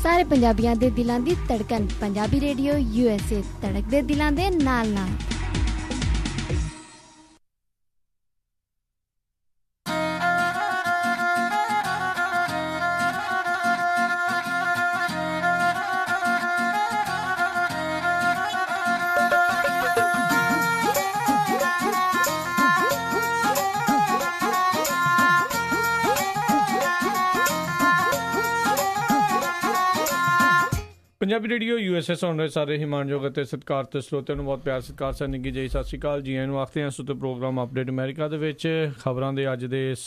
ਸਾਰੇ ਪੰਜਾਬੀਆਂ ਦੇ ਦਿਲਾਂ ਦੀ ਧੜਕਨ ਪੰਜਾਬੀ ਰੇਡੀਓ USA ਧੜਕਦੇ ਦਿਲਾਂ ਦੇ ਨਾਲ ਨਾਲ। ਪੰਜਾਬੀ ਰੇਡੀਓ USA ਸੁਣ ਰਹੇ ਸਾਰੇ ਹੀ ਮਾਣਯੋਗ ਅਤੇ ਸਤਿਕਾਰਤ ਸਰੋਤਿਆਂ ਨੂੰ ਬਹੁਤ ਪਿਆਰ ਸਤਿਕਾਰ ਸਰ ਨਿੱਘੀ ਜਿਹੀ ਸਤਿ ਸ਼੍ਰੀ ਅਕਾਲ। ਜੀ ਆਇਆਂ ਨੂੰ ਆਖਦੇ ਹਾਂ ਸੁਤੇ ਪ੍ਰੋਗਰਾਮ ਅਪਡੇਟ ਅਮਰੀਕਾ ਦੇ ਵਿੱਚ ਖਬਰਾਂ ਦੇ ਅੱਜ ਦੇ ਇਸ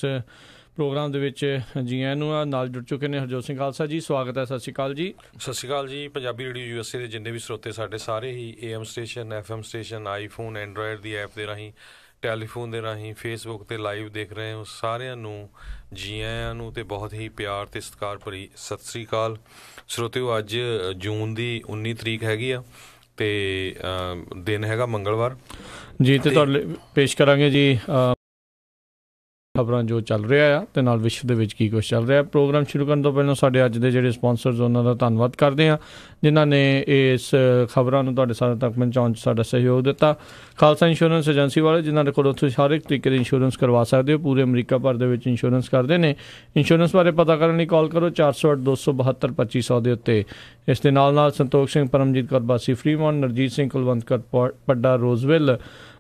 ਪ੍ਰੋਗਰਾਮ ਦੇ ਵਿੱਚ ਜੀ ਆਇਆਂ ਨੂੰ ਨਾਲ ਜੁੜ ਚੁੱਕੇ ਨੇ ਹਰਜੋਤ ਸਿੰਘ ਖਾਲਸਾ ਜੀ। ਸਵਾਗਤ ਹੈ। ਸਤਿ ਸ਼੍ਰੀ ਅਕਾਲ ਜੀ। ਸਤਿ ਸ਼੍ਰੀ ਅਕਾਲ ਜੀ। ਪੰਜਾਬੀ ਰੇਡੀਓ USA ਦੇ ਜਿੰਨੇ ਵੀ ਸਰੋਤੇ ਸਾਡੇ ਸਾਰੇ ਹੀ AM station, FM station, iPhone, Android the app ਦੇ ਰਾਹੀਂ, ਟੈਲੀਫੋਨ ਦੇ ਰਾਹੀਂ, ਫੇਸਬੁੱਕ 'ਤੇ ਲਾਈਵ ਦੇਖ ਰਹੇ ਹੋ, ਸਾਰਿਆਂ ਨੂੰ ਜੀ ਆਇਆਂ ਨੂੰ ਅਤੇ ਬਹੁਤ ਹੀ ਪਿਆਰ ਅਤੇ ਸਤਿਕਾਰ ਭਰੀ ਸਤਿ ਸ਼੍ਰੀ ਅਕਾਲ। ਸਰੋਤਿਓ, ਅੱਜ ਜੂਨ ਦੀ 19 ਤਰੀਕ ਹੈਗੀ ਆ ਅਤੇ ਦਿਨ ਹੈਗਾ ਮੰਗਲਵਾਰ ਜੀ, ਅਤੇ ਤੁਹਾਡੇ ਪੇਸ਼ ਕਰਾਂਗੇ ਜੀ ਖਬਰਾਂ ਜੋ ਚੱਲ ਰਿਹਾ ਆ ਅਤੇ ਨਾਲ ਵਿਸ਼ਵ ਦੇ ਵਿੱਚ ਕੀ ਕੁਛ ਚੱਲ ਰਿਹਾ। ਪ੍ਰੋਗਰਾਮ ਸ਼ੁਰੂ ਕਰਨ ਤੋਂ ਪਹਿਲਾਂ ਸਾਡੇ ਅੱਜ ਦੇ ਜਿਹੜੇ ਸਪੋਂਸਰਸ ਉਹਨਾਂ ਦਾ ਧੰਨਵਾਦ ਕਰਦੇ ਹਾਂ ਜਿਨ੍ਹਾਂ ਨੇ ਇਸ ਖਬਰਾਂ ਨੂੰ ਤੁਹਾਡੇ ਸਾਰੇ ਤੱਕ ਪਹੁੰਚਾਉਣ 'ਚ ਸਾਡਾ ਸਹਿਯੋਗ ਦਿੱਤਾ। ਖਾਲਸਾ ਇੰਸ਼ੋਰੈਂਸ ਏਜੰਸੀ ਵਾਲੇ ਜਿਨ੍ਹਾਂ ਦੇ ਕੋਲੋਂ ਤੁਸੀਂ ਹਰ ਇੱਕ ਤਰੀਕੇ ਦੇ ਇੰਸ਼ੋਰੈਂਸ ਕਰਵਾ ਸਕਦੇ ਹੋ, ਪੂਰੇ ਅਮਰੀਕਾ ਭਰ ਦੇ ਵਿੱਚ ਇੰਸ਼ੋਰੈਂਸ ਕਰਦੇ ਨੇ। ਇੰਸ਼ੋਰੈਂਸ ਬਾਰੇ ਪਤਾ ਕਰਨ ਲਈ ਕਾਲ ਕਰੋ 408-272-2500 ਦੇ ਉੱਤੇ। ਇਸ ਦੇ ਨਾਲ ਨਾਲ Santokh Singh, Paramjit Kaur Basi, Fremont, Narjit Singh, Kulwant Kaur Padda, Roseville,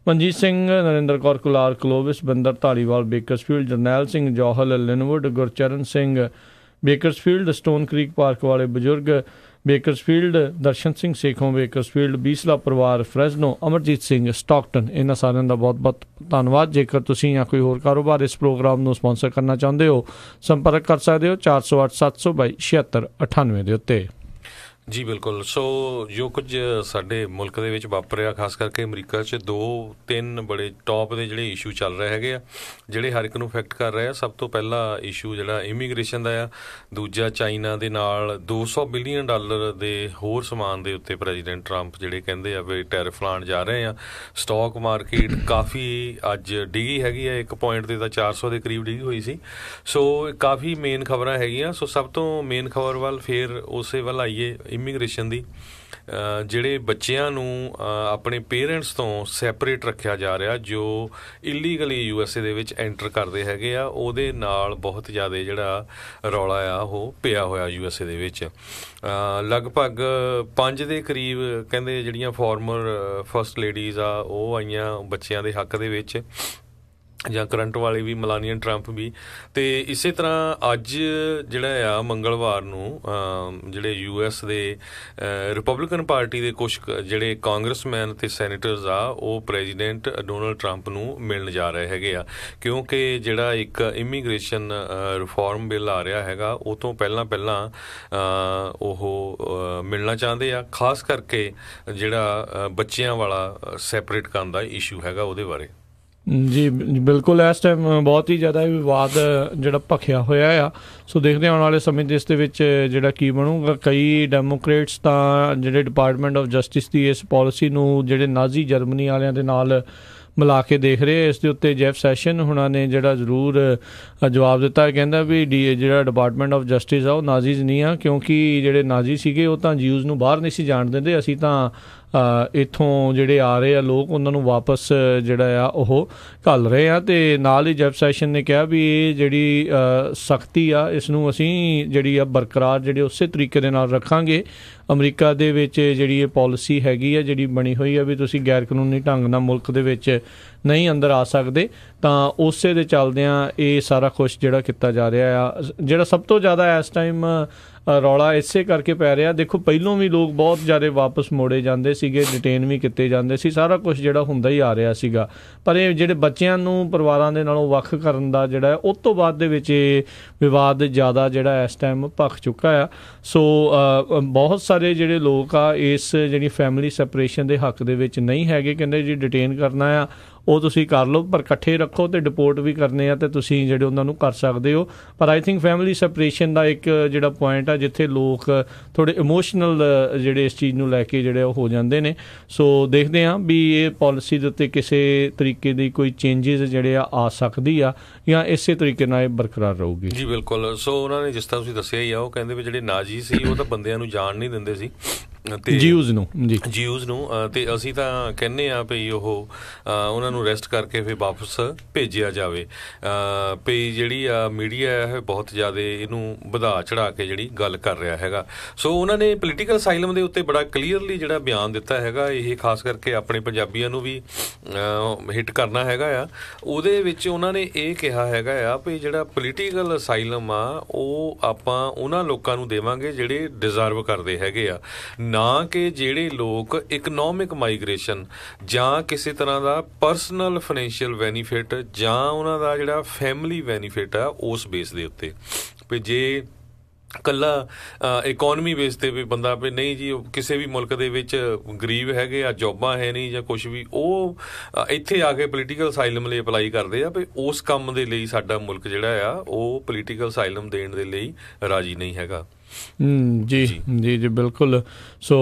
Manjit Singh, Narinder Kaur Kular, Clovis, ਬੰਦਰ, Dhaliwal, Bakersfield, Jarnail Singh, Johal, Lynnwood, Gurcharan Singh, Bakersfield, Stone Creek Park ਵਾਲੇ ਬਜ਼ੁਰਗ, ਬੇਕਰਸਫੀਲਡ, ਦਰਸ਼ਨ ਸਿੰਘ ਸੇਖੋਂ, ਬੇਕਰਸਫੀਲਡ, ਬੀਸਲਾ ਪਰਿਵਾਰ, ਫਰੈਜ਼ਨੋ, ਅਮਰਜੀਤ ਸਿੰਘ, ਸਟਾਕਟਨ, ਇਹਨਾਂ ਸਾਰਿਆਂ ਦਾ ਬਹੁਤ ਬਹੁਤ ਧੰਨਵਾਦ। ਜੇਕਰ ਤੁਸੀਂ ਜਾਂ ਕੋਈ ਹੋਰ ਕਾਰੋਬਾਰ ਇਸ ਪ੍ਰੋਗਰਾਮ ਨੂੰ ਸਪੋਂਸਰ ਕਰਨਾ ਚਾਹੁੰਦੇ ਹੋ, ਸੰਪਰਕ ਕਰ ਸਕਦੇ ਹੋ 408-722-7698 ਦੇ ਉੱਤੇ। ਜੀ ਬਿਲਕੁਲ। ਸੋ ਜੋ ਕੁਝ ਸਾਡੇ ਮੁਲਕ ਦੇ ਵਿੱਚ ਵਾਪਰ ਰਿਹਾ, ਖਾਸ ਕਰਕੇ ਅਮਰੀਕਾ 'ਚ 2-3 ਬੜੇ ਟੌਪ ਦੇ ਜਿਹੜੇ ਇਸ਼ੂ ਚੱਲ ਰਹੇ ਹੈਗੇ ਆ, ਜਿਹੜੇ ਹਰ ਇੱਕ ਨੂੰ ਇਫੈਕਟ ਕਰ ਰਹੇ ਆ। ਸਭ ਤੋਂ ਪਹਿਲਾ ਇਸ਼ੂ ਜਿਹੜਾ ਇਮੀਗ੍ਰੇਸ਼ਨ ਦਾ ਆ, ਦੂਜਾ ਚਾਈਨਾ ਦੇ ਨਾਲ $200 ਬਿਲੀਅਨ ਦੇ ਹੋਰ ਸਮਾਨ ਦੇ ਉੱਤੇ ਪ੍ਰੈਜ਼ੀਡੈਂਟ ਟਰੰਪ ਜਿਹੜੇ ਕਹਿੰਦੇ ਆ ਵੀ ਟੈਰਿਫ ਲਾਉਣ ਜਾ ਰਹੇ ਆ। ਸਟਾਕ ਮਾਰਕੀਟ ਕਾਫੀ ਅੱਜ ਡਿੱਗੀ ਹੈਗੀ ਆ, ਇੱਕ ਪੁਆਇੰਟ 'ਤੇ ਤਾਂ 400 ਦੇ ਕਰੀਬ ਡਿੱਗੀ ਹੋਈ ਸੀ। ਸੋ ਕਾਫੀ ਮੇਨ ਖਬਰਾਂ ਹੈਗੀਆਂ। ਸੋ ਸਭ ਤੋਂ ਮੇਨ ਖਬਰ ਵੱਲ ਫਿਰ ਉਸੇ ਵੱਲ ਆਈਏ, ਇਮੀਗ੍ਰੇਸ਼ਨ ਦੀ। ਜਿਹੜੇ ਬੱਚਿਆਂ ਨੂੰ ਆਪਣੇ ਪੇਰੈਂਟਸ ਤੋਂ ਸੈਪਰੇਟ ਰੱਖਿਆ ਜਾ ਰਿਹਾ, ਜੋ ਇਲੀਗਲੀ USA ਦੇ ਵਿੱਚ ਐਂਟਰ ਕਰਦੇ ਹੈਗੇ ਆ, ਉਹਦੇ ਨਾਲ ਬਹੁਤ ਜ਼ਿਆਦਾ ਜਿਹੜਾ ਰੌਲਾ ਆ ਉਹ ਪਿਆ ਹੋਇਆ USA ਦੇ ਵਿੱਚ। ਲਗਭਗ 5 ਦੇ ਕਰੀਬ ਕਹਿੰਦੇ ਜਿਹੜੀਆਂ ਫਾਰਮਰ ਫਸਟ ਲੇਡੀਜ਼ ਆ ਉਹ ਆਈਆਂ ਬੱਚਿਆਂ ਦੇ ਹੱਕ ਦੇ ਵਿੱਚ, ਜਾਂ ਕਰੰਟ ਵਾਲੀ ਵੀ, ਮਲਾਨੀਆ ਟਰੰਪ ਵੀ। ਅਤੇ ਇਸੇ ਤਰ੍ਹਾਂ ਅੱਜ ਜਿਹੜਾ ਆ ਮੰਗਲਵਾਰ ਨੂੰ ਜਿਹੜੇ US ਦੇ ਰਿਪਬਲਿਕਨ ਪਾਰਟੀ ਦੇ ਕੁਛ ਜਿਹੜੇ ਕਾਂਗਰਸਮੈਨ ਅਤੇ ਸੈਨੇਟਰਸ ਆ, ਉਹ ਪ੍ਰੈਜ਼ੀਡੈਂਟ ਡੋਨਲਡ ਟਰੰਪ ਨੂੰ ਮਿਲਣ ਜਾ ਰਹੇ ਹੈਗੇ ਆ, ਕਿਉਂਕਿ ਜਿਹੜਾ ਇੱਕ ਇਮੀਗ੍ਰੇਸ਼ਨ ਰਿਫਾਰਮ ਬਿੱਲ ਆ ਰਿਹਾ ਹੈਗਾ, ਉਹ ਤੋਂ ਪਹਿਲਾਂ ਉਹ ਮਿਲਣਾ ਚਾਹੁੰਦੇ ਆ, ਖਾਸ ਕਰਕੇ ਜਿਹੜਾ ਬੱਚਿਆਂ ਵਾਲਾ ਸੈਪਰੇਟ ਕਰਨ ਦਾ ਇਸ਼ੂ ਹੈਗਾ ਉਹਦੇ ਬਾਰੇ। ਜੀ ਬਿਲਕੁਲ। ਇਸ ਟਾਈਮ ਬਹੁਤ ਹੀ ਜ਼ਿਆਦਾ ਵਿਵਾਦ ਜਿਹੜਾ ਭਖਿਆ ਹੋਇਆ ਆ। ਸੋ ਦੇਖਦੇ ਆਉਣ ਵਾਲੇ ਸਮੇਂ ਦੇ ਇਸ ਦੇ ਵਿੱਚ ਜਿਹੜਾ ਕੀ ਬਣੂਗਾ। ਕਈ ਡੈਮੋਕ੍ਰੇਟਸ ਤਾਂ ਜਿਹੜੇ ਡਿਪਾਰਟਮੈਂਟ ਆਫ ਜਸਟਿਸ ਦੀ ਇਸ ਪੋਲਿਸੀ ਨੂੰ ਜਿਹੜੇ ਨਾਜ਼ੀ ਜਰਮਨੀ ਵਾਲਿਆਂ ਦੇ ਨਾਲ ਮਿਲਾ ਕੇ ਦੇਖ ਰਹੇ। ਇਸ ਦੇ ਉੱਤੇ ਜੈਫ ਸੈਸ਼ਨ ਹੁਣਾਂ ਨੇ ਜਿਹੜਾ ਜ਼ਰੂਰ ਜਵਾਬ ਦਿੱਤਾ, ਕਹਿੰਦਾ ਵੀ ਜਿਹੜਾ ਡਿਪਾਰਟਮੈਂਟ ਆਫ ਜਸਟਿਸ ਆ ਉਹ ਨਾਜ਼ੀਜ਼ ਨਹੀਂ ਆ, ਕਿਉਂਕਿ ਜਿਹੜੇ ਨਾਜ਼ੀ ਸੀਗੇ ਉਹ ਤਾਂ ਜਿਊਜ਼ ਨੂੰ ਬਾਹਰ ਨਹੀਂ ਸੀ ਜਾਣ ਦਿੰਦੇ। ਅਸੀਂ ਤਾਂ ਇੱਥੋਂ ਜਿਹੜੇ ਆ ਰਹੇ ਆ ਲੋਕ, ਉਹਨਾਂ ਨੂੰ ਵਾਪਸ ਜਿਹੜਾ ਆ ਉਹ ਘੱਲ ਰਹੇ ਆ। ਅਤੇ ਨਾਲ ਹੀ ਜੈਫ ਸੈਸ਼ਨ ਨੇ ਕਿਹਾ ਵੀ ਇਹ ਜਿਹੜੀ ਸਖਤੀ ਆ, ਇਸ ਨੂੰ ਅਸੀਂ ਜਿਹੜੀ ਆ ਬਰਕਰਾਰ ਜਿਹੜੇ ਉਸੇ ਤਰੀਕੇ ਦੇ ਨਾਲ ਰੱਖਾਂਗੇ। ਅਮਰੀਕਾ ਦੇ ਵਿੱਚ ਜਿਹੜੀ ਇਹ ਪੋਲਿਸੀ ਹੈਗੀ ਆ, ਜਿਹੜੀ ਬਣੀ ਹੋਈ ਆ ਵੀ ਤੁਸੀਂ ਗੈਰ ਕਾਨੂੰਨੀ ਢੰਗ ਨਾਲ ਮੁਲਕ ਦੇ ਵਿੱਚ ਨਹੀਂ ਅੰਦਰ ਆ ਸਕਦੇ, ਤਾਂ ਉਸੇ ਦੇ ਚੱਲਦਿਆਂ ਇਹ ਸਾਰਾ ਕੁਛ ਜਿਹੜਾ ਕੀਤਾ ਜਾ ਰਿਹਾ ਆ। ਜਿਹੜਾ ਸਭ ਤੋਂ ਜ਼ਿਆਦਾ ਇਸ ਟਾਈਮ ਰੌਲਾ ਇਸੇ ਕਰਕੇ ਪੈ ਰਿਹਾ, ਦੇਖੋ ਪਹਿਲੋਂ ਵੀ ਲੋਕ ਬਹੁਤ ਜ਼ਿਆਦਾ ਵਾਪਸ ਮੋੜੇ ਜਾਂਦੇ ਸੀਗੇ, ਡਿਟੇਨ ਵੀ ਕੀਤੇ ਜਾਂਦੇ ਸੀ, ਸਾਰਾ ਕੁਛ ਜਿਹੜਾ ਹੁੰਦਾ ਹੀ ਆ ਰਿਹਾ ਸੀਗਾ। ਪਰ ਇਹ ਜਿਹੜੇ ਬੱਚਿਆਂ ਨੂੰ ਪਰਿਵਾਰਾਂ ਦੇ ਨਾਲੋਂ ਵੱਖ ਕਰਨ ਦਾ ਜਿਹੜਾ ਉਸ ਤੋਂ ਬਾਅਦ ਦੇ ਵਿੱਚ ਇਹ ਵਿਵਾਦ ਜ਼ਿਆਦਾ ਜਿਹੜਾ ਇਸ ਟਾਈਮ ਭਖ ਚੁੱਕਾ ਆ। ਸੋ ਬਹੁਤ ਸਾਰੇ ਜਿਹੜੇ ਲੋਕ ਆ ਇਸ ਜਿਹੜੀ ਫੈਮਿਲੀ ਸੈਪਰੇਸ਼ਨ ਦੇ ਹੱਕ ਦੇ ਵਿੱਚ ਨਹੀਂ ਹੈਗੇ, ਕਹਿੰਦੇ ਜੀ ਡਿਟੇਨ ਕਰਨਾ ਆ ਉਹ ਤੁਸੀਂ ਕਰ ਲਓ, ਪਰ ਇਕੱਠੇ ਰੱਖੋ ਤੇ ਡਿਪੋਰਟ ਵੀ ਕਰਨੇ ਆ ਤੇ ਤੁਸੀਂ ਜਿਹੜੇ ਉਹਨਾਂ ਨੂੰ ਕਰ ਸਕਦੇ ਹੋ। ਪਰ ਆਈ ਥਿੰਕ ਫੈਮਿਲੀ ਸੈਪਰੇਸ਼ਨ ਦਾ ਇੱਕ ਜਿਹੜਾ ਪੁਆਇੰਟ ਆ ਜਿੱਥੇ ਲੋਕ ਥੋੜ੍ਹੇ ਇਮੋਸ਼ਨਲ ਜਿਹੜੇ ਇਸ ਚੀਜ਼ ਨੂੰ ਲੈ ਕੇ ਜਿਹੜੇ ਉਹ ਹੋ ਜਾਂਦੇ ਨੇ। ਸੋ ਦੇਖਦੇ ਹਾਂ ਵੀ ਇਹ ਪਾਲਿਸੀ ਦੇ ਉੱਤੇ ਕਿਸੇ ਤਰੀਕੇ ਦੀ ਕੋਈ ਚੇਂਜਿਸ ਜਿਹੜੇ ਆ ਸਕਦੀ ਆ ਜਾਂ ਇਸੇ ਤਰੀਕੇ ਨਾਲ ਇਹ ਬਰਕਰਾਰ ਰਹੂਗੀ। ਜੀ ਬਿਲਕੁਲ। ਸੋ ਉਹਨਾਂ ਨੇ ਜਿਸ ਤਰ੍ਹਾਂ ਤੁਸੀਂ ਦੱਸਿਆ ਹੀ ਆ, ਉਹ ਕਹਿੰਦੇ ਵੀ ਜਿਹੜੇ ਨਾਜ਼ੀ ਸੀ ਉਹ ਤਾਂ ਬੰਦਿਆਂ ਨੂੰ ਜਾਣ ਨਹੀਂ ਦਿੰਦੇ ਸੀ ਤੇ ਜਿਊਜ਼ ਨੂੰ ਤੇ ਅਸੀਂ ਤਾਂ ਕਹਿੰਦੇ ਆ ਵੀ ਉਹ ਉਹਨਾਂ ਨੂੰ ਅਰੈਸਟ ਕਰਕੇ ਫਿਰ ਵਾਪਸ ਭੇਜਿਆ ਜਾਵੇ। ਵੀ ਜਿਹੜੀ ਆ ਮੀਡੀਆ ਹੈ ਬਹੁਤ ਜ਼ਿਆਦਾ ਇਹਨੂੰ ਵਧਾ ਚੜਾ ਕੇ ਜਿਹੜੀ ਗੱਲ ਕਰ ਰਿਹਾ ਹੈਗਾ। ਸੋ ਉਹਨਾਂ ਨੇ ਪੋਲੀਟੀਕਲ ਅਸਾਈਲਮ ਦੇ ਉੱਤੇ ਬੜਾ ਕਲੀਅਰਲੀ ਜਿਹੜਾ ਬਿਆਨ ਦਿੱਤਾ ਹੈਗਾ, ਇਹ ਖਾਸ ਕਰਕੇ ਆਪਣੇ ਪੰਜਾਬੀਆਂ ਨੂੰ ਵੀ ਹਿੱਟ ਕਰਨਾ ਹੈਗਾ ਆ। ਉਹਦੇ ਵਿੱਚ ਉਹਨਾਂ ਨੇ ਇਹ ਕਿਹਾ ਹੈਗਾ ਆ ਵੀ ਜਿਹੜਾ ਪੋਲੀਟੀਕਲ ਅਸਾਈਲਮ ਆ ਉਹ ਆਪਾਂ ਉਹਨਾਂ ਲੋਕਾਂ ਨੂੰ ਦੇਵਾਂਗੇ ਜਿਹੜੇ ਡਿਜ਼ਰਵ ਕਰਦੇ ਹੈਗੇ ਆ, ਨਾ ਕਿ ਜਿਹੜੇ ਲੋਕ ਇਕਨੋਮਿਕ ਮਾਈਗ੍ਰੇਸ਼ਨ ਜਾਂ ਕਿਸੇ ਤਰ੍ਹਾਂ ਦਾ ਪਰਸਨਲ ਫਾਈਨੈਂਸ਼ੀਅਲ ਬੈਨੀਫਿਟ ਜਾਂ ਉਹਨਾਂ ਦਾ ਜਿਹੜਾ ਫੈਮਿਲੀ ਬੈਨੀਫਿਟ ਆ ਉਸ ਬੇਸ ਦੇ ਉੱਤੇ। ਵੀ ਜੇ ਇਕੱਲਾ ਇਕੋਨਮੀ ਬੇਸ 'ਤੇ ਵੀ ਬੰਦਾ ਵੀ ਨਹੀਂ ਜੀ ਕਿਸੇ ਵੀ ਮੁਲਕ ਦੇ ਵਿੱਚ ਗਰੀਬ ਹੈਗੇ ਆ, ਜੋਬਾਂ ਹੈ ਨਹੀਂ ਜਾਂ ਕੁਛ ਵੀ, ਉਹ ਇੱਥੇ ਆ ਕੇ ਪੋਲੀਟੀਕਲ ਅਸਾਈਲਮ ਲਈ ਅਪਲਾਈ ਕਰਦੇ ਆ ਵੀ ਉਸ ਕੰਮ ਦੇ ਲਈ ਸਾਡਾ ਮੁਲਕ ਜਿਹੜਾ ਆ ਉਹ ਪੋਲੀਟੀਕਲ ਅਸਾਈਲਮ ਦੇਣ ਦੇ ਲਈ ਰਾਜੀ ਨਹੀਂ ਹੈਗਾ। ਜੀ ਜੀ ਜੀ ਬਿਲਕੁਲ। ਸੋ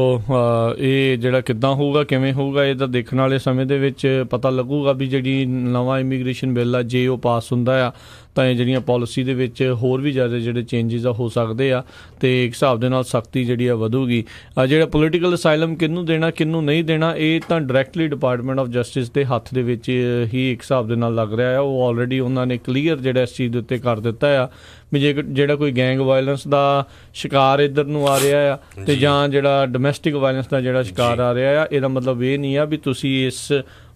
ਇਹ ਜਿਹੜਾ ਕਿੱਦਾਂ ਹੋਊਗਾ ਕਿਵੇਂ ਹੋਊਗਾ ਇਹ ਤਾਂ ਦੇਖਣ ਵਾਲੇ ਸਮੇਂ ਦੇ ਵਿੱਚ ਪਤਾ ਲੱਗੂਗਾ ਵੀ ਜਿਹੜੀ ਨਵਾਂ ਇਮੀਗ੍ਰੇਸ਼ਨ ਬਿੱਲ ਆ ਜੇ ਉਹ ਪਾਸ ਹੁੰਦਾ ਆ ਤਾਂ ਇਹ ਜਿਹੜੀਆਂ ਪਾਲਿਸੀ ਦੇ ਵਿੱਚ ਹੋਰ ਵੀ ਜ਼ਿਆਦਾ ਜਿਹੜੇ ਚੇਂਜਿਸ ਆ ਹੋ ਸਕਦੇ ਆ ਅਤੇ ਇੱਕ ਹਿਸਾਬ ਦੇ ਨਾਲ ਸਖਤੀ ਜਿਹੜੀ ਆ ਵਧੂਗੀ। ਜਿਹੜਾ ਪੋਲੀਟੀਕਲ ਅਸਾਈਲਮ ਕਿਹਨੂੰ ਦੇਣਾ ਕਿਹਨੂੰ ਨਹੀਂ ਦੇਣਾ ਇਹ ਤਾਂ ਡਾਇਰੈਕਟਲੀ ਡਿਪਾਰਟਮੈਂਟ ਆਫ ਜਸਟਿਸ ਦੇ ਹੱਥ ਦੇ ਵਿੱਚ ਹੀ ਇੱਕ ਹਿਸਾਬ ਦੇ ਨਾਲ ਲੱਗ ਰਿਹਾ ਆ। ਉਹ ਆਲਰੇਡੀ ਉਹਨਾਂ ਨੇ ਕਲੀਅਰ ਜਿਹੜਾ ਇਸ ਚੀਜ਼ ਦੇ ਉੱਤੇ ਕਰ ਦਿੱਤਾ ਆ ਵੀ ਜੇ ਜਿਹੜਾ ਕੋਈ ਗੈਂਗ ਵਾਇਲੈਂਸ ਦਾ ਸ਼ਿਕਾਰ ਇੱਧਰ ਨੂੰ ਆ ਰਿਹਾ ਆ ਅਤੇ ਜਾਂ ਜਿਹੜਾ ਡੋਮੈਸਟਿਕ ਵਾਇਲੈਂਸ ਦਾ ਜਿਹੜਾ ਸ਼ਿਕਾਰ ਆ ਰਿਹਾ ਆ, ਇਹਦਾ ਮਤਲਬ ਇਹ ਨਹੀਂ ਆ ਵੀ ਤੁਸੀਂ ਇਸ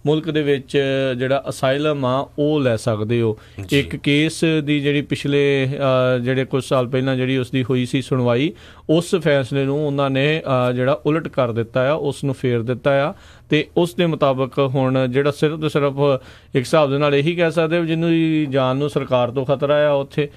ਮੁਲਕ ਦੇ ਵਿੱਚ ਜਿਹੜਾ ਅਸਾਈਲਮ ਆ ਉਹ ਲੈ ਸਕਦੇ ਹੋ। ਇੱਕ ਕੇਸ ਦੀ ਜਿਹੜੀ ਪਿਛਲੇ ਜਿਹੜੇ ਕੁਝ ਸਾਲ ਪਹਿਲਾਂ ਜਿਹੜੀ ਉਸਦੀ ਹੋਈ ਸੀ ਸੁਣਵਾਈ, ਉਸ ਫੈਸਲੇ ਨੂੰ ਉਹਨਾਂ ਨੇ ਜਿਹੜਾ ਉਲਟ ਕਰ ਦਿੱਤਾ ਆ, ਉਸ ਨੂੰ ਫੇਰ ਦਿੱਤਾ ਆ ਅਤੇ ਉਸ ਦੇ ਮੁਤਾਬਕ ਹੁਣ ਜਿਹੜਾ ਸਿਰਫ ਅਤੇ ਸਿਰਫ ਇੱਕ ਹਿਸਾਬ ਦੇ ਨਾਲ ਇਹੀ ਕਹਿ ਸਕਦੇ ਹੋ ਜਿਹਨੂੰ ਜਾਨ ਨੂੰ ਸਰਕਾਰ ਤੋਂ ਖਤਰਾ ਆ ਉੱਥੇ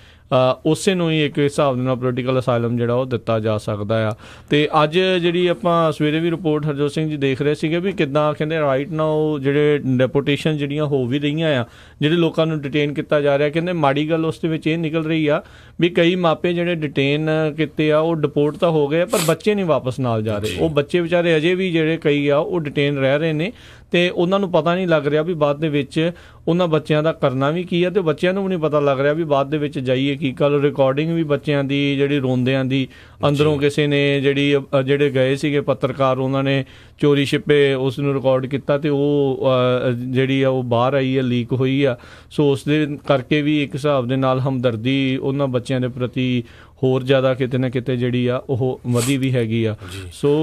ਉਸੇ ਨੂੰ ਹੀ ਇੱਕ ਹਿਸਾਬ ਦੇ ਨਾਲ ਪੋਲੀਟੀਕਲ ਅਸਾਈਲਮ ਜਿਹੜਾ ਉਹ ਦਿੱਤਾ ਜਾ ਸਕਦਾ ਆ। ਅਤੇ ਅੱਜ ਜਿਹੜੀ ਆਪਾਂ ਸਵੇਰੇ ਵੀ ਰਿਪੋਰਟ ਹਰਜੋਤ ਸਿੰਘ ਜੀ ਦੇਖ ਰਹੇ ਸੀਗੇ ਵੀ ਕਿੱਦਾਂ ਕਹਿੰਦੇ ਰਾਈਟ ਨਾਓ ਜਿਹੜੇ ਡੈਪੂਟੇਸ਼ਨ ਜਿਹੜੀਆਂ ਹੋ ਵੀ ਰਹੀਆਂ ਆ, ਜਿਹੜੇ ਲੋਕਾਂ ਨੂੰ ਡਿਟੇਨ ਕੀਤਾ ਜਾ ਰਿਹਾ, ਕਹਿੰਦੇ ਮਾੜੀ ਗੱਲ ਉਸ ਦੇ ਵਿੱਚ ਇਹ ਨਿਕਲ ਰਹੀ ਆ ਵੀ ਕਈ ਮਾਪੇ ਜਿਹੜੇ ਡਿਟੇਨ ਕੀਤੇ ਆ ਉਹ ਡਿਪੋਰਟ ਤਾਂ ਹੋ ਗਏ ਪਰ ਬੱਚੇ ਨਹੀਂ ਵਾਪਸ ਨਾਲ ਜਾ ਰਹੇ। ਉਹ ਬੱਚੇ ਵਿਚਾਰੇ ਅਜੇ ਵੀ ਜਿਹੜੇ ਕਈ ਆ ਉਹ ਡਿਟੇਨ ਰਹਿ ਰਹੇ ਨੇ ਅਤੇ ਉਹਨਾਂ ਨੂੰ ਪਤਾ ਨਹੀਂ ਲੱਗ ਰਿਹਾ ਵੀ ਬਾਅਦ ਦੇ ਵਿੱਚ ਉਹਨਾਂ ਬੱਚਿਆਂ ਦਾ ਕਰਨਾ ਵੀ ਕੀ ਹੈ ਅਤੇ ਬੱਚਿਆਂ ਨੂੰ ਵੀ ਨਹੀਂ ਪਤਾ ਲੱਗ ਰਿਹਾ ਵੀ ਬਾਅਦ ਦੇ ਵਿੱਚ ਜਾਈਏ ਕੀ। ਕੱਲ੍ਹ ਰਿਕਾਰਡਿੰਗ ਵੀ ਬੱਚਿਆਂ ਦੀ ਜਿਹੜੀ ਰੋਂਦਿਆਂ ਦੀ ਅੰਦਰੋਂ ਕਿਸੇ ਨੇ ਜਿਹੜੇ ਗਏ ਸੀਗੇ ਪੱਤਰਕਾਰ ਉਹਨਾਂ ਨੇ ਚੋਰੀ ਛਿਪੇ ਉਸ ਨੂੰ ਰਿਕਾਰਡ ਕੀਤਾ ਅਤੇ ਉਹ ਜਿਹੜੀ ਆ ਉਹ ਬਾਹਰ ਆਈ ਹੈ, ਲੀਕ ਹੋਈ ਆ। ਸੋ ਉਸ ਦੇ ਕਰਕੇ ਵੀ ਇੱਕ ਹਿਸਾਬ ਦੇ ਨਾਲ ਹਮਦਰਦੀ ਉਹਨਾਂ ਬੱਚਿਆਂ ਦੇ ਪ੍ਰਤੀ ਹੋਰ ਜ਼ਿਆਦਾ ਕਿਤੇ ਨਾ ਕਿਤੇ ਜਿਹੜੀ ਆ ਉਹ ਵਧੀ ਵੀ ਹੈਗੀ ਆ। ਸੋ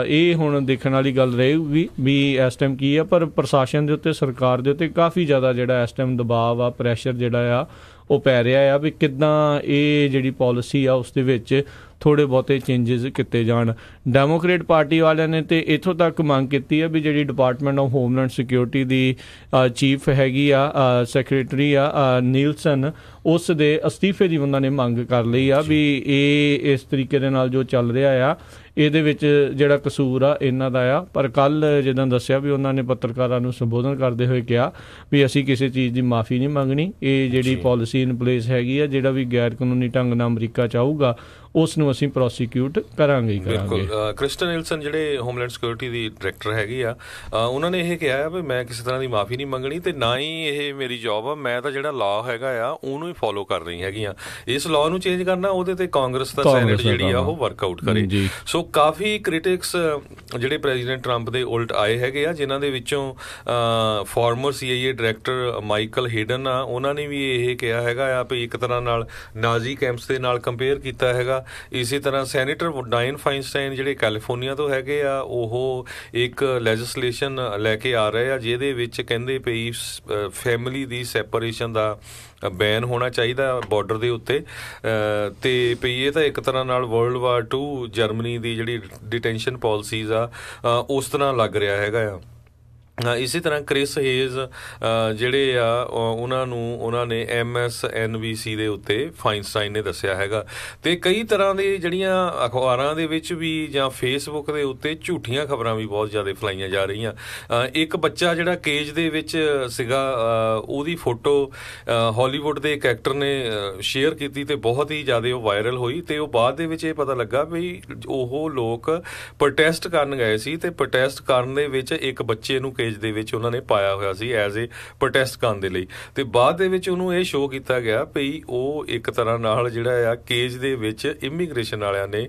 ਇਹ ਹੁਣ ਦੇਖਣ ਵਾਲੀ ਗੱਲ ਰਹੇਗੀ ਵੀ ਇਸ ਟਾਈਮ ਕੀ ਆ, ਪਰ ਪ੍ਰਸ਼ਾਸਨ ਦੇ ਉੱਤੇ ਸਰਕਾਰ ਦੇ ਉੱਤੇ ਕਾਫੀ ਜ਼ਿਆਦਾ ਜਿਹੜਾ ਇਸ ਟਾਈਮ ਦਬਾਅ ਆ, ਪ੍ਰੈਸ਼ਰ ਜਿਹੜਾ ਆ ਉਹ ਪੈ ਰਿਹਾ ਆ ਵੀ ਕਿੱਦਾਂ ਇਹ ਜਿਹੜੀ ਪਾਲਿਸੀ ਆ ਉਸ ਦੇ ਵਿੱਚ ਥੋੜ੍ਹੇ ਬਹੁਤੇ ਚੇਂਜਿਸ ਕੀਤੇ ਜਾਣ। ਡੈਮੋਕ੍ਰੇਟ ਪਾਰਟੀ ਵਾਲਿਆਂ ਨੇ ਤਾਂ ਇੱਥੋਂ ਤੱਕ ਮੰਗ ਕੀਤੀ ਹੈ ਵੀ ਜਿਹੜੀ department of homeland security the chief ਹੈਗੀ ਆ ਸੈਕਟਰੀ ਆ ਨੀਲਸਨ, ਉਸ ਦੇ ਅਸਤੀਫੇ ਦੀ ਉਹਨਾਂ ਨੇ ਮੰਗ ਕਰ ਲਈ ਆ ਵੀ ਇਹ ਇਸ ਤਰੀਕੇ ਦੇ ਨਾਲ ਜੋ ਚੱਲ ਰਿਹਾ ਆ ਇਹਦੇ ਵਿੱਚ ਜਿਹੜਾ ਕਸੂਰ ਆ ਇਹਨਾਂ ਦਾ ਆ। ਪਰ ਕੱਲ੍ਹ ਜਿੱਦਾਂ ਦੱਸਿਆ ਵੀ ਉਹਨਾਂ ਨੇ ਪੱਤਰਕਾਰਾਂ ਨੂੰ ਸੰਬੋਧਨ ਕਰਦੇ ਹੋਏ ਕਿਹਾ ਵੀ ਅਸੀਂ ਕਿਸੇ ਚੀਜ਼ ਦੀ ਮਾਫੀ ਨਹੀਂ ਮੰਗਣੀ, ਇਹ ਜਿਹੜੀ ਪਾਲਿਸੀ ਇਨ ਪਲੇਸ ਹੈਗੀ ਆ ਜਿਹੜਾ ਵੀ ਗੈਰ ਕਾਨੂੰਨੀ ਢੰਗ ਨਾਲ ਅਮਰੀਕਾ 'ਚ ਆਊਗਾ ਉਸ ਨੂੰ ਅਸੀਂ ਪ੍ਰੋਸੀਕਿਊਟ ਕਰਾਂਗੇ ਹੀ ਕਰਾਂਗੇ। ਬਿਲਕੁਲ। ਕ੍ਰਿਸਟਨ ਨੀਲਸਨ ਜਿਹੜੇ ਹੋਮਲੈਂਡ ਸਿਕਿਉਰਿਟੀ ਦੀ ਡਾਇਰੈਕਟਰ ਹੈਗੀ ਆ, ਉਹਨਾਂ ਨੇ ਇਹ ਕਿਹਾ ਵੀ ਮੈਂ ਕਿਸੇ ਤਰ੍ਹਾਂ ਦੀ ਮਾਫੀ ਨਹੀਂ ਮੰਗਣੀ ਅਤੇ ਨਾ ਹੀ ਇਹ ਮੇਰੀ ਜੋਬ ਆ, ਮੈਂ ਤਾਂ ਜਿਹੜਾ ਲਾਅ ਹੈਗਾ ਆ ਉਹਨੂੰ ਹੀ ਫੋਲੋ ਕਰ ਰਹੀ ਹੈਗੀ ਆ। ਇਸ ਲਾਅ ਨੂੰ ਚੇਂਜ ਕਰਨਾ ਉਹਦੇ ਤੇ ਕਾਂਗਰਸ ਦਾ ਸੈਨੇਟ ਜਿਹੜੀ ਆ ਉਹ ਵਰਕਆਊਟ ਕਰੇ। ਸੋ ਕਾਫੀ ਕ੍ਰਿਟਿਕਸ ਜਿਹੜੇ ਪ੍ਰੈਜ਼ੀਡੈਂਟ ਟਰੰਪ ਦੇ ਉਲਟ ਆਏ ਹੈਗੇ ਆ, ਜਿਨ੍ਹਾਂ ਦੇ ਵਿੱਚੋਂ farmer CIA director Michael Hayden ਆ, ਉਹਨਾਂ ਨੇ ਵੀ ਇਹ ਕਿਹਾ ਹੈਗਾ ਆ ਵੀ ਇੱਕ ਤਰ੍ਹਾਂ ਨਾਲ ਨਾਜ਼ੀ ਕੈਂਪਸ ਦੇ ਨਾਲ ਕੰਪੇਅਰ ਕੀਤਾ ਹੈਗਾ। ਇਸੇ ਤਰ੍ਹਾਂ ਸੈਨੇਟਰ ਡਾਇਨ ਫਾਈਨਸਟਾਈਨ ਜਿਹੜੇ ਕੈਲੀਫੋਰਨੀਆ ਤੋਂ ਹੈਗੇ ਆ, ਉਹ ਇੱਕ ਲੈਜਿਸਲੇਸ਼ਨ ਲੈ ਕੇ ਆ ਰਹੇ ਆ ਜਿਹਦੇ ਵਿੱਚ ਕਹਿੰਦੇ ਪਈ ਫੈਮਿਲੀ ਦੀ ਸੈਪਰੇਸ਼ਨ ਦਾ ਬੈਨ ਹੋਣਾ ਚਾਹੀਦਾ ਬਾਰਡਰ ਦੇ ਉੱਤੇ। ਅਤੇ ਪਈ ਇਹ ਤਾਂ ਇੱਕ ਤਰ੍ਹਾਂ ਨਾਲ ਵਰਲਡ ਵਾਰ 2 ਜਰਮਨੀ ਦੀ ਜਿਹੜੀ ਡਿਟੈਂਸ਼ਨ ਪਾਲਿਸੀਜ਼ ਆ ਉਸ ਤਰ੍ਹਾਂ ਲੱਗ ਰਿਹਾ ਹੈਗਾ ਆ। ਇਸੇ ਤਰ੍ਹਾਂ ਕ੍ਰਿਸ ਹੇਜ਼ ਜਿਹੜੇ ਆ ਉਹਨਾਂ ਨੇ MSNBC ਦੇ ਉੱਤੇ ਫਾਈਨਸਟਾਈਨ ਨੇ ਦੱਸਿਆ ਹੈਗਾ। ਅਤੇ ਕਈ ਤਰ੍ਹਾਂ ਦੇ ਜਿਹੜੀਆਂ ਅਖਬਾਰਾਂ ਦੇ ਵਿੱਚ ਵੀ ਜਾਂ ਫੇਸਬੁੱਕ ਦੇ ਉੱਤੇ ਝੂਠੀਆਂ ਖਬਰਾਂ ਵੀ ਬਹੁਤ ਜ਼ਿਆਦਾ ਫੈਲਾਈਆਂ ਜਾ ਰਹੀਆਂ। ਇੱਕ ਬੱਚਾ ਜਿਹੜਾ ਕੇਜ ਦੇ ਵਿੱਚ ਸੀਗਾ, ਉਹਦੀ ਫੋਟੋ ਹਾਲੀਵੁੱਡ ਦੇ ਇੱਕ ਐਕਟਰ ਨੇ ਸ਼ੇਅਰ ਕੀਤੀ ਅਤੇ ਬਹੁਤ ਹੀ ਜ਼ਿਆਦਾ ਉਹ ਵਾਇਰਲ ਹੋਈ। ਅਤੇ ਉਹ ਬਾਅਦ ਦੇ ਵਿੱਚ ਇਹ ਪਤਾ ਲੱਗਾ ਵੀ ਉਹ ਲੋਕ ਪ੍ਰੋਟੈਸਟ ਕਰਨ ਗਏ ਸੀ ਅਤੇ ਪ੍ਰੋਟੈਸਟ ਕਰਨ ਦੇ ਵਿੱਚ ਇੱਕ ਬੱਚੇ ਨੂੰ ਦੇ ਵਿੱਚ ਉਹਨਾਂ ਨੇ ਪਾਇਆ ਹੋਇਆ ਸੀ ਐਜ਼ ਏ ਪ੍ਰੋਟੈਸਟ ਕਰਨ ਦੇ ਲਈ। ਤੇ ਬਾਅਦ ਦੇ ਵਿੱਚ ਉਹਨੂੰ ਇਹ ਸ਼ੋਅ ਕੀਤਾ ਗਿਆ ਵੀ ਉਹ ਇੱਕ ਤਰ੍ਹਾਂ ਨਾਲ ਜਿਹੜਾ ਆ ਕੇਜ ਦੇ ਵਿੱਚ ਇਮੀਗ੍ਰੇਸ਼ਨ ਵਾਲਿਆਂ ਨੇ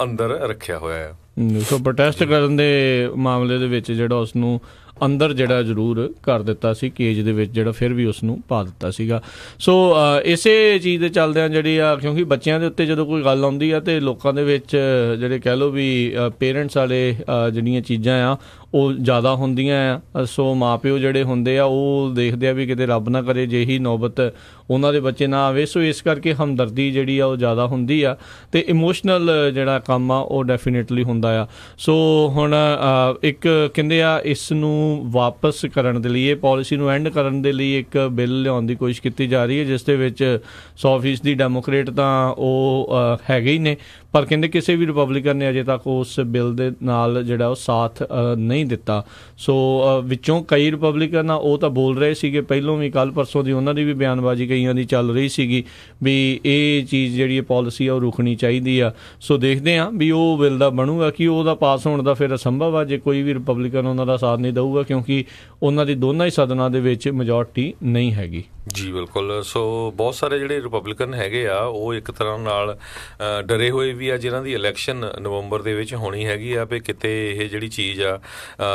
ਅੰਦਰ ਰੱਖਿਆ ਹੋਇਆ ਆ। ਸੋ ਪ੍ਰੋਟੈਸਟ ਕਰਨ ਦੇ ਮਾਮਲੇ ਦੇ ਵਿੱਚ ਜਿਹੜਾ ਉਸਨੂੰ ਅੰਦਰ ਜਿਹੜਾ ਜ਼ਰੂਰ ਕਰ ਦਿੱਤਾ ਸੀ ਕੇਜ ਦੇ ਵਿੱਚ, ਜਿਹੜਾ ਫਿਰ ਵੀ ਉਸ ਨੂੰ ਪਾ ਦਿੱਤਾ ਸੀਗਾ। ਸੋ ਇਸੇ ਚੀਜ਼ ਦੇ ਚੱਲਦਿਆਂ ਜਿਹੜੀ ਆ, ਕਿਉਂਕਿ ਬੱਚਿਆਂ ਦੇ ਉੱਤੇ ਜਦੋਂ ਕੋਈ ਗੱਲ ਆਉਂਦੀ ਆ ਅਤੇ ਲੋਕਾਂ ਦੇ ਵਿੱਚ ਜਿਹੜੇ ਕਹਿ ਲਓ ਵੀ ਪੇਰੈਂਟਸ ਵਾਲੇ ਜਿਹੜੀਆਂ ਚੀਜ਼ਾਂ ਆ ਉਹ ਜ਼ਿਆਦਾ ਹੁੰਦੀਆਂ ਆ। ਸੋ ਮਾਂ ਪਿਓ ਜਿਹੜੇ ਹੁੰਦੇ ਆ ਉਹ ਦੇਖਦੇ ਆ ਵੀ ਕਿਤੇ ਰੱਬ ਨਾ ਕਰੇ ਜੇ ਹੀ ਨੌਬਤ ਉਹਨਾਂ ਦੇ ਬੱਚੇ ਨਾ ਆਵੇ। ਸੋ ਇਸ ਕਰਕੇ ਹਮਦਰਦੀ ਜਿਹੜੀ ਆ ਉਹ ਜ਼ਿਆਦਾ ਹੁੰਦੀ ਆ ਅਤੇ ਇਮੋਸ਼ਨਲ ਜਿਹੜਾ ਕੰਮ ਆ ਉਹ ਡੈਫੀਨੇਟਲੀ ਹੁੰਦਾ ਆ। ਸੋ ਹੁਣ ਇੱਕ ਕਹਿੰਦੇ ਆ ਇਸ ਨੂੰ ਵਾਪਸ ਕਰਨ ਦੇ ਲਈ, ਇਹ ਪਾਲਿਸੀ ਨੂੰ ਐਂਡ ਕਰਨ ਦੇ ਲਈ ਇੱਕ ਬਿੱਲ ਲਿਆਉਣ ਦੀ ਕੋਸ਼ਿਸ਼ ਕੀਤੀ ਜਾ ਰਹੀ ਹੈ, ਜਿਸ ਦੇ ਵਿੱਚ 100% ਡੈਮੋਕਰੇਟ ਤਾਂ ਉਹ ਹੈਗੇ ਹੀ ਨੇ, ਪਰ ਕਹਿੰਦੇ ਕਿਸੇ ਵੀ ਰਿਪਬਲਿਕਨ ਨੇ ਅਜੇ ਤੱਕ ਉਸ ਬਿੱਲ ਦੇ ਨਾਲ ਜਿਹੜਾ ਉਹ ਸਾਥ ਨਹੀਂ ਦਿੱਤਾ। ਸੋ ਵਿੱਚੋਂ ਕਈ ਰਿਪਬਲਿਕਨ ਆ ਉਹ ਤਾਂ ਬੋਲ ਰਹੇ ਸੀਗੇ ਪਹਿਲੋਂ ਵੀ, ਕੱਲ੍ਹ ਪਰਸੋਂ ਦੀ ਉਹਨਾਂ ਦੀ ਵੀ ਬਿਆਨਬਾਜ਼ੀ ਕਈਆਂ ਦੀ ਚੱਲ ਰਹੀ ਸੀਗੀ ਵੀ ਇਹ ਚੀਜ਼ ਜਿਹੜੀ ਪਾਲਿਸੀ ਆ ਉਹ ਰੁਕਣੀ ਚਾਹੀਦੀ ਆ। ਸੋ ਦੇਖਦੇ ਹਾਂ ਵੀ ਉਹ ਬਿੱਲ ਦਾ ਬਣੂਗਾ ਕਿ ਉਹਦਾ ਪਾਸ ਹੋਣ ਦਾ ਫਿਰ ਅਸੰਭਵ ਆ ਜੇ ਕੋਈ ਵੀ ਰਿਪਬਲਿਕਨ ਉਹਨਾਂ ਦਾ ਸਾਥ ਨਹੀਂ ਦਊਗਾ, ਕਿਉਂਕਿ ਉਹਨਾਂ ਦੀ ਦੋਨਾਂ ਹੀ ਸਦਨਾਂ ਦੇ ਵਿੱਚ ਮੈਜੋਰਟੀ ਨਹੀਂ ਹੈਗੀ। ਜੀ ਬਿਲਕੁਲ। ਸੋ ਬਹੁਤ ਸਾਰੇ ਜਿਹੜੇ ਰਿਪਬਲਿਕਨ ਹੈਗੇ ਆ ਉਹ ਇੱਕ ਤਰ੍ਹਾਂ ਨਾਲ ਡਰੇ ਹੋਏ ਵੀ ਆ, ਜਿਨ੍ਹਾਂ ਦੀ ਇਲੈਕਸ਼ਨ ਨਵੰਬਰ ਦੇ ਵਿੱਚ ਹੋਣੀ ਹੈਗੀ ਆ ਵੀ ਕਿਤੇ ਇਹ ਜਿਹੜੀ ਚੀਜ਼ ਆ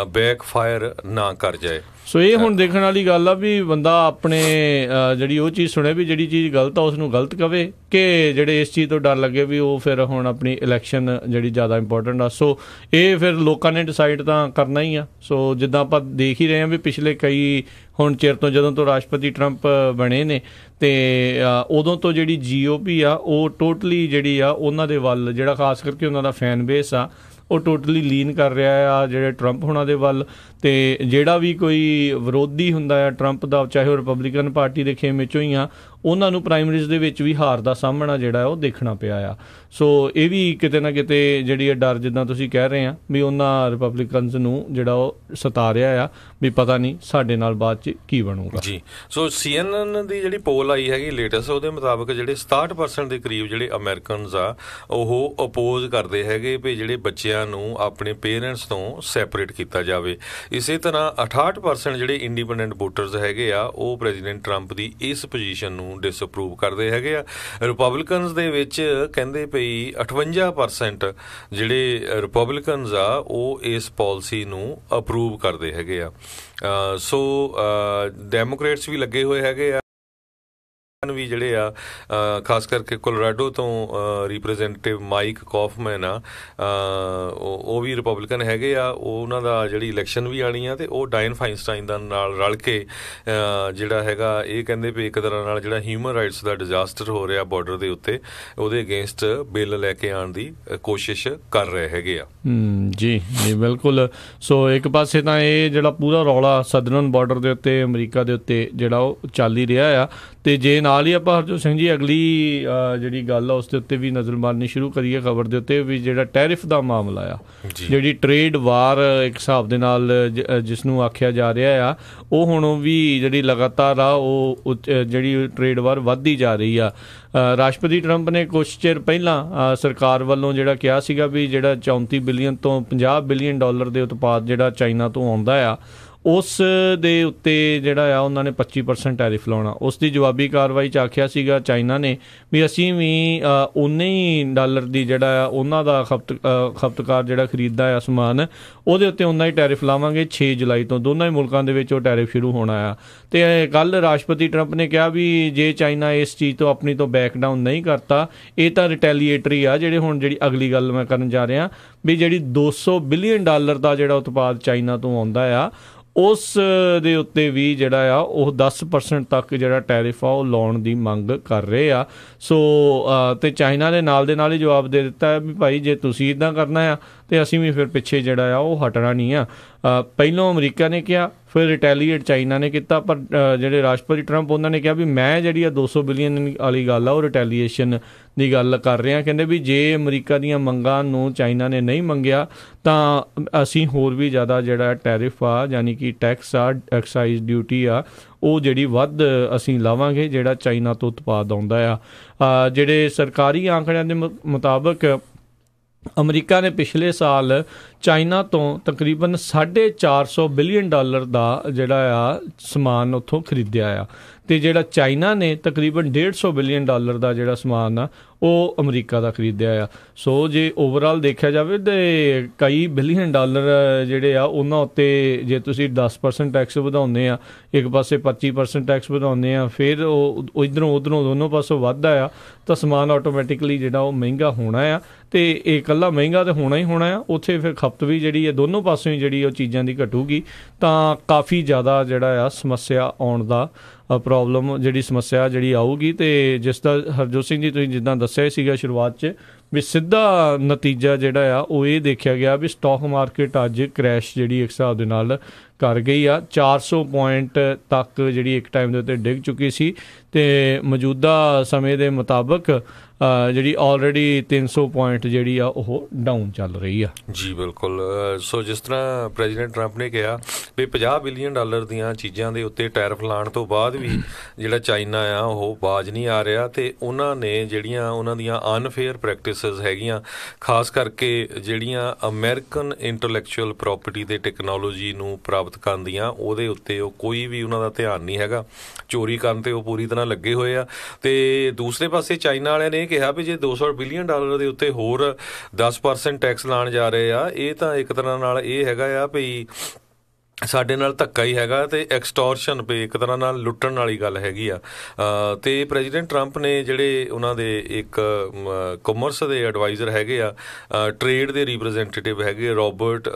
ਬੈਕਫਾਇਰ ਨਾ ਕਰ ਜਾਏ। ਸੋ ਇਹ ਹੁਣ ਦੇਖਣ ਵਾਲੀ ਗੱਲ ਆ ਵੀ ਬੰਦਾ ਆਪਣੇ ਜਿਹੜੀ ਉਹ ਚੀਜ਼ ਸੁਣੇ ਵੀ ਜਿਹੜੀ ਚੀਜ਼ ਗਲਤ ਆ ਉਸ ਨੂੰ ਗਲਤ ਕਵੇ, ਕਿ ਜਿਹੜੇ ਇਸ ਚੀਜ਼ ਤੋਂ ਡਰ ਲੱਗੇ ਵੀ ਉਹ ਫਿਰ ਹੁਣ ਆਪਣੀ ਇਲੈਕਸ਼ਨ ਜਿਹੜੀ ਜ਼ਿਆਦਾ ਇੰਪੋਰਟੈਂਟ ਆ। ਸੋ ਇਹ ਫਿਰ ਲੋਕਾਂ ਨੇ ਡਿਸਾਈਡ ਤਾਂ ਕਰਨਾ ਹੀ ਆ। ਸੋ ਜਿੱਦਾਂ ਆਪਾਂ ਦੇਖ ਹੀ ਰਹੇ ਹਾਂ ਵੀ ਪਿਛਲੇ ਕਈ ਹੁਣ ਚਿਰ ਤੋਂ ਜਦੋਂ ਤੋਂ ਰਾਸ਼ਟਰਪਤੀ ਟਰੰਪ ਬਣੇ ਨੇ ਅਤੇ ਉਦੋਂ ਤੋਂ ਜਿਹੜੀ GOP ਆ ਉਹ ਟੋਟਲੀ ਜਿਹੜੀ ਆ ਉਹਨਾਂ ਦੇ ਵੱਲ, ਜਿਹੜਾ ਖਾਸ ਕਰਕੇ ਉਹਨਾਂ ਦਾ ਫੈਨ ਬੇਸ ਆ ਉਹ ਟੋਟਲੀ ਲੀਨ ਕਰ ਰਿਹਾ ਆ ਜਿਹੜੇ ਟਰੰਪ ਹੋਣਾ ਦੇ ਵੱਲ। ਅਤੇ ਜਿਹੜਾ ਵੀ ਕੋਈ ਵਿਰੋਧੀ ਹੁੰਦਾ ਆ ਟਰੰਪ ਦਾ, ਚਾਹੇ ਉਹ ਰਿਪਬਲਿਕਨ ਪਾਰਟੀ ਦੇ ਖੇਮੇ 'ਚੋਂ ਹੀ ਆ, ਉਹਨਾਂ ਨੂੰ ਪ੍ਰਾਇਮਰੀਜ਼ ਦੇ ਵਿੱਚ ਵੀ ਹਾਰ ਦਾ ਸਾਹਮਣਾ ਜਿਹੜਾ ਉਹ ਦੇਖਣਾ ਪਿਆ ਆ। ਸੋ ਇਹ ਵੀ ਕਿਤੇ ਨਾ ਕਿਤੇ ਜਿਹੜੀ ਡਰ, ਜਿੱਦਾਂ ਤੁਸੀਂ ਕਹਿ ਰਹੇ ਆ ਵੀ ਉਹਨਾਂ ਰਿਪਬਲਿਕਨਸ ਨੂੰ ਜਿਹੜਾ ਉਹ ਸਤਾ ਰਿਹਾ ਆ ਵੀ ਪਤਾ ਨਹੀਂ ਸਾਡੇ ਨਾਲ ਬਾਅਦ 'ਚ ਕੀ ਬਣੂਗਾ। ਜੀ। ਸੋ CNN ਦੀ ਜਿਹੜੀ ਪੋਲ ਆਈ ਹੈਗੀ ਲੇਟੈਸਟ, ਉਹਦੇ ਮੁਤਾਬਕ ਜਿਹੜੇ 67% ਦੇ ਕਰੀਬ ਜਿਹੜੇ ਅਮਰੀਕਨਸ ਆ ਉਹ ਅਪੋਜ਼ ਕਰਦੇ ਹੈਗੇ ਵੀ ਜਿਹੜੇ ਬੱਚਿਆਂ ਨੂੰ ਆਪਣੇ ਪੇਰੈਂਟਸ ਤੋਂ ਸੈਪਰੇਟ ਕੀਤਾ ਜਾਵੇ। ਇਸੇ ਤਰ੍ਹਾਂ 68% ਜਿਹੜੇ ਇੰਡੀਪੈਂਡੈਂਟ ਵੋਟਰਸ ਹੈਗੇ ਆ ਉਹ ਪ੍ਰੈਜ਼ੀਡੈਂਟ ਟਰੰਪ ਦੀ ਇਸ ਪੋਜੀਸ਼ਨ ਨੂੰ ਡਿਸਅਪਰੂਵ ਕਰਦੇ ਹੈਗੇ ਆ। ਰਿਪਬਲਿਕਨਸ ਦੇ ਵਿੱਚ ਕਹਿੰਦੇ ਪਈ 58% ਜਿਹੜੇ ਰਿਪਬਲਿਕਨਸ ਆ ਉਹ ਇਸ ਪਾਲਿਸੀ ਨੂੰ ਅਪਰੂਵ ਕਰਦੇ ਹੈਗੇ ਆ। ਸੋ ਡੈਮੋਕ੍ਰੇਟਸ ਵੀ ਲੱਗੇ ਹੋਏ ਹੈਗੇ ਆ ਵੀ ਜਿਹੜੇ ਆ ਖਾਸ ਕਰਕੇ ਕੋਲੋਰਾਡੋ ਤੋਂ ਰਿਪਰੈਜ਼ੈਂਟੇਟਿਵ ਮਾਈਕ ਕੌਫਮੈਨ ਆ, ਉਹ ਵੀ ਰਿਪਬਲਿਕਨ ਹੈਗੇ ਆ। ਉਹਨਾਂ ਦਾ ਜਿਹੜੀ ਇਲੈਕਸ਼ਨ ਵੀ ਆਣੀ ਆ ਅਤੇ ਉਹ ਡਾਇਨ ਫਾਈਨਸਟਾਈਨ ਦਾ ਨਾਲ ਰਲ ਕੇ ਜਿਹੜਾ ਹੈਗਾ ਇਹ ਕਹਿੰਦੇ ਵੀ ਇੱਕ ਤਰ੍ਹਾਂ ਨਾਲ ਜਿਹੜਾ ਹਿਊਮਨ ਰਾਈਟਸ ਦਾ ਡਿਜ਼ਾਸਟਰ ਹੋ ਰਿਹਾ ਬਾਰਡਰ ਦੇ ਉੱਤੇ, ਉਹਦੇ ਅਗੇਂਸਟ ਬਿੱਲ ਲੈ ਕੇ ਆਉਣ ਦੀ ਕੋਸ਼ਿਸ਼ ਕਰ ਰਹੇ ਹੈਗੇ ਆ। ਜੀ ਜੀ ਬਿਲਕੁਲ। ਸੋ ਇੱਕ ਪਾਸੇ ਤਾਂ ਇਹ ਜਿਹੜਾ ਪੂਰਾ ਰੌਲਾ ਸਦਰਨ ਬਾਰਡਰ ਦੇ ਉੱਤੇ ਅਮਰੀਕਾ ਦੇ ਉੱਤੇ ਜਿਹੜਾ ਉਹ ਚੱਲ ਹੀ ਰਿਹਾ ਆ, ਅਤੇ ਜੇ ਨਾਲ ਹੀ ਆਪਾਂ ਹਰਜੋਤ ਸਿੰਘ ਜੀ ਅਗਲੀ ਜਿਹੜੀ ਗੱਲ ਆ ਉਸ ਦੇ ਉੱਤੇ ਵੀ ਨਜ਼ਰ ਮਾਰਨੀ ਸ਼ੁਰੂ ਕਰੀਏ ਖਬਰ ਦੇ ਉੱਤੇ ਵੀ ਜਿਹੜਾ ਟੈਰਿਫ ਦਾ ਮਾਮਲਾ ਆ, ਜਿਹੜੀ ਟਰੇਡ ਵਾਰ ਇੱਕ ਹਿਸਾਬ ਦੇ ਨਾਲ ਜਿਸ ਨੂੰ ਆਖਿਆ ਜਾ ਰਿਹਾ ਆ, ਉਹ ਹੁਣ ਵੀ ਜਿਹੜੀ ਲਗਾਤਾਰ ਆ ਉਹ ਜਿਹੜੀ ਟਰੇਡ ਵਾਰ ਵੱਧਦੀ ਜਾ ਰਹੀ ਆ। ਰਾਸ਼ਟਰਪਤੀ ਟਰੰਪ ਨੇ ਕੁਛ ਚਿਰ ਪਹਿਲਾਂ ਸਰਕਾਰ ਵੱਲੋਂ ਜਿਹੜਾ ਕਿਹਾ ਸੀਗਾ ਵੀ ਜਿਹੜਾ 34 ਬਿਲੀਅਨ ਤੋਂ 50 ਬਿਲੀਅਨ ਡਾਲਰ ਦੇ ਉਤਪਾਦ ਜਿਹੜਾ ਚਾਈਨਾ ਤੋਂ ਆਉਂਦਾ ਆ ਉਸ ਦੇ ਉੱਤੇ ਜਿਹੜਾ ਆ ਉਹਨਾਂ ਨੇ 25% ਟੈਰਿਫ ਲਾਉਣਾ। ਉਸ ਦੀ ਜਵਾਬੀ ਕਾਰਵਾਈ 'ਚ ਆਖਿਆ ਸੀਗਾ ਚਾਈਨਾ ਨੇ ਵੀ ਅਸੀਂ ਵੀ ਉਨੇ ਹੀ ਡਾਲਰ ਦੀ ਜਿਹੜਾ ਆ ਉਹਨਾਂ ਦਾ ਖਪਤਕਾਰ ਜਿਹੜਾ ਖਰੀਦਦਾ ਆ ਸਮਾਨ, ਉਹਦੇ ਉੱਤੇ ਉਨਾ ਹੀ ਟੈਰਿਫ ਲਾਵਾਂਗੇ 6 ਜੁਲਾਈ ਤੋਂ। ਦੋਨਾਂ ਹੀ ਮੁਲਕਾਂ ਦੇ ਵਿੱਚ ਉਹ ਟੈਰਿਫ ਸ਼ੁਰੂ ਹੋਣਾ ਆ। ਅਤੇ ਕੱਲ੍ਹ ਰਾਸ਼ਟਰਪਤੀ ਟਰੰਪ ਨੇ ਕਿਹਾ ਵੀ ਜੇ ਚਾਈਨਾ ਇਸ ਚੀਜ਼ ਤੋਂ ਆਪਣੀ ਤੋਂ ਬੈਕ ਡਾਊਨ ਨਹੀਂ ਕਰਤਾ, ਇਹ ਤਾਂ ਰਿਟੈਲੀਏਟਰੀ ਆ। ਜਿਹੜੀ ਅਗਲੀ ਗੱਲ ਮੈਂ ਕਰਨ ਜਾ ਰਿਹਾ ਵੀ ਜਿਹੜੀ 200 ਬਿਲੀਅਨ ਡਾਲਰ ਦਾ ਜਿਹੜਾ ਉਤਪਾਦ ਚਾਈਨਾ ਤੋਂ ਆਉਂਦਾ ਆ ਉਸ ਦੇ ਉੱਤੇ ਵੀ ਜਿਹੜਾ ਆ ਉਹ 10% ਤੱਕ ਜਿਹੜਾ ਟੈਰਿਫ ਆ ਉਹ ਲਾਉਣ ਦੀ ਮੰਗ ਕਰ ਰਹੇ ਆ। ਸੋ ਤੇ ਚਾਈਨਾ ਨੇ ਨਾਲ ਦੇ ਨਾਲ ਹੀ ਜਵਾਬ ਦੇ ਦਿੱਤਾ ਵੀ ਭਾਈ ਜੇ ਤੁਸੀਂ ਇੱਦਾਂ ਕਰਨਾ ਆ ਤੇ ਅਸੀਂ ਵੀ ਫਿਰ ਪਿੱਛੇ ਜਿਹੜਾ ਆ ਉਹ ਹਟਣਾ ਨਹੀਂ ਆ। ਪਹਿਲੋਂ ਅਮਰੀਕਾ ਨੇ ਕਿਹਾ, ਫਿਰ ਰਿਟੈਲੀਏਟ ਚਾਈਨਾ ਨੇ ਕੀਤਾ, ਪਰ ਜਿਹੜੇ ਰਾਸ਼ਟਰਪਤੀ ਟਰੰਪ ਉਹਨਾਂ ਨੇ ਕਿਹਾ ਵੀ ਮੈਂ ਜਿਹੜੀ ਆ 200 ਬਿਲੀਅਨ ਵਾਲੀ ਗੱਲ ਆ ਉਹ ਰਿਟੈਲੀਏਸ਼ਨ ਦੀ ਗੱਲ ਕਰ ਰਹੇ ਹਾਂ। ਕਹਿੰਦੇ ਵੀ ਜੇ ਅਮਰੀਕਾ ਦੀਆਂ ਮੰਗਾਂ ਨੂੰ ਚਾਈਨਾ ਨੇ ਨਹੀਂ ਮੰਗਿਆ ਤਾਂ ਅਸੀਂ ਹੋਰ ਵੀ ਜ਼ਿਆਦਾ ਜਿਹੜਾ ਟੈਰਿਫ ਆ ਯਾਨੀ ਕਿ ਟੈਕਸ ਆ, ਐਕਸਾਈਜ਼ ਡਿਊਟੀ ਆ, ਉਹ ਜਿਹੜੀ ਵੱਧ ਅਸੀਂ ਲਾਵਾਂਗੇ ਜਿਹੜਾ ਚਾਈਨਾ ਤੋਂ ਉਤਪਾਦ ਆਉਂਦਾ ਆ। ਜਿਹੜੇ ਸਰਕਾਰੀ ਆંકੜਿਆਂ ਦੇ ਮੁਤਾਬਕ ਅਮਰੀਕਾ ਨੇ ਪਿਛਲੇ ਸਾਲ ਚਾਈਨਾ ਤੋਂ ਤਕਰੀਬਨ $450 ਬਿਲੀਅਨ ਦਾ ਜਿਹੜਾ ਆ ਸਮਾਨ ਉੱਥੋਂ ਖਰੀਦਿਆ ਆ, ਤੇ ਜਿਹੜਾ ਚਾਈਨਾ ਨੇ ਤਕਰੀਬਨ $150 ਬਿਲੀਅਨ ਦਾ ਜਿਹੜਾ ਸਮਾਨ ਆ ਉਹ ਅਮਰੀਕਾ ਦਾ ਖਰੀਦਿਆ ਆ। ਸੋ ਜੇ ਓਵਰਆਲ ਦੇਖਿਆ ਜਾਵੇ ਤਾਂ ਕਈ ਬਿਲੀਅਨ ਡਾਲਰ ਜਿਹੜੇ ਆ ਉਹਨਾਂ ਉੱਤੇ ਜੇ ਤੁਸੀਂ 10% ਟੈਕਸ ਵਧਾਉਂਦੇ ਆ, ਇੱਕ ਪਾਸੇ 25% ਟੈਕਸ ਵਧਾਉਂਦੇ ਆ, ਫਿਰ ਉਹ ਇੱਧਰੋਂ ਉੱਧਰੋਂ ਦੋਨੋਂ ਪਾਸੋਂ ਵੱਧਦਾ ਆ ਤਾਂ ਸਮਾਨ ਆਟੋਮੈਟਿਕਲੀ ਜਿਹੜਾ ਉਹ ਮਹਿੰਗਾ ਹੋਣਾ ਆ। ਤੇ ਇਹ ਇਕੱਲਾ ਮਹਿੰਗਾ ਤਾਂ ਹੋਣਾ ਹੀ ਹੋਣਾ ਆ, ਉੱਥੇ ਫਿਰ ਖਪਤ ਵੀ ਜਿਹੜੀ ਹੈ ਦੋਨੋਂ ਪਾਸੋਂ ਹੀ ਜਿਹੜੀ ਉਹ ਚੀਜ਼ਾਂ ਦੀ ਘਟੂਗੀ ਤਾਂ ਕਾਫੀ ਜ਼ਿਆਦਾ ਜਿਹੜਾ ਆ ਸਮੱਸਿਆ ਆਉਣ ਦਾ ਪ੍ਰੋਬਲਮ ਜਿਹੜੀ ਸਮੱਸਿਆ ਜਿਹੜੀ ਆਊਗੀ। ਤੇ ਜਿਸ ਦਾ ਹਰਜੋਤ ਸਿੰਘ ਜੀ ਤੁਸੀਂ ਜਿੱਦਾਂ ਦੱਸਿਆ ਸੀਗਾ ਸ਼ੁਰੂਆਤ 'ਚ ਵੀ ਸਿੱਧਾ ਨਤੀਜਾ ਜਿਹੜਾ ਆ ਉਹ ਇਹ ਦੇਖਿਆ ਗਿਆ ਵੀ ਸਟਾਕ ਮਾਰਕੀਟ ਅੱਜ ਕ੍ਰੈਸ਼ ਜਿਹੜੀ ਇੱਕ ਹਿਸਾਬ ਦੇ ਨਾਲ ਕਰ ਗਈ ਆ। 400 ਪੁਆਇੰਟ ਤੱਕ ਜਿਹੜੀ ਇੱਕ ਟਾਈਮ ਦੇ ਉੱਤੇ ਡਿੱਗ ਚੁੱਕੀ ਸੀ ਤੇ ਮੌਜੂਦਾ ਸਮੇਂ ਦੇ ਮੁਤਾਬਕ ਜਿਹੜੀ ਆਲਰੇਡੀ 300 ਪੁਆਇੰਟ ਜਿਹੜੀ ਆ ਉਹ ਡਾਊਨ ਚੱਲ ਰਹੀ ਆ। ਜੀ ਬਿਲਕੁਲ। ਸੋ ਜਿਸ ਤਰ੍ਹਾਂ ਪ੍ਰੈਜ਼ੀਡੈਂਟ ਟਰੰਪ ਨੇ ਕਿਹਾ ਵੀ $50 ਬਿਲੀਅਨ ਦੀਆਂ ਚੀਜ਼ਾਂ ਦੇ ਉੱਤੇ ਟੈਰਿਫ ਲਾਉਣ ਤੋਂ ਬਾਅਦ ਵੀ ਜਿਹੜਾ ਚਾਈਨਾ ਆ ਉਹ ਬਾਜ ਨਹੀਂ ਆ ਰਿਹਾ, ਤੇ ਉਹਨਾਂ ਨੇ ਜਿਹੜੀਆਂ ਉਹਨਾਂ ਦੀਆਂ ਅਨਫੇਅਰ ਪ੍ਰੈਕਟਿਸਿਸ ਹੈਗੀਆਂ, ਖਾਸ ਕਰਕੇ ਜਿਹੜੀਆਂ ਅਮਰੀਕਨ ਇੰਟੈਲੈਕਚੁਅਲ ਪ੍ਰੋਪਰਟੀ ਤੇ ਟੈਕਨੋਲੋਜੀ ਨੂੰ ਪ੍ਰਾਪਤ ਕਰਨ ਦੀਆਂ, ਉਹਦੇ ਉੱਤੇ ਉਹ ਕੋਈ ਵੀ ਉਹਨਾਂ ਦਾ ਧਿਆਨ ਨਹੀਂ ਹੈਗਾ, ਚੋਰੀ ਕਰਨ ਤੇ ਉਹ ਪੂਰੀ ਤਰ੍ਹਾਂ ਲੱਗੇ ਹੋਏ ਆ। ਤੇ ਦੂਸਰੇ ਪਾਸੇ ਚਾਈਨਾ ਵਾਲਿਆਂ ਨੇ ਕਿਹਾ ਵੀ ਜੇ $200 ਬਿਲੀਅਨ ਦੇ ਉੱਤੇ ਹੋਰ 10% ਟੈਕਸ ਲਾਉਣ ਜਾ ਰਹੇ ਆ, ਇਹ ਤਾਂ ਇੱਕ ਤਰ੍ਹਾਂ ਨਾਲ ਇਹ ਹੈਗਾ ਆ ਵੀ ਸਾਡੇ ਨਾਲ ਧੱਕਾ ਹੀ ਹੈਗਾ ਤੇ ਐਕਸਟੋਰਸ਼ਨ ਪੇ ਇੱਕ ਤਰ੍ਹਾਂ ਨਾਲ ਲੁੱਟਣ ਵਾਲੀ ਗੱਲ ਹੈਗੀ ਆ। ਤੇ ਪ੍ਰੈਜ਼ੀਡੈਂਟ ਟਰੰਪ ਨੇ ਜਿਹੜੇ ਉਹਨਾਂ ਦੇ ਇੱਕ ਕਾਮਰਸ ਦੇ ਐਡਵਾਈਜ਼ਰ ਹੈਗੇ ਆ, ਟ੍ਰੇਡ ਦੇ ਰਿਪਰੈਜ਼ੈਂਟੇਟਿਵ ਹੈਗੇ ਰੋਬਰਟ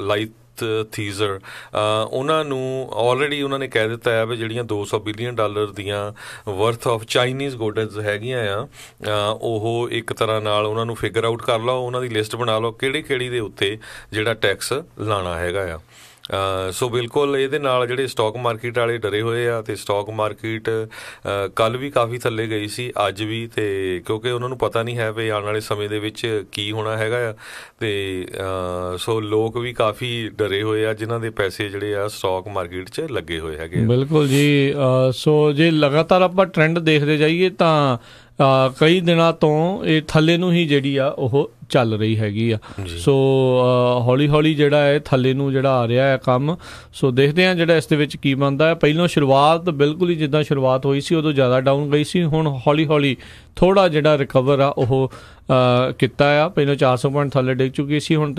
ਥੀਜ਼ਰ, ਉਹਨਾਂ ਨੂੰ ਆਲਰੇਡੀ ਉਹਨਾਂ ਨੇ ਕਹਿ ਦਿੱਤਾ ਹੈ ਵੀ ਜਿਹੜੀਆਂ $200 ਬਿਲੀਅਨ ਦੀਆਂ ਵਰਥ ਆਫ ਚਾਈਨੀਜ਼ ਗੁੱਡਸ ਹੈਗੀਆਂ ਆ ਉਹ ਇੱਕ ਤਰ੍ਹਾਂ ਨਾਲ ਉਹਨਾਂ ਨੂੰ ਫਿਗਰ ਆਊਟ ਕਰ ਲਓ, ਉਹਨਾਂ ਦੀ ਲਿਸਟ ਬਣਾ ਲਓ ਕਿਹੜੀ ਦੇ ਉੱਤੇ ਜਿਹੜਾ ਟੈਕਸ ਲਾਉਣਾ ਹੈਗਾ ਆ। ਸੋ ਬਿਲਕੁਲ ਇਹਦੇ ਨਾਲ ਜਿਹੜੇ ਸਟਾਕ ਮਾਰਕੀਟ ਵਾਲੇ ਡਰੇ ਹੋਏ ਆ, ਤੇ ਸਟਾਕ ਮਾਰਕੀਟ ਕੱਲ੍ਹ ਵੀ ਕਾਫੀ ਥੱਲੇ ਗਈ ਸੀ, ਅੱਜ ਵੀ, ਤੇ ਕਿਉਂਕਿ ਉਹਨਾਂ ਨੂੰ ਪਤਾ ਨਹੀਂ ਹੈ ਵੀ ਆਉਣ ਵਾਲੇ ਸਮੇਂ ਦੇ ਵਿੱਚ ਕੀ ਹੋਣਾ ਹੈਗਾ ਆ। ਤੇ ਸੋ ਲੋਕ ਵੀ ਕਾਫੀ ਡਰੇ ਹੋਏ ਆ ਜਿਨ੍ਹਾਂ ਦੇ ਪੈਸੇ ਜਿਹੜੇ ਆ ਸਟਾਕ ਮਾਰਕੀਟ 'ਚ ਲੱਗੇ ਹੋਏ ਹੈਗੇ। ਬਿਲਕੁਲ ਜੀ। ਸੋ ਜੇ ਲਗਾਤਾਰ ਆਪਾਂ ਟ੍ਰੈਂਡ ਦੇਖਦੇ ਜਾਈਏ ਤਾਂ ਕਈ ਦਿਨਾਂ ਤੋਂ ਇਹ ਥੱਲੇ ਨੂੰ ਹੀ ਜਿਹੜੀ ਆ ਉਹ ਚੱਲ ਰਹੀ ਹੈਗੀ ਆ। ਸੋ ਹੌਲੀ ਹੌਲੀ ਜਿਹੜਾ ਹੈ ਥੱਲੇ ਨੂੰ ਜਿਹੜਾ ਆ ਰਿਹਾ ਹੈ ਕੰਮ। ਸੋ ਦੇਖਦੇ ਹਾਂ ਜਿਹੜਾ ਇਸ ਦੇ ਵਿੱਚ ਕੀ ਬਣਦਾ ਹੈ। ਪਹਿਲੋਂ ਸ਼ੁਰੂਆਤ ਬਿਲਕੁਲ ਹੀ ਜਿੱਦਾਂ ਸ਼ੁਰੂਆਤ ਹੋਈ ਸੀ ਉਦੋਂ ਜ਼ਿਆਦਾ ਡਾਊਨ ਗਈ ਸੀ, ਹੁਣ ਹੌਲੀ ਹੌਲੀ ਥੋੜ੍ਹਾ ਜਿਹੜਾ ਰਿਕਵਰ ਆ ਉਹ ਕੀਤਾ ਆ। ਪਹਿਲਾਂ 400 ਪੁਆਇੰਟ ਥੱਲੇ ਡਿੱਗ ਚੁੱਕੀ ਸੀ, ਹੁਣ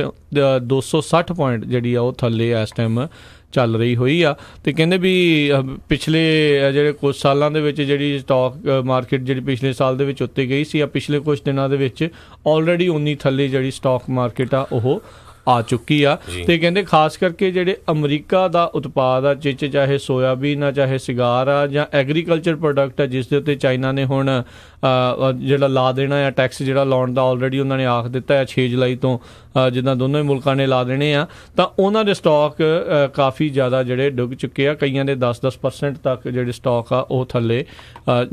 260 ਪੁਆਇੰਟ ਜਿਹੜੀ ਆ ਉਹ ਥੱਲੇ ਇਸ ਟਾਈਮ ਚੱਲ ਰਹੀ ਹੋਈ ਆ। ਤੇ ਕਹਿੰਦੇ ਵੀ ਪਿਛਲੇ ਜਿਹੜੇ ਕੁਝ ਸਾਲਾਂ ਦੇ ਵਿੱਚ ਜਿਹੜੀ ਸਟਾਕ ਮਾਰਕੀਟ ਜਿਹੜੀ ਪਿਛਲੇ ਸਾਲ ਦੇ ਵਿੱਚ ਉੱਤੇ ਗਈ ਸੀ, ਆ ਪਿਛਲੇ ਕੁਝ ਦਿਨਾਂ ਦੇ ਵਿੱਚ ਆਲਰੇਡੀ ਉਨੀ ਥੱਲੇ ਜਿਹੜੀ ਸਟਾਕ ਮਾਰਕੀਟ ਆ ਉਹ ਆ ਚੁੱਕੀ ਆ। ਤੇ ਕਹਿੰਦੇ ਖਾਸ ਕਰਕੇ ਜਿਹੜੇ ਅਮਰੀਕਾ ਦਾ ਉਤਪਾਦ ਆ, ਚਾਹੇ ਸੋਇਆਬੀਨ ਆ, ਚਾਹੇ ਸਿਗਾਰ ਆ, ਜਾਂ ਐਗਰੀਕਲਚਰ ਪ੍ਰੋਡਕਟ ਆ, ਜਿਸ ਦੇ ਉੱਤੇ ਚਾਈਨਾ ਨੇ ਹੁਣ ਜਿਹੜਾ ਲਾ ਦੇਣਾ ਆ ਟੈਕਸ ਜਿਹੜਾ ਲਾਉਣ ਦਾ ਆਲਰੇਡੀ ਉਹਨਾਂ ਨੇ ਆਖ ਦਿੱਤਾ ਹੈ 6 ਜੁਲਾਈ ਤੋਂ, ਜਿੱਦਾਂ ਦੋਨੋਂ ਹੀ ਮੁਲਕਾਂ ਨੇ ਲਾ ਦੇਣੇ ਆ, ਤਾਂ ਉਹਨਾਂ ਦੇ ਸਟਾਕ ਕਾਫੀ ਜ਼ਿਆਦਾ ਜਿਹੜੇ ਡੁੱਬ ਚੁੱਕੇ ਆ। ਕਈਆਂ ਦੇ 10% ਤੱਕ ਜਿਹੜੇ ਸਟਾਕ ਆ ਉਹ ਥੱਲੇ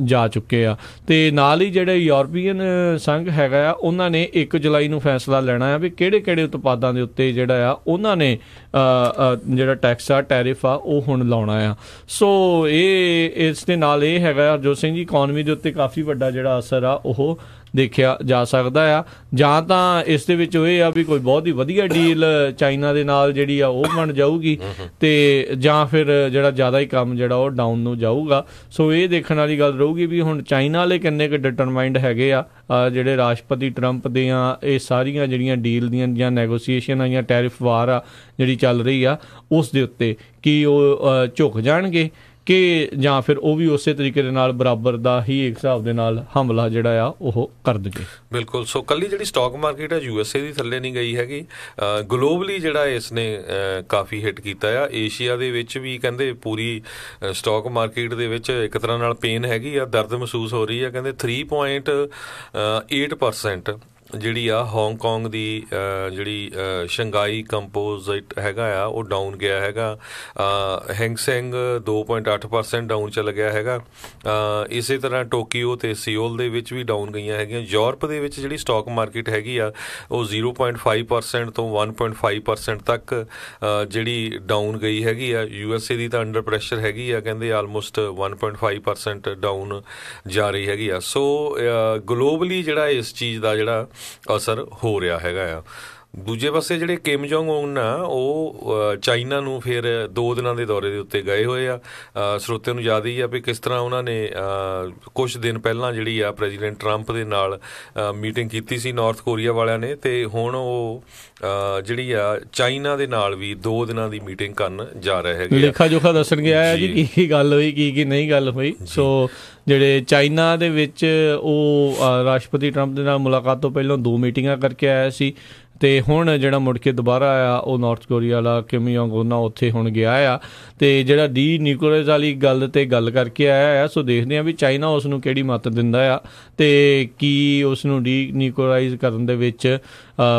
ਜਾ ਚੁੱਕੇ ਆ। ਤੇ ਨਾਲ ਹੀ ਜਿਹੜੇ ਯੂਰਪੀਅਨ ਸੰਘ ਹੈਗਾ ਆ, ਉਹਨਾਂ ਨੇ 1 ਜੁਲਾਈ ਨੂੰ ਫੈਸਲਾ ਲੈਣਾ ਆ ਵੀ ਕਿਹੜੇ ਉਤਪਾਦਾਂ ਦੇ ਉੱਤੇ ਜਿਹੜਾ ਆ ਉਹਨਾਂ ਨੇ ਜਿਹੜਾ ਟੈਕਸ ਆ, ਟੈਰਿਫ ਆ, ਉਹ ਹੁਣ ਲਾਉਣਾ ਆ। ਸੋ ਇਸ ਦੇ ਨਾਲ ਇਹ ਹੈਗਾ ਹਰਜੋਤ ਸਿੰਘ ਜੀ, ਇਕੋਨਮੀ ਦੇ ਉੱਤੇ ਕਾਫੀ ਵੱਡਾ ਜਿਹੜਾ ਅਸਰ ਆ ਉਹ ਦੇਖਿਆ ਜਾ ਸਕਦਾ ਆ। ਜਾਂ ਤਾਂ ਇਸ ਦੇ ਵਿੱਚ ਇਹ ਆ ਵੀ ਕੋਈ ਬਹੁਤ ਹੀ ਵਧੀਆ ਡੀਲ ਚਾਈਨਾ ਦੇ ਨਾਲ ਜਿਹੜੀ ਆ ਉਹ ਬਣ ਜਾਊਗੀ, ਤੇ ਜਾਂ ਫਿਰ ਜਿਹੜਾ ਜ਼ਿਆਦਾ ਹੀ ਕੰਮ ਜਿਹੜਾ ਉਹ ਡਾਊਨ ਨੂੰ ਜਾਊਗਾ। ਸੋ ਇਹ ਦੇਖਣ ਵਾਲੀ ਗੱਲ ਰਹੂਗੀ ਵੀ ਹੁਣ ਚਾਈਨਾ ਵਾਲੇ ਕਿੰਨੇ ਕੁ ਡਿਟਰਮਾਈਂਡ ਹੈਗੇ ਆ ਜਿਹੜੇ ਰਾਸ਼ਟਰਪਤੀ ਟਰੰਪ ਦੀਆਂ ਇਹ ਸਾਰੀਆਂ ਜਿਹੜੀਆਂ ਡੀਲ ਦੀਆਂ ਜਾਂ ਨੈਗੋਸੀਏਸ਼ਨ ਆ ਜਾਂ ਟੈਰਿਫ ਵਾਰ ਆ ਜਿਹੜੀ ਚੱਲ ਰਹੀ ਆ ਉਸ ਦੇ ਉੱਤੇ, ਕੀ ਉਹ ਝੁਕ ਜਾਣਗੇ ਕਿ ਜਾਂ ਫਿਰ ਉਹ ਵੀ ਉਸੇ ਤਰੀਕੇ ਦੇ ਨਾਲ ਬਰਾਬਰ ਦਾ ਹੀ ਇੱਕ ਹਿਸਾਬ ਦੇ ਨਾਲ ਹਮਲਾ ਜਿਹੜਾ ਆ ਉਹ ਕਰ ਦੇਵੇ। ਬਿਲਕੁਲ। ਸੋ ਕੱਲੀ ਜਿਹੜੀ ਸਟਾਕ ਮਾਰਕੀਟ ਹੈ USA ਦੀ ਥੱਲੇ ਨਹੀਂ ਗਈ ਹੈਗੀ, ਗਲੋਬਲੀ ਜਿਹੜਾ ਇਸ ਨੇ ਕਾਫੀ ਹਿੱਟ ਕੀਤਾ ਆ। ਏਸ਼ੀਆ ਦੇ ਵਿੱਚ ਵੀ ਕਹਿੰਦੇ ਪੂਰੀ ਸਟਾਕ ਮਾਰਕੀਟ ਦੇ ਵਿੱਚ ਇੱਕ ਤਰ੍ਹਾਂ ਨਾਲ ਪੇਨ ਹੈਗੀ ਆ, ਦਰਦ ਮਹਿਸੂਸ ਹੋ ਰਹੀ ਆ। ਕਹਿੰਦੇ 3.8% ਜਿਹੜੀ ਆ ਹਾਂਗਕਾਂਗ ਦੀ ਜਿਹੜੀ ਸ਼ੰਘਾਈ ਕੰਪੋਜ਼ਿਟ ਹੈਗਾ ਆ ਉਹ ਡਾਊਨ ਗਿਆ ਹੈਗਾ। ਹੈਂਗਸੈਂਗ 2.8% ਡਾਊਨ ਚੱਲ ਗਿਆ ਹੈਗਾ। ਇਸੇ ਤਰ੍ਹਾਂ ਟੋਕੀਓ ਤੇ ਸਿਓਲ ਦੇ ਵਿੱਚ ਵੀ ਡਾਊਨ ਗਈਆਂ ਹੈਗੀਆਂ। ਯੂਰਪ ਦੇ ਵਿੱਚ ਜਿਹੜੀ ਸਟਾਕ ਮਾਰਕੀਟ ਹੈਗੀ ਆ ਉਹ 0.5% ਤੋਂ 1.5% ਤੱਕ ਜਿਹੜੀ ਡਾਊਨ ਗਈ ਹੈਗੀ ਆ। USA ਦੀ ਤਾਂ ਅੰਡਰ ਪ੍ਰੈਸ਼ਰ ਹੈਗੀ ਆ, ਕਹਿੰਦੇ ਆਲਮੋਸਟ 1.5% ਡਾਊਨ ਜਾ ਰਹੀ ਹੈਗੀ ਆ। ਸੋ ਗਲੋਬਲੀ ਜਿਹੜਾ ਇਸ ਚੀਜ਼ ਦਾ ਜਿਹੜਾ ਅਸਰ ਹੋ ਰਿਹਾ ਹੈਗਾ ਆ। ਦੂਜੇ ਪਾਸੇ ਜਿਹੜੇ ਕਿਮ ਜੋਂਗ ਉਨ ਆ ਉਹ ਚਾਈਨਾ ਨੂੰ ਫਿਰ 2 ਦਿਨਾਂ ਦੇ ਦੌਰੇ ਦੇ ਉੱਤੇ ਗਏ ਹੋਏ ਆ। ਸਰੋਤਿਆਂ ਨੂੰ ਯਾਦ ਹੀ ਆ ਵੀ ਕਿਸ ਤਰ੍ਹਾਂ ਉਹਨਾਂ ਨੇ ਕੁਛ ਦਿਨ ਪਹਿਲਾਂ ਜਿਹੜੀ ਆ ਪ੍ਰੈਜ਼ੀਡੈਂਟ ਟਰੰਪ ਦੇ ਨਾਲ ਮੀਟਿੰਗ ਕੀਤੀ ਸੀ ਨਾਰਥ ਕੋਰੀਆ ਵਾਲਿਆਂ ਨੇ, ਤੇ ਹੁਣ ਉਹ ਜਿਹੜੀ ਆ ਚਾਈਨਾ ਦੇ ਨਾਲ ਵੀ 2 ਦਿਨਾਂ ਦੀ ਮੀਟਿੰਗ ਕਰਨ ਜਾ ਰਹੇ ਹੈਗੇ। ਲੇਖਾ ਜੋਖਾ ਦੱਸਣ ਗਿਆ ਹੈ ਜੀ ਕੀ ਗੱਲ ਹੋਈ, ਕੀ ਨਹੀਂ ਗੱਲ ਹੋਈ। ਸੋ ਜਿਹੜੇ ਚਾਈਨਾ ਦੇ ਵਿੱਚ ਉਹ ਰਾਸ਼ਟਰਪਤੀ ਟਰੰਪ ਦੇ ਨਾਲ ਮੁਲਾਕਾਤ ਤੋਂ ਪਹਿਲਾਂ 2 ਮੀਟਿੰਗਾਂ ਕਰਕੇ ਆਇਆ ਸੀ, ਤੇ ਹੁਣ ਜਿਹੜਾ ਮੁੜ ਕੇ ਦੁਬਾਰਾ ਆਇਆ ਉਹ ਨਾਰਥ ਕੋਰੀਆ ਵਾਲਾ ਕਿਮ ਜੋਂਗ ਉਨ ਉੱਥੇ ਹੁਣ ਗਿਆ ਆ, ਤੇ ਜਿਹੜਾ ਡੀ ਨਿਊਕਲੀਅਰ ਵਾਲੀ ਗੱਲ ਤੇ ਗੱਲ ਕਰਕੇ ਆਇਆ ਆ। ਸੋ ਦੇਖਦੇ ਆ ਵੀ ਚਾਈਨਾ ਉਸ ਨੂੰ ਕਿਹੜੀ ਮੱਤ ਦਿੰਦਾ ਆ, ਤੇ ਕੀ ਉਸ ਨੂੰ ਡੀ ਨਿਊਕਲੀਅਰਾਈਜ਼ ਕਰਨ ਦੇ ਵਿੱਚ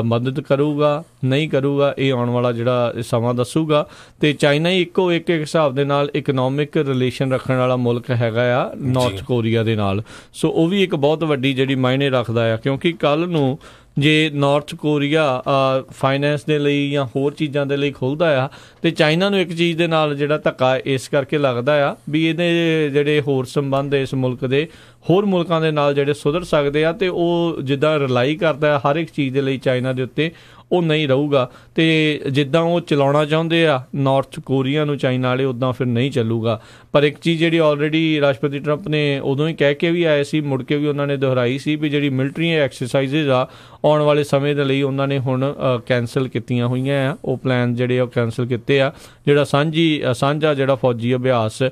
ਮਦਦ ਕਰੂਗਾ ਨਹੀਂ ਕਰੂਗਾ, ਇਹ ਆਉਣ ਵਾਲਾ ਜਿਹੜਾ ਸਮਾਂ ਦੱਸੂਗਾ। ਤੇ ਚਾਈਨਾ ਹੀ ਇੱਕੋ ਇੱਕ ਹਿਸਾਬ ਦੇ ਨਾਲ ਇਕਨੋਮਿਕ ਰਿਲੇਸ਼ਨ ਰੱਖਣ ਵਾਲਾ ਮੁਲਕ ਹੈਗਾ ਆ ਨਾਰਥ ਕੋਰੀਆ ਦੇ ਨਾਲ। ਸੋ ਉਹ ਵੀ ਇੱਕ ਬਹੁਤ ਵੱਡੀ ਜਿਹੜੀ ਮਾਇਨੇ ਰੱਖਦਾ ਆ, ਕਿਉਂਕਿ ਕੱਲ੍ਹ ਨੂੰ ਜੇ ਨਾਰਥ ਕੋਰੀਆ ਫਾਈਨੈਂਸ ਦੇ ਲਈ ਜਾਂ ਹੋਰ ਚੀਜ਼ਾਂ ਦੇ ਲਈ ਖੁੱਲ੍ਹਦਾ ਆ, ਤੇ ਚਾਈਨਾ ਨੂੰ ਇੱਕ ਚੀਜ਼ ਦੇ ਨਾਲ ਜਿਹੜਾ ਧੱਕਾ ਇਸ ਕਰਕੇ ਲੱਗਦਾ ਆ ਵੀ ਇਹਦੇ ਜਿਹੜੇ ਹੋਰ ਸੰਬੰਧ ਇਸ ਮੁਲਕ ਦੇ ਹੋਰ ਮੁਲਕਾਂ ਦੇ ਨਾਲ ਜਿਹੜੇ ਸੁਧਰ ਸਕਦੇ ਆ, ਤੇ ਉਹ ਜਿੱਦਾਂ ਰਿਲਾਈ ਕਰਦਾ ਹਰ ਇੱਕ ਚੀਜ਼ ਦੇ ਲਈ ਚਾਈਨਾ ਦੇ ਉੱਤੇ, ਉਹ ਨਹੀਂ ਰਹੂਗਾ। ਤੇ ਜਿੱਦਾਂ ਉਹ ਚਲਾਉਣਾ ਚਾਹੁੰਦੇ ਆ ਨਾਰਥ ਕੋਰੀਆ ਨੂੰ ਚਾਈਨਾ ਵਾਲੇ, ਉੱਦਾਂ ਫਿਰ ਨਹੀਂ ਚੱਲੂਗਾ। ਪਰ ਇੱਕ ਚੀਜ਼ ਜਿਹੜੀ ਆਲਰੇਡੀ ਰਾਸ਼ਟਰਪਤੀ ਟਰੰਪ ਨੇ ਉਦੋਂ ਹੀ ਕਹਿ ਕੇ ਵੀ ਆਏ ਸੀ, ਮੁੜ ਕੇ ਵੀ ਉਹਨਾਂ ਨੇ ਦੁਹਰਾਈ ਸੀ ਵੀ ਜਿਹੜੀ ਮਿਲਟਰੀ ਐਕਸਰਸਾਈਜ਼ਜ਼ ਆ ਆਉਣ ਵਾਲੇ ਸਮੇਂ ਦੇ ਲਈ ਉਹਨਾਂ ਨੇ ਹੁਣ ਕੈਂਸਲ ਕੀਤੀਆਂ ਹੋਈਆਂ ਆ। ਉਹ ਪਲਾਨ ਜਿਹੜੇ ਉਹ ਕੈਂਸਲ ਕੀਤੇ ਆ। ਜਿਹੜਾ ਸਾਂਝਾ ਜਿਹੜਾ ਫੌਜੀ ਅਭਿਆਸ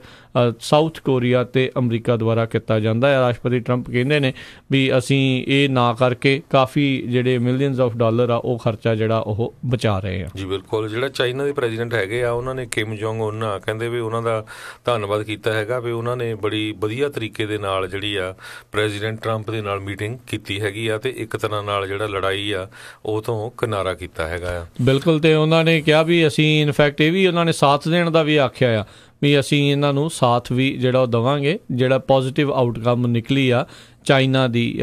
ਸਾਊਥ ਕੋਰੀਆ ਤੇ ਅਮਰੀਕਾ ਦੁਆਰਾ ਕੀਤਾ ਜਾਂਦਾ ਹੈ, ਰਾਸ਼ਟਰਪਤੀ ਟਰੰਪ ਕਹਿੰਦੇ ਨੇ ਵੀ ਅਸੀਂ ਇਹ ਨਾ ਕਰਕੇ ਕਾਫੀ ਜਿਹੜੇ ਮਿਲੀਅਨਸ ਆਫ ਡਾਲਰ ਆ ਉਹ ਖਰਚਾ ਜਿਹੜਾ ਉਹ ਬਚਾ ਰਹੇ ਆ। ਜੀ ਬਿਲਕੁਲ। ਜਿਹੜਾ ਚਾਈਨਾ ਦੇ ਪ੍ਰੈਜ਼ੀਡੈਂਟ ਹੈਗੇ ਆ ਉਹਨਾਂ ਨੇ ਕਿਮ ਜੋਂਗ ਉਨ ਕਹਿੰਦੇ ਵੀ ਉਹਨਾਂ ਦਾ ਧੰਨਵਾਦ ਕੀਤਾ ਹੈਗਾ ਵੀ ਉਹਨਾਂ ਨੇ ਬੜੀ ਵਧੀਆ ਤਰੀਕੇ ਦੇ ਨਾਲ ਜਿਹੜੀ ਆ ਪ੍ਰੈਜ਼ੀਡੈਂਟ ਟਰੰਪ ਦੇ ਨਾਲ ਮੀਟਿੰਗ ਕੀਤੀ ਹੈਗੀ ਆ, ਤੇ ਇੱਕ ਤਰ੍ਹਾਂ ਨਾਲ ਜਿਹੜਾ ਲੜਾਈ ਆ ਉਹ ਤੋਂ ਕਿਨਾਰਾ ਕੀਤਾ ਹੈਗਾ ਆ। ਬਿਲਕੁਲ। ਤੇ ਉਹਨਾਂ ਨੇ ਕਿਹਾ ਵੀ ਅਸੀਂ ਇਨਫੈਕਟ ਇਹ ਵੀ ਉਹਨਾਂ ਨੇ ਸਾਥ ਦੇਣ ਦਾ ਵੀ ਆਖਿਆ ਆ ਵੀ ਅਸੀਂ ਇਹਨਾਂ ਨੂੰ ਸਾਥ ਵੀ ਜਿਹੜਾ ਉਹ ਦੇਵਾਂਗੇ, ਜਿਹੜਾ ਪੋਜ਼ੀਟਿਵ ਆਊਟਕਮ ਨਿਕਲੀ ਆ ਚਾਈਨਾ ਦੀ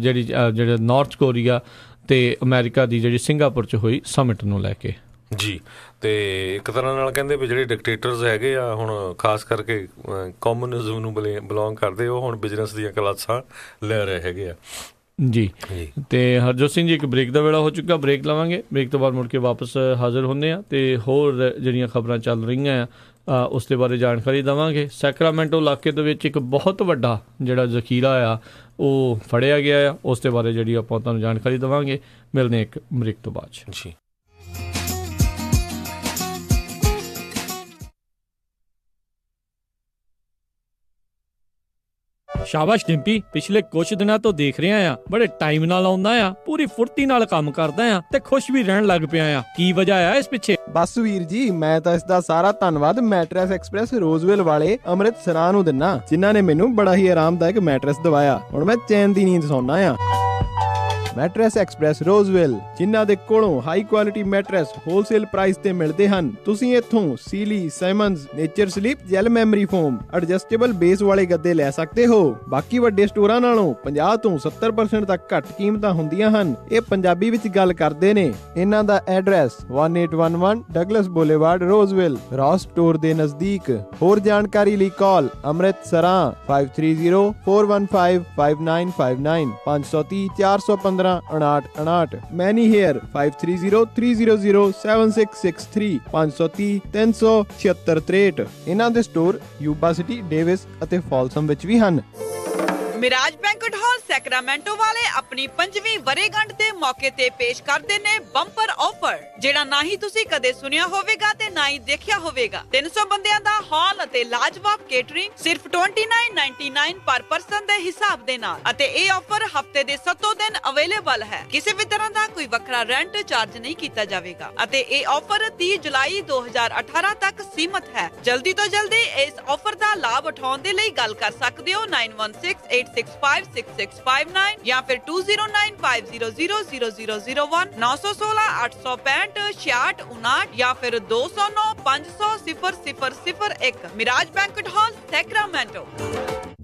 ਜਿਹੜਾ ਨਾਰਥ ਕੋਰੀਆ ਤੇ ਅਮਰੀਕਾ ਦੀ ਜਿਹੜੀ ਸਿੰਗਾਪੁਰ 'ਚ ਹੋਈ ਸਮਿਟ ਨੂੰ ਲੈ ਕੇ। ਜੀ। ਤੇ ਇੱਕ ਤਰ੍ਹਾਂ ਨਾਲ ਕਹਿੰਦੇ ਵੀ ਜਿਹੜੇ ਡਿਕਟੇਟਰਸ ਹੈਗੇ ਆ ਹੁਣ ਖਾਸ ਕਰਕੇ ਕਮਿਊਨਿਜ਼ਮ ਨੂੰ ਬਿਲੋਂਗ ਕਰਦੇ, ਉਹ ਹੁਣ ਬਿਜ਼ਨਸ ਦੀਆਂ ਕਲਾਸਾਂ ਲੈ ਰਹੇ ਹੈਗੇ ਆ। ਜੀ। ਤੇ ਹਰਜੋਤ ਸਿੰਘ ਜੀ, ਇੱਕ ਬ੍ਰੇਕ ਦਾ ਵੇਲਾ ਹੋ ਚੁੱਕਾ, ਬ੍ਰੇਕ ਲਵਾਂਗੇ। ਬ੍ਰੇਕ ਤੋਂ ਬਾਅਦ ਮੁੜ ਕੇ ਵਾਪਸ ਹਾਜ਼ਰ ਹੁੰਦੇ ਆ ਤੇ ਹੋਰ ਜਿਹੜੀਆਂ ਖਬਰਾਂ ਚੱਲ ਰਹੀਆਂ ਆ ਉਸ ਦੇ ਬਾਰੇ ਜਾਣਕਾਰੀ ਦੇਵਾਂਗੇ। ਸੈਕਰਾਮੈਂਟੋ ਇਲਾਕੇ ਦੇ ਵਿੱਚ ਇੱਕ ਬਹੁਤ ਵੱਡਾ ਜਿਹੜਾ ਜ਼ਖੀਰਾ ਆ ਉਹ ਫੜਿਆ ਗਿਆ ਆ, ਉਸ ਦੇ ਬਾਰੇ ਜਿਹੜੀ ਆਪਾਂ ਤੁਹਾਨੂੰ ਜਾਣਕਾਰੀ ਦੇਵਾਂਗੇ। ਮਿਲਦੇ ਇੱਕ ਬ੍ਰੇਕ ਤੋਂ ਬਾਅਦ। ਜੀ। ਸ਼ਾਬਾਸ਼ ਡਿੰਪੀ, ਪਿਛਲੇ ਕੁਝ ਦਿਨਾਂ ਤੋਂ ਦੇਖ ਰਿਹਾ ਆ ਬੜੇ ਟਾਈਮ ਨਾਲ ਆਉਂਦਾ ਆ, ਪੂਰੀ ਫੁਰਤੀ ਨਾਲ ਕੰਮ ਕਰਦਾ ਆ ਤੇ ਖੁਸ਼ ਵੀ ਰਹਿਣ ਲੱਗ ਪਿਆ ਆ। ਕੀ ਵਜ੍ਹਾ ਆ ਇਸ ਪਿੱਛੇ? ਬਸ ਵੀਰ ਜੀ, ਮੈਂ ਤਾਂ ਇਸ ਦਾ ਸਾਰਾ ਧੰਨਵਾਦ ਮੈਟਰੈਸ ਐਕਸਪ੍ਰੈਸ ਰੋਜ਼ਵਿਲ ਵਾਲੇ ਅੰਮ੍ਰਿਤ ਸਰਾਂ ਨੂੰ ਦਿੰਨਾ, ਜਿਨ੍ਹਾਂ ਨੇ ਮੈਨੂੰ ਬੜਾ ਹੀ ਆਰਾਮਦਾਇਕ ਮੈਟਰੈਸ ਦਵਾਇਆ। ਹੁਣ ਮੈਂ ਚੈਨ ਦੀ ਨੀਂਦ ਸੌਂਦਾ ਆ। ਮੈਟਰੈਸ ਐਕਸਪ੍ਰੈਸ ਰੋਜ਼ਵਿਲ, ਜਿਨ੍ਹਾਂ ਦੇ ਕੋਲੋਂ high quality mattress wholesale price ਤੇ ਮਿਲਦੇ ਹਨ। ਤੁਸੀਂ ਇੱਥੋਂ Sealy, Simmons, Nature Sleep, gel memory foam, adjustable base ਵਾਲੇ ਗੱਦੇ ਲੈ ਸਕਦੇ ਹੋ। ਬਾਕੀ ਵੱਡੇ ਸਟੋਰਾਂ ਨਾਲੋਂ 50 ਤੋਂ 70% ਤੱਕ ਘੱਟ ਕੀਮਤਾਂ ਹੁੰਦੀਆਂ ਹਨ। ਇਹ ਪੰਜਾਬੀ ਵਿੱਚ ਗੱਲ ਕਰਦੇ ਨੇ। ਇਹਨਾਂ ਦਾ ਐਡਰੈਸ 1811 ਡਗਲਸ ਬੁਲੇਵਾਰਡ, ਰੋਜ਼ਵਿਲ, ਰੌਸ ਸਟੋਰ ਦੇ ਨਜ਼ਦੀਕ। ਹੋਰ ਜਾਣਕਾਰੀ ਲਈ ਕਾਲ ਅੰਮ੍ਰਿਤ ਸਰਾਂ 5304155959 530 415 5959। ਮੈਨੀ ਹੇਅਰ 5303007663 530 37663। ਇਹਨਾਂ ਦੇ ਸਟੋਰ ਯੂਬਾ ਸਿਟੀ, ਡੇਵਿਸ ਅਤੇ ਫਾਲਸਮ ਵਿੱਚ ਵੀ ਹਨ। ਮਿਰਾਜ ਬੈਂਕਟ ਹਾਲ ਸੈਕਰਾਮੈਂਟੋ ਵਾਲੇ ਆਪਣੀ 5ਵੀਂ ਵਰ੍ਹੇਗੰਢ ਦੇ ਮੌਕੇ ਤੇ ਪੇਸ਼ ਕਰਦੇ ਨੇ ਬੰਪਰ ਆਫਰ, ਜਿਹੜਾ ਨਾ ਹੀ ਤੁਸੀਂ ਕਦੇ ਸੁਣਿਆ ਹੋਵੇਗਾ ਤੇ ਨਾ ਹੀ ਦੇਖਿਆ ਹੋਵੇਗਾ। 300 ਬੰਦਿਆਂ ਦਾ ਹਾਲ ਅਤੇ ਲਾਜਵਾਬ ਕੇਟਰਿੰਗ ਸਿਰਫ $29.99 ਪਰ ਪਰਸਨ ਦੇ ਹਿਸਾਬ ਦੇ ਨਾਲ, ਅਤੇ ਇਹ ਆਫਰ ਹਫਤੇ ਦੇ 7 ਦਿਨ ਅਵੇਲੇਬਲ ਹੈ। ਕਿਸੇ ਵੀ ਤਰ੍ਹਾਂ ਦਾ ਕੋਈ ਵੱਖਰਾ ਰੈਂਟ ਚਾਰਜ ਨਹੀਂ ਕੀਤਾ ਜਾਵੇਗਾ ਅਤੇ ਇਹ ਆਫਰ 30 ਜੁਲਾਈ 2018 ਤੱਕ ਸੀਮਤ ਹੈ। ਜਲਦੀ ਤੋਂ ਜਲਦੀ ਇਸ ਆਫਰ ਦਾ ਲਾਭ ਉਠਾਉਣ ਦੇ ਲਈ ਗੱਲ ਕਰ ਸਕਦੇ ਹੋ 9168656659 ਜਾਂ ਫਿਰ 2095000001 916-865-6659 ਜਾਂ ਫਿਰ 209-500-0001। Miraj banquet hall Sacramento.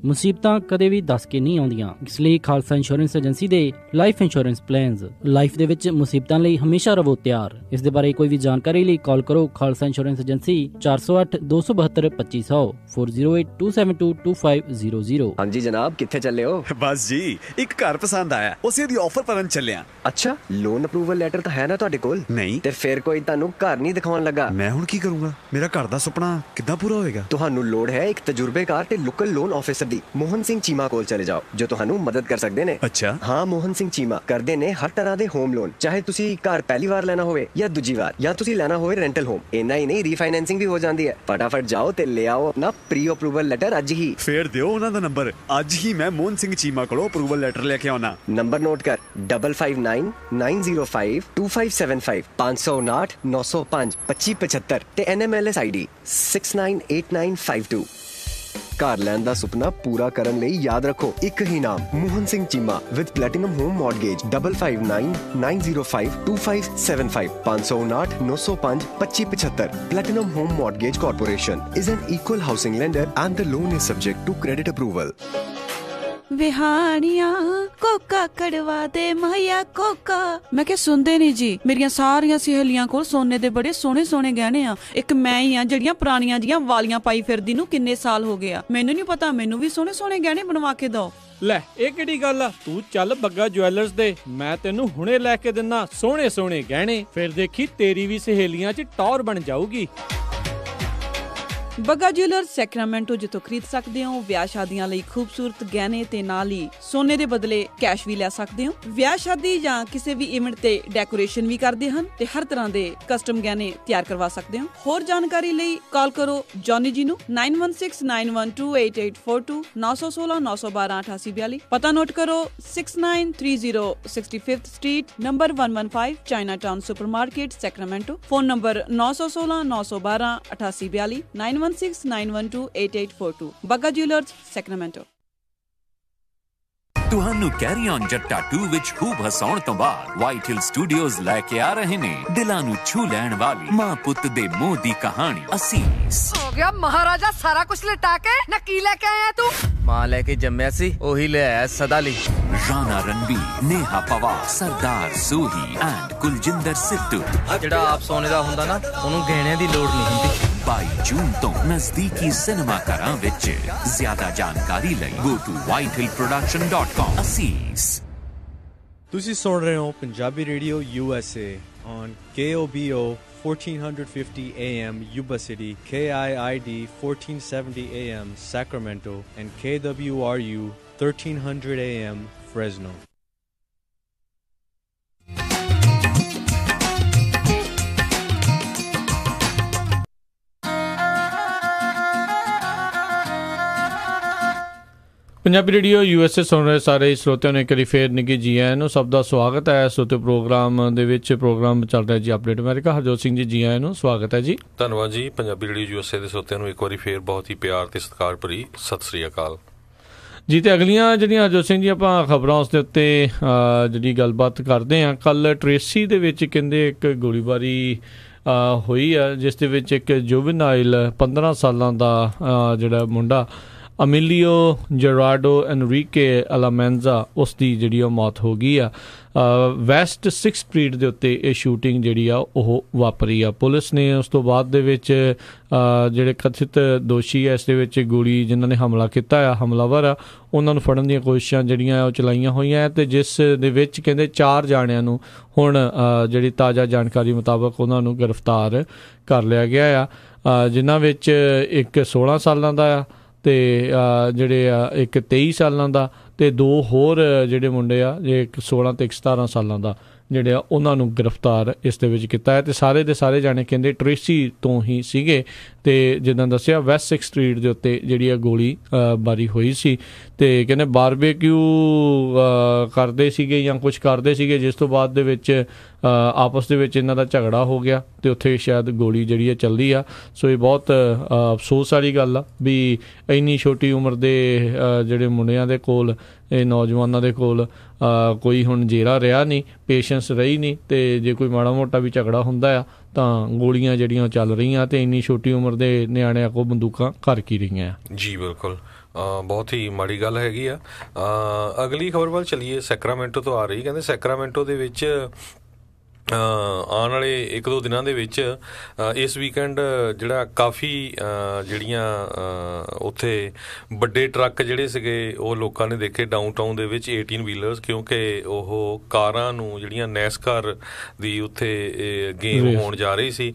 ਮੁਸੀਬਤਾਂ ਕਦੇ ਵੀ ਦੱਸ ਕੇ ਨਹੀਂ ਆਉਂਦੀਆਂ, ਇਸ ਲਈ ਖਾਲਸਾ ਇੰਸ਼ੋਰੈਂਸ ਏਜੰਸੀ ਦੇ ਲਾਈਫ ਇੰਸ਼ੋਰੈਂਸ ਪਲਾਨਸ ਲਾਈਫ ਦੇ ਵਿੱਚ ਮੁਸੀਬਤਾਂ ਲਈ ਹਮੇਸ਼ਾ ਰਹੋ ਤਿਆਰ। ਇਸ ਦੇ ਬਾਰੇ ਕੋਈ ਵੀ ਜਾਣਕਾਰੀ ਲਈ ਕਾਲ ਕਰੋ ਖਾਲਸਾ ਇੰਸ਼ੋਰੈਂਸ ਏਜੰਸੀ 408-272-2500 4082722500। ਹਾਂਜੀ ਜਨਾਬ, ਕਿੱਥੇ ਚੱਲੇ ਹੋ? ਬਸ ਜੀ, ਇੱਕ ਘਰ ਪਸੰਦ ਆਇਆ, ਉਸੇ ਦੀ ਆਫਰ ਭਰਨ ਚੱਲਿਆ। ਅੱਛਾ, ਲੋਨ ਅਪਰੂਵਲ ਲੈਟਰ ਤਾਂ ਹੈ ਨਾ ਤੁਹਾਡੇ ਕੋਲ? ਨਹੀਂ। ਤੇ ਫਿਰ ਕੋਈ ਤੁਹਾਨੂੰ ਘਰ ਨਹੀਂ ਦਿਖਾਉਣ ਲੱਗਾ? ਮੈਂ ਹੁਣ ਕੀ ਕਰੂੰਗਾ? ਮੇਰਾ ਘਰ ਦਾ ਸੁਪਨਾ ਕਿੱਦਾਂ ਪੂਰਾ ਹੋਏਗਾ? ਤੁਹਾਨੂੰ ਲੋੜ ਹੈ ਇੱਕ ਤਜਰਬੇਕਾਰ ਤੇ ਲੋਕਲ ਲੋਨ ਆਫਿਸਰ ਦੀ। ਮੋਹਨ ਸਿੰਘ ਚੀਮਾ ਕੋਲ ਚਲੇ ਜਾਓ, ਜੋ ਤੁਹਾਨੂੰ ਮਦਦ ਕਰ ਸਕਦੇ ਨੇ। ਅੱਛਾ। ਹਾਂ, ਮੋਹਨ ਸਿੰਘ ਚੀਮਾ ਕਰਦੇ ਨੇ ਹਰ ਤਰ੍ਹਾਂ ਦੇ ਹੋਮ ਲੋਨ, ਚਾਹੇ ਤੁਸੀਂ ਘਰ ਪਹਿਲੀ ਵਾਰ ਲੈਣਾ ਹੋਵੇ ਜਾਂ ਦੂਜੀ ਵਾਰ, ਜਾਂ ਤੁਸੀਂ ਲੈਣਾ ਹੋਵੇ ਰੈਂਟਲ ਹੋਮ। ਇੰਨਾ ਹੀ ਨਹੀਂ, ਰੀਫਾਈਨੈਂਸਿੰਗ ਵੀ ਹੋ ਜਾਂਦੀ ਹੈ। ਫਟਾਫਟ ਜਾਓ ਤੇ ਲੈ ਆਓ ਆਪਣਾ ਪ੍ਰੀ ਅਪਰੂਵਲ ਲੈਟਰ ਅੱਜ ਹੀ। ਫੇਰ ਦਿਓ ਉਹਨਾਂ ਦਾ ਨੰਬਰ, ਅੱਜ ਹੀ ਮੈਂ ਮੋਹਨ ਸਿੰਘ ਚੀਮਾ ਕੋਲੋਂ ਅਪਰੂਵਲ ਲੈਟਰ ਲੈ ਕੇ ਆਉਣਾ। ਨੰਬਰ ਨੋਟ ਕਰ 5599052575 559-905-2575 ਤੇ NMLS ID 698952। ਘਰ ਲੈਣ ਦਾ ਸੁਪਨਾ ਪੂਰਾ ਕਰਨ ਲਈ ਯਾਦ ਰੱਖੋ ਇੱਕ ਹੀ ਨਾਮ, Mohan Singh Cheema with platinum home mortgage 5599052575 559-905-2575। Platinum Home Mortgage Corporation is an equal housing lender and the loan is subject to credit approval. ਵਿਹਾਣੀਆਂ ਕੋਕਾ ਕੜਵਾ ਦੇ ਮਾਇਆ ਕੋਕਾ। ਮੈਂ ਕਿਹਾ ਸੁਣਦੇ ਨਹੀਂ ਜੀ, ਮੇਰੀਆਂ ਸਾਰੀਆਂ ਸਹੇਲੀਆਂ ਕੋਲ ਸੋਨੇ ਦੇ ਬੜੇ ਸੋਹਣੇ ਸੋਹਣੇ ਗਹਿਣੇ ਆ, ਇੱਕ ਮੈਂ ਹੀ ਆ ਜਿਹੜੀਆਂ ਪੁਰਾਣੀਆਂ ਜੀਆਂ ਵਾਲੀਆਂ ਪਾਈ ਫਿਰਦੀ ਨੂੰ ਕਿੰਨੇ ਸਾਲ ਹੋ ਗਏ ਆ। ਮੈਨੂੰ ਨਹੀਂ ਪਤਾ, ਮੈਨੂੰ ਵੀ ਸੋਹਣੇ ਸੋਹਣੇ ਗਹਿਣੇ ਬਣਵਾ ਕੇ ਦਿਓ। ਲੈ ਇਹ ਕਿਹੜੀ ਗੱਲ ਆ? ਤੂੰ ਚੱਲ ਬੱਗਾ ਜੁਐਲਰਸ ਦੇ, ਮੈਂ ਤੈਨੂੰ ਹੁਣੇ ਲੈ ਕੇ ਦਿੰਨਾ ਸੋਹਣੇ ਸੋਹਣੇ ਗਹਿਣੇ, ਫਿਰ ਦੇਖੀ ਤੇਰੀ ਵੀ ਸਹੇਲੀਆਂ 'ਚ ਟੌਰ ਬਣ ਜਾਊਗੀ। ਬੱਗਾ ਜੁਐਲਰਸ ਸੈਕਰਾਮੈਂਟੋ, ਜਿੱਥੋਂ ਖਰੀਦ ਸਕਦੇ ਹੋ ਵਿਆਹ ਸ਼ਾਦੀਆਂ ਲਈ ਖੂਬਸੂਰਤ ਗਹਿਣੇ ਤੇ ਨਾਲ ਹੀ ਸੋਨੇ ਦੇ ਬਦਲੇ ਕੈਸ਼ ਵੀ ਲੈ ਸਕਦੇ ਹੋ। ਵਿਆਹ ਸ਼ਾਦੀ ਜਾਂ ਕਿਸੇ ਵੀ ਇਵੈਂਟ ਤੇ ਡੈਕੋਰੇਸ਼ਨ ਵੀ ਕਰਦੇ ਹਨ ਤੇ ਹਰ ਤਰ੍ਹਾਂ ਦੇ ਕਸਟਮ ਗਹਿਣੇ ਤਿਆਰ ਕਰਵਾ ਸਕਦੇ ਹੋ। ਹੋਰ ਜਾਣਕਾਰੀ ਲਈ ਕਾਲ ਕਰੋ ਜੌਨੀ ਜੀ ਨੂੰ 9169128842 916-912-8842। ਪਤਾ ਨੋਟ ਕਰੋ 6930 65th street number 115 Chinatown supermarket Sacramento. Phone number 916-912-8842 9169128842। Bagga jewellers Sacramento. ਤੁਹਾਨੂੰ ਕੈਰੀ ਔਨ ਜੱਟਾ 2 ਵਿੱਚ ਖੂਬ ਹਸਾਉਣ ਤੋਂ ਬਾਅਦ ਵਾਈਟ ਹਿਲ ਸਟੂਡੀਓਜ਼ ਲੈ ਕੇ ਆ ਰਹੇ ਨੇ ਦਿਲਾਂ ਨੂੰ ਛੂ ਲੈਣ ਵਾਲੀ ਮਾਂ ਪੁੱਤ ਦੇ ਮੋਹ ਦੀ ਕਹਾਣੀ ਅਸੀਸ। ਹੋ ਗਿਆ ਮਹਾਰਾਜਾ, ਸਾਰਾ ਕੁਝ ਲਟਾ ਕੇ ਨਾ ਕੀ ਲੈ ਕੇ ਆਇਆ ਤੂੰ? ਮਾਂ ਲੈ ਕੇ ਜੰਮਿਆ ਸੀ, ਉਹੀ ਲੈ ਆਇਆ ਸਦਾ ਲਈ। ਰਾਣਾ ਰਣਬੀਰ, ਨੇਹਾ ਪਵਾਰ, ਸਰਦਾਰ ਸੂਹੀ ਐਂਡ ਕੁਲਜਿੰਦਰ ਸਿੱਧੂ। ਜਿਹੜਾ ਆਪ ਸੋਨੇ ਦਾ ਹੁੰਦਾ ਨਾ, ਉਹਨੂੰ ਗਹਿਣਿਆਂ ਦੀ ਲੋੜ ਨਹੀਂ ਹੁੰਦੀ। 22 ਜੂਨ ਤੋਂ ਨਜ਼ਦੀਕੀ ਸਿਨੇਮਾ ਘਰਾਂ ਵਿੱਚ। ਜ਼ਿਆਦਾ ਜਾਣਕਾਰੀ ਲਈ go to whitehillproduction.com। ਅਸੀਸ। ਤੁਸੀਂ ਸੁਣ ਰਹੇ ਹੋ Punjabi radio USA on KOBO 1450 AM Yuba City, KIID 1470 AM Sacramento, and KWRU 1300 AM Fresno. Punjabi radio USA ਸੁਣ ਰਹੇ ਸਾਰੇ ਸਰੋਤਿਆਂ ਨੂੰ ਇੱਕ ਵਾਰੀ ਫੇਰ ਨਿੱਘੀ ਜੀ ਆਇਆਂ ਨੂੰ। ਸਭ ਦਾ ਸਵਾਗਤ ਹੈ ਸਰੋਤੇ ਪ੍ਰੋਗਰਾਮ ਦੇ ਵਿੱਚ। ਪ੍ਰੋਗਰਾਮ ਚੱਲ ਰਿਹਾ ਜੀ ਅਪਡੇਟ ਅਮਰੀਕਾ। ਹਰਜੋਤ ਸਿੰਘ ਜੀ ਆਇਆਂ ਨੂੰ ਸਵਾਗਤ ਹੈ ਜੀ। ਧੰਨਵਾਦ ਜੀ। ਪੰਜਾਬੀ ਰੇਡੀਓ USA ਦੇ ਸਰੋਤਿਆਂ ਨੂੰ ਇੱਕ ਵਾਰੀ ਫੇਰ ਬਹੁਤ ਹੀ ਪਿਆਰ ਤੇ ਸਤਿਕਾਰ ਭਰੀ ਸਤਿ ਸ੍ਰੀ ਅਕਾਲ ਜੀ। ਤੇ ਅਗਲੀਆਂ ਜਿਹੜੀਆਂ ਹਰਜੋਤ ਸਿੰਘ ਜੀ ਆਪਾਂ ਖਬਰਾਂ ਉਸ ਦੇ ਉੱਤੇ ਜਿਹੜੀ ਗੱਲਬਾਤ ਕਰਦੇ ਹਾਂ। ਕੱਲ ਟਰੇਸੀ ਦੇ ਵਿੱਚ ਕਹਿੰਦੇ ਇੱਕ ਗੋਲੀਬਾਰੀ ਹੋਈ ਆ, ਜਿਸ ਦੇ ਵਿੱਚ ਇੱਕ ਜੁਵਨਾਈਲ 15 ਸਾਲਾਂ ਦਾ ਜਿਹੜਾ ਮੁੰਡਾ ਅਮੀਲੀਓ ਜੈਰਾਡੋ ਐਨਰੀਕੇ ਅਲਾਮੈਂਜ਼ਾ, ਉਸ ਦੀ ਜਿਹੜੀ ਉਹ ਮੌਤ ਹੋ ਗਈ ਆ। ਵੈਸਟ 6 ਸਟਰੀਟ ਦੇ ਉੱਤੇ ਇਹ ਸ਼ੂਟਿੰਗ ਜਿਹੜੀ ਆ ਉਹ ਵਾਪਰੀ ਆ। ਪੁਲਿਸ ਨੇ ਉਸ ਤੋਂ ਬਾਅਦ ਦੇ ਵਿੱਚ ਜਿਹੜੇ ਕਥਿਤ ਦੋਸ਼ੀ ਆ ਇਸ ਦੇ ਵਿੱਚ ਗੋਲੀ ਜਿਨ੍ਹਾਂ ਨੇ ਹਮਲਾ ਕੀਤਾ ਆ, ਹਮਲਾਵਰ ਆ, ਉਹਨਾਂ ਨੂੰ ਫੜਨ ਦੀਆਂ ਕੋਸ਼ਿਸ਼ਾਂ ਜਿਹੜੀਆਂ ਉਹ ਚਲਾਈਆਂ ਹੋਈਆਂ, ਤੇ ਜਿਸ ਦੇ ਵਿੱਚ ਕਹਿੰਦੇ 4 ਜਾਣਿਆਂ ਨੂੰ ਹੁਣ ਜਿਹੜੀ ਤਾਜ਼ਾ ਜਾਣਕਾਰੀ ਮੁਤਾਬਕ ਉਹਨਾਂ ਨੂੰ ਗ੍ਰਿਫਤਾਰ ਕਰ ਲਿਆ ਗਿਆ ਆ, ਜਿਨ੍ਹਾਂ ਵਿੱਚ ਇੱਕ 16 ਸਾਲਾਂ ਦਾ ਆ ਤੇ ਜਿਹੜੇ ਆ ਇੱਕ 23 ਸਾਲਾਂ ਦਾ ਤੇ 2 ਹੋਰ ਜਿਹੜੇ ਮੁੰਡੇ ਆ ਜੇ ਇੱਕ 16 ਤੇ ਇੱਕ 17 ਸਾਲਾਂ ਦਾ ਜਿਹੜੇ ਆ ਉਹਨਾਂ ਨੂੰ ਗ੍ਰਿਫਤਾਰ ਇਸ ਦੇ ਵਿੱਚ ਕੀਤਾ ਹੈ। ਤੇ ਸਾਰੇ ਦੇ ਸਾਰੇ ਜਾਣੇ ਕਹਿੰਦੇ ਟ੍ਰੇਸੀ ਤੋਂ ਹੀ ਸੀਗੇ ਤੇ ਜਿੱਦਾਂ ਦੱਸਿਆ ਵੈਸਟ 6 ਸਟਰੀਟ ਦੇ ਉੱਤੇ ਜਿਹੜੀ ਆ ਗੋਲੀ ਬਾਰੀ ਹੋਈ ਸੀ ਤੇ ਕਹਿੰਦੇ ਬਾਰਬੇਕਿਊ ਕਰਦੇ ਸੀਗੇ ਜਾਂ ਕੁਝ ਕਰਦੇ ਸੀਗੇ, ਜਿਸ ਤੋਂ ਬਾਅਦ ਦੇ ਵਿੱਚ ਆਪਸ ਦੇ ਵਿੱਚ ਇਹਨਾਂ ਦਾ ਝਗੜਾ ਹੋ ਗਿਆ ਤੇ ਉੱਥੇ ਸ਼ਾਇਦ ਗੋਲੀ ਜਿਹੜੀ ਆ ਚੱਲਦੀ ਆ। ਸੋ ਇਹ ਬਹੁਤ ਅਫਸੋਸ ਵਾਲੀ ਗੱਲ ਆ ਵੀ ਇੰਨੀ ਛੋਟੀ ਉਮਰ ਦੇ ਜਿਹੜੇ ਮੁੰਡਿਆਂ ਦੇ ਕੋਲ, ਇਹ ਨੌਜਵਾਨਾਂ ਦੇ ਕੋਲ ਕੋਈ ਹੁਣ ਜੇਰਾ ਰਿਹਾ ਨਹੀਂ, ਪੇਸ਼ੈਂਸ ਰਹੀ ਨਹੀਂ ਤੇ ਜੇ ਕੋਈ ਮਾੜਾ ਮੋਟਾ ਵੀ ਝਗੜਾ ਹੁੰਦਾ ਆ ਤਾਂ ਗੋਲੀਆਂ ਜਿਹੜੀਆਂ ਚੱਲ ਰਹੀਆਂ ਤੇ ਇੰਨੀ ਛੋਟੀ ਉਮਰ ਦੇ ਨਿਆਣਿਆਂ ਕੋਲ ਬੰਦੂਕਾਂ ਘਰ ਕੀ ਰਹੀਆਂ ਆ। ਜੀ ਬਿਲਕੁਲ, ਬਹੁਤ ਹੀ ਮਾੜੀ ਗੱਲ ਹੈਗੀ ਆ। ਅਗਲੀ ਖਬਰ ਵੱਲ ਚੱਲੀਏ। ਸੈਕਰਾਮੈਂਟੋ ਤੋਂ ਆ ਰਹੀ, ਕਹਿੰਦੇ ਸੈਕਰਾਮੈਂਟੋ ਦੇ ਵਿੱਚ ਆਉਣ ਵਾਲੇ 1-2 ਦਿਨਾਂ ਦੇ ਵਿੱਚ ਇਸ ਵੀਕਐਂਡ ਜਿਹੜਾ ਕਾਫੀ ਜਿਹੜੀਆਂ ਉੱਥੇ ਵੱਡੇ ਟਰੱਕ ਜਿਹੜੇ ਸੀਗੇ ਉਹ ਲੋਕਾਂ ਨੇ ਦੇਖੇ ਡਾਊਨਟਾਊਨ ਦੇ ਵਿੱਚ 18 ਵੀਲਰਸ, ਕਿਉਂਕਿ ਉਹ ਕਾਰਾਂ ਨੂੰ ਜਿਹੜੀਆਂ ਨੈਸਕਾਰ ਦੀ ਉੱਥੇ ਗੇਮ ਹੋਣ ਜਾ ਰਹੀ ਸੀ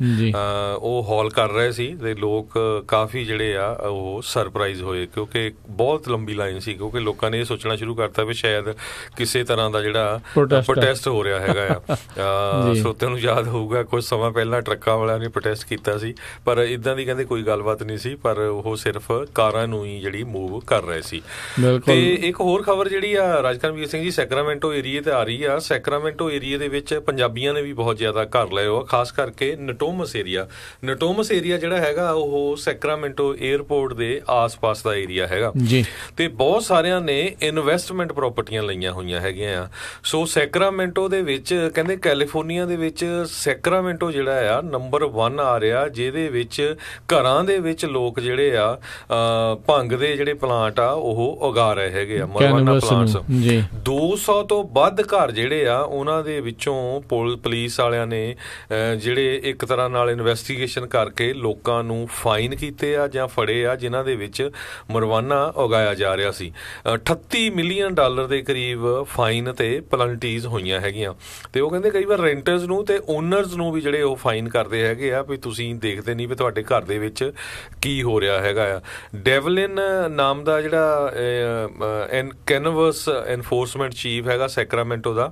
ਉਹ ਹੌਲ ਕਰ ਰਹੇ ਸੀ ਤੇ ਲੋਕ ਕਾਫੀ ਜਿਹੜੇ ਆ ਉਹ ਸਰਪ੍ਰਾਈਜ਼ ਹੋਏ ਕਿਉਂਕਿ ਬਹੁਤ ਲੰਬੀ ਲਾਈਨ ਸੀ, ਕਿਉਂਕਿ ਲੋਕਾਂ ਨੇ ਇਹ ਸੋਚਣਾ ਸ਼ੁਰੂ ਕਰਤਾ ਵੀ ਸ਼ਾਇਦ ਕਿਸੇ ਤਰ੍ਹਾਂ ਦਾ ਜਿਹੜਾ ਪ੍ਰੋਟੈਸਟ ਹੋ ਰਿਹਾ ਹੈਗਾ ਆ। ਸਰੋਤਿਆਂ ਨੂੰ ਯਾਦ ਹੋਊਗਾ ਕੁਝ ਸਮਾਂ ਪਹਿਲਾਂ ਟਰੱਕਾਂ ਵਾਲਿਆਂ ਨੇ ਪ੍ਰੋਟੈਸਟ ਕੀਤਾ ਸੀ, ਪਰ ਇੱਦਾਂ ਦੀ ਕਹਿੰਦੇ ਕੋਈ ਗੱਲਬਾਤ ਨਹੀਂ ਸੀ, ਪਰ ਉਹ ਸਿਰਫ ਕਾਰਾਂ ਨੂੰ ਹੀ ਜਿਹੜੀ ਮੂਵ ਕਰ ਰਹੇ ਸੀ। ਤੇ ਇੱਕ ਹੋਰ ਖਬਰ ਜਿਹੜੀ ਆ ਰਾਜਕਰਮਵੀਰ ਸਿੰਘ ਜੀ, ਸੈਕਰਾਮੈਂਟੋ ਏਰੀਏ ਤੇ ਆ ਰਹੀ ਆ। ਸੈਕਰਾਮੈਂਟੋ ਏਰੀਏ ਦੇ ਵਿੱਚ ਪੰਜਾਬੀਆਂ ਨੇ ਵੀ ਬਹੁਤ ਜ਼ਿਆਦਾ ਘਰ ਲਏ ਹੋ, ਖਾਸ ਕਰਕੇ ਨਟੋਮਸ ਏਰੀਆ। ਨਟੋਮਸ ਏਰੀਆ ਜਿਹੜਾ ਹੈਗਾ ਉਹ ਸੈਕਰਾਮੈਂਟੋ ਏਅਰਪੋਰਟ ਦੇ ਆਸ-ਪਾਸ ਦਾ ਏਰੀਆ ਹੈਗਾ ਤੇ ਬਹੁਤ ਸਾਰਿਆਂ ਨੇ ਇਨਵੈਸਟਮੈਂਟ ਪ੍ਰਾਪਰਟੀਆਂ ਲਈਆਂ ਹੋਈਆਂ ਹੈਗੀਆਂ ਆ। ਸੋ ਸੈਕਰਾਮੈਂਟੋ ਦੇ ਵਿੱਚ ਕਹਿੰਦੇ ਕੈਲੀਫੋਰਨੀਆ ਦੇ ਵਿੱਚ ਸੈਕਰਾਮੈਂਟੋ ਜਿਹੜਾ ਆ ਨੰਬਰ 1 ਆ ਰਿਹਾ, ਜਿਹਦੇ ਵਿੱਚ ਘਰਾਂ ਦੇ ਵਿੱਚ ਲੋਕ ਜਿਹੜੇ ਆ ਭੰਗ ਦੇ ਜਿਹੜੇ ਪਲਾਂਟ ਆ ਉਹ ਉਗਾ ਰਹੇ ਹੈਗੇ ਆ, ਮਰਵਾਨਾ ਪਲਾਂਟਸ। 200 ਤੋਂ ਵੱਧ ਘਰ ਜਿਹੜੇ ਆ ਉਹਨਾਂ ਦੇ ਵਿੱਚੋਂ ਪੁਲਿਸ ਵਾਲਿਆਂ ਨੇ ਜਿਹੜੇ ਇੱਕ ਤਰ੍ਹਾਂ ਨਾਲ ਇਨਵੈਸਟੀਗੇਸ਼ਨ ਕਰਕੇ ਲੋਕਾਂ ਨੂੰ ਫਾਈਨ ਕੀਤੇ ਆ ਜਾਂ ਫੜੇ ਆ ਜਿਨ੍ਹਾਂ ਦੇ ਵਿੱਚ ਮਰਵਾਨਾ ਉਗਾਇਆ ਜਾ ਰਿਹਾ ਸੀ। $38 ਮਿਲੀਅਨ ਦੇ ਕਰੀਬ ਫਾਈਨ ਤੇ ਪਲੰਟੀਜ਼ ਹੋਈਆਂ ਹੈਗੀਆਂ ਤੇ ਉਹ ਕਹਿੰਦੇ ਕਈ ਵਾਰ ਰੈਂਟਰਸ ਨੂੰ ਤੇ ਓਨਰਸ ਨੂੰ ਵੀ ਜਿਹੜੇ ਉਹ ਫਾਈਨ ਕਰਦੇ ਹੈਗੇ ਆ ਵੀ ਤੁਸੀਂ ਦੇਖਦੇ ਨਹੀਂ ਵੀ ਤੁਹਾਡੇ ਘਰ ਦੇ ਵਿੱਚ ਕੀ ਹੋ ਰਿਹਾ ਹੈਗਾ ਆ। ਡੈਵਲਿਨ ਨਾਮ ਦਾ ਜਿਹੜਾ ਕੈਨਵਸ ਐਨਫੋਰਸਮੈਂਟ ਚੀਫ ਹੈਗਾ ਸੈਕਰਾਮੈਂਟੋ ਦਾ,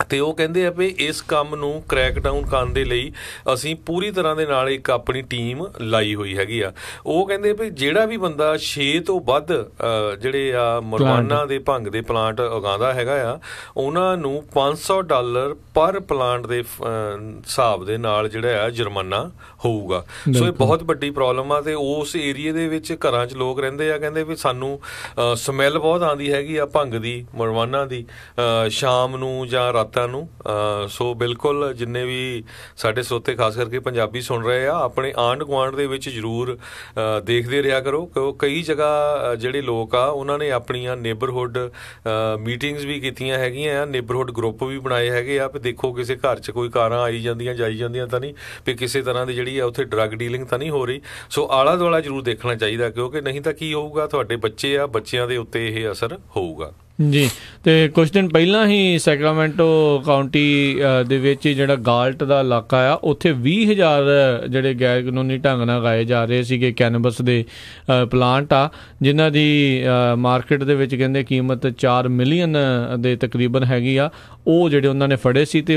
ਤੇ ਉਹ ਕਹਿੰਦੇ ਆ ਵੀ ਇਸ ਕੰਮ ਨੂੰ ਕ੍ਰੈਕ ਡਾਊਨ ਕਰਨ ਦੇ ਲਈ ਅਸੀਂ ਪੂਰੀ ਤਰ੍ਹਾਂ ਦੇ ਨਾਲ ਇੱਕ ਆਪਣੀ ਟੀਮ ਲਾਈ ਹੋਈ ਹੈਗੀ ਆ। ਉਹ ਕਹਿੰਦੇ ਵੀ ਜਿਹੜਾ ਵੀ ਬੰਦਾ 6 ਤੋਂ ਵੱਧ ਜਿਹੜੇ ਆ ਮਰਵਾਨਾ ਦੇ ਭੰਗ ਦੇ ਪਲਾਂਟ ਉਗਾਉਂਦਾ ਹੈਗਾ ਆ ਉਹਨਾਂ ਨੂੰ $500 ਪਰ ਪਲਾਂਟ ਦੇ ਹਿਸਾਬ ਦੇ ਨਾਲ ਜਿਹੜਾ ਆ ਜੁਰਮਾਨਾ ਹੋਊਗਾ। ਸੋ ਇਹ ਬਹੁਤ ਵੱਡੀ ਪ੍ਰੋਬਲਮ ਆ ਤੇ ਉਸ ਏਰੀਏ ਦੇ ਵਿੱਚ ਘਰਾਂ 'ਚ ਲੋਕ ਰਹਿੰਦੇ ਆ, ਕਹਿੰਦੇ ਵੀ ਸਾਨੂੰ ਸਮੈਲ ਬਹੁਤ ਆਉਂਦੀ ਹੈਗੀ ਆ ਭੰਗ ਦੀ, ਮਰਵਾਨਾ ਦੀ, ਸ਼ਾਮ ਨੂੰ ਜਾਂ ਰਾਤਾਂ ਨੂੰ। ਸੋ ਬਿਲਕੁਲ ਜਿੰਨੇ ਵੀ ਸਾਡੇ ਸਰੋਤੇ ਖਾਸ ਕਰਕੇ ਪੰਜਾਬੀ ਸੁਣ ਰਹੇ ਆ ਆਪਣੇ ਆਂਢ ਗੁਆਂਢ ਦੇ ਵਿੱਚ ਜ਼ਰੂਰ ਦੇਖਦੇ ਰਿਹਾ ਕਰੋ ਕਿ ਕਈ ਜਗ੍ਹਾ ਜਿਹੜੇ ਲੋਕ ਆ ਉਹਨਾਂ ਨੇ ਆਪਣੀਆਂ ਨੇਬਰਹੁੱਡ ਮੀਟਿੰਗਸ ਵੀ ਕੀਤੀਆਂ ਹੈਗੀਆਂ ਆ, ਨੇਬਰਹੁੱਡ ਗਰੁੱਪ ਵੀ ਬਣਾਏ ਹੈਗੇ ਆ ਵੀ ਦੇਖੋ ਕਿਸੇ ਘਰ 'ਚ ਕੋਈ ਕਾਰਾਂ ਆਈ ਜਾਂਦੀਆਂ ਜਾਈ ਜਾਂਦੀਆਂ ਤਾਂ ਨਹੀਂ, ਵੀ ਕਿਸੇ ਤਰ੍ਹਾਂ ਦੀ ਜਿਹੜੀ ਆ ਉੱਥੇ ਡਰੱਗ ਡੀਲਿੰਗ ਤਾਂ ਨਹੀਂ ਹੋ ਰਹੀ। ਸੋ ਆਲਾ ਦੁਆਲਾ ਜ਼ਰੂਰ ਦੇਖਣਾ ਚਾਹੀਦਾ ਕਿਉਂਕਿ ਨਹੀਂ ਤਾਂ ਕੀ ਹੋਊਗਾ, ਤੁਹਾਡੇ ਬੱਚੇ ਆ, ਬੱਚਿਆਂ ਦੇ ਉੱਤੇ ਇਹ ਅਸਰ ਹੋਊਗਾ। ਜੀ ਤੇ ਕੁਝ ਦਿਨ ਪਹਿਲਾਂ ਹੀ ਸੈਕਰਾਮੈਂਟੋ ਕਾਉਂਟੀ ਦੇ ਵਿੱਚ ਜਿਹੜਾ ਗਾਲਟ ਦਾ ਇਲਾਕਾ ਆ ਉੱਥੇ 20,000 ਜਿਹੜੇ ਗੈਰ ਕਾਨੂੰਨੀ ਢੰਗ ਨਾਲ ਉਗਾਏ ਜਾ ਰਹੇ ਸੀਗੇ ਕੈਨਬਸ ਦੇ ਪਲਾਂਟ ਆ, ਜਿਨ੍ਹਾਂ ਦੀ ਮਾਰਕੀਟ ਦੇ ਵਿੱਚ ਕਹਿੰਦੇ ਕੀਮਤ 4 ਮਿਲੀਅਨ ਦੇ ਤਕਰੀਬਨ ਹੈਗੀ ਆ। ਉਹ ਜਿਹੜੇ ਉਹਨਾਂ ਨੇ ਫੜੇ ਸੀ ਤੇ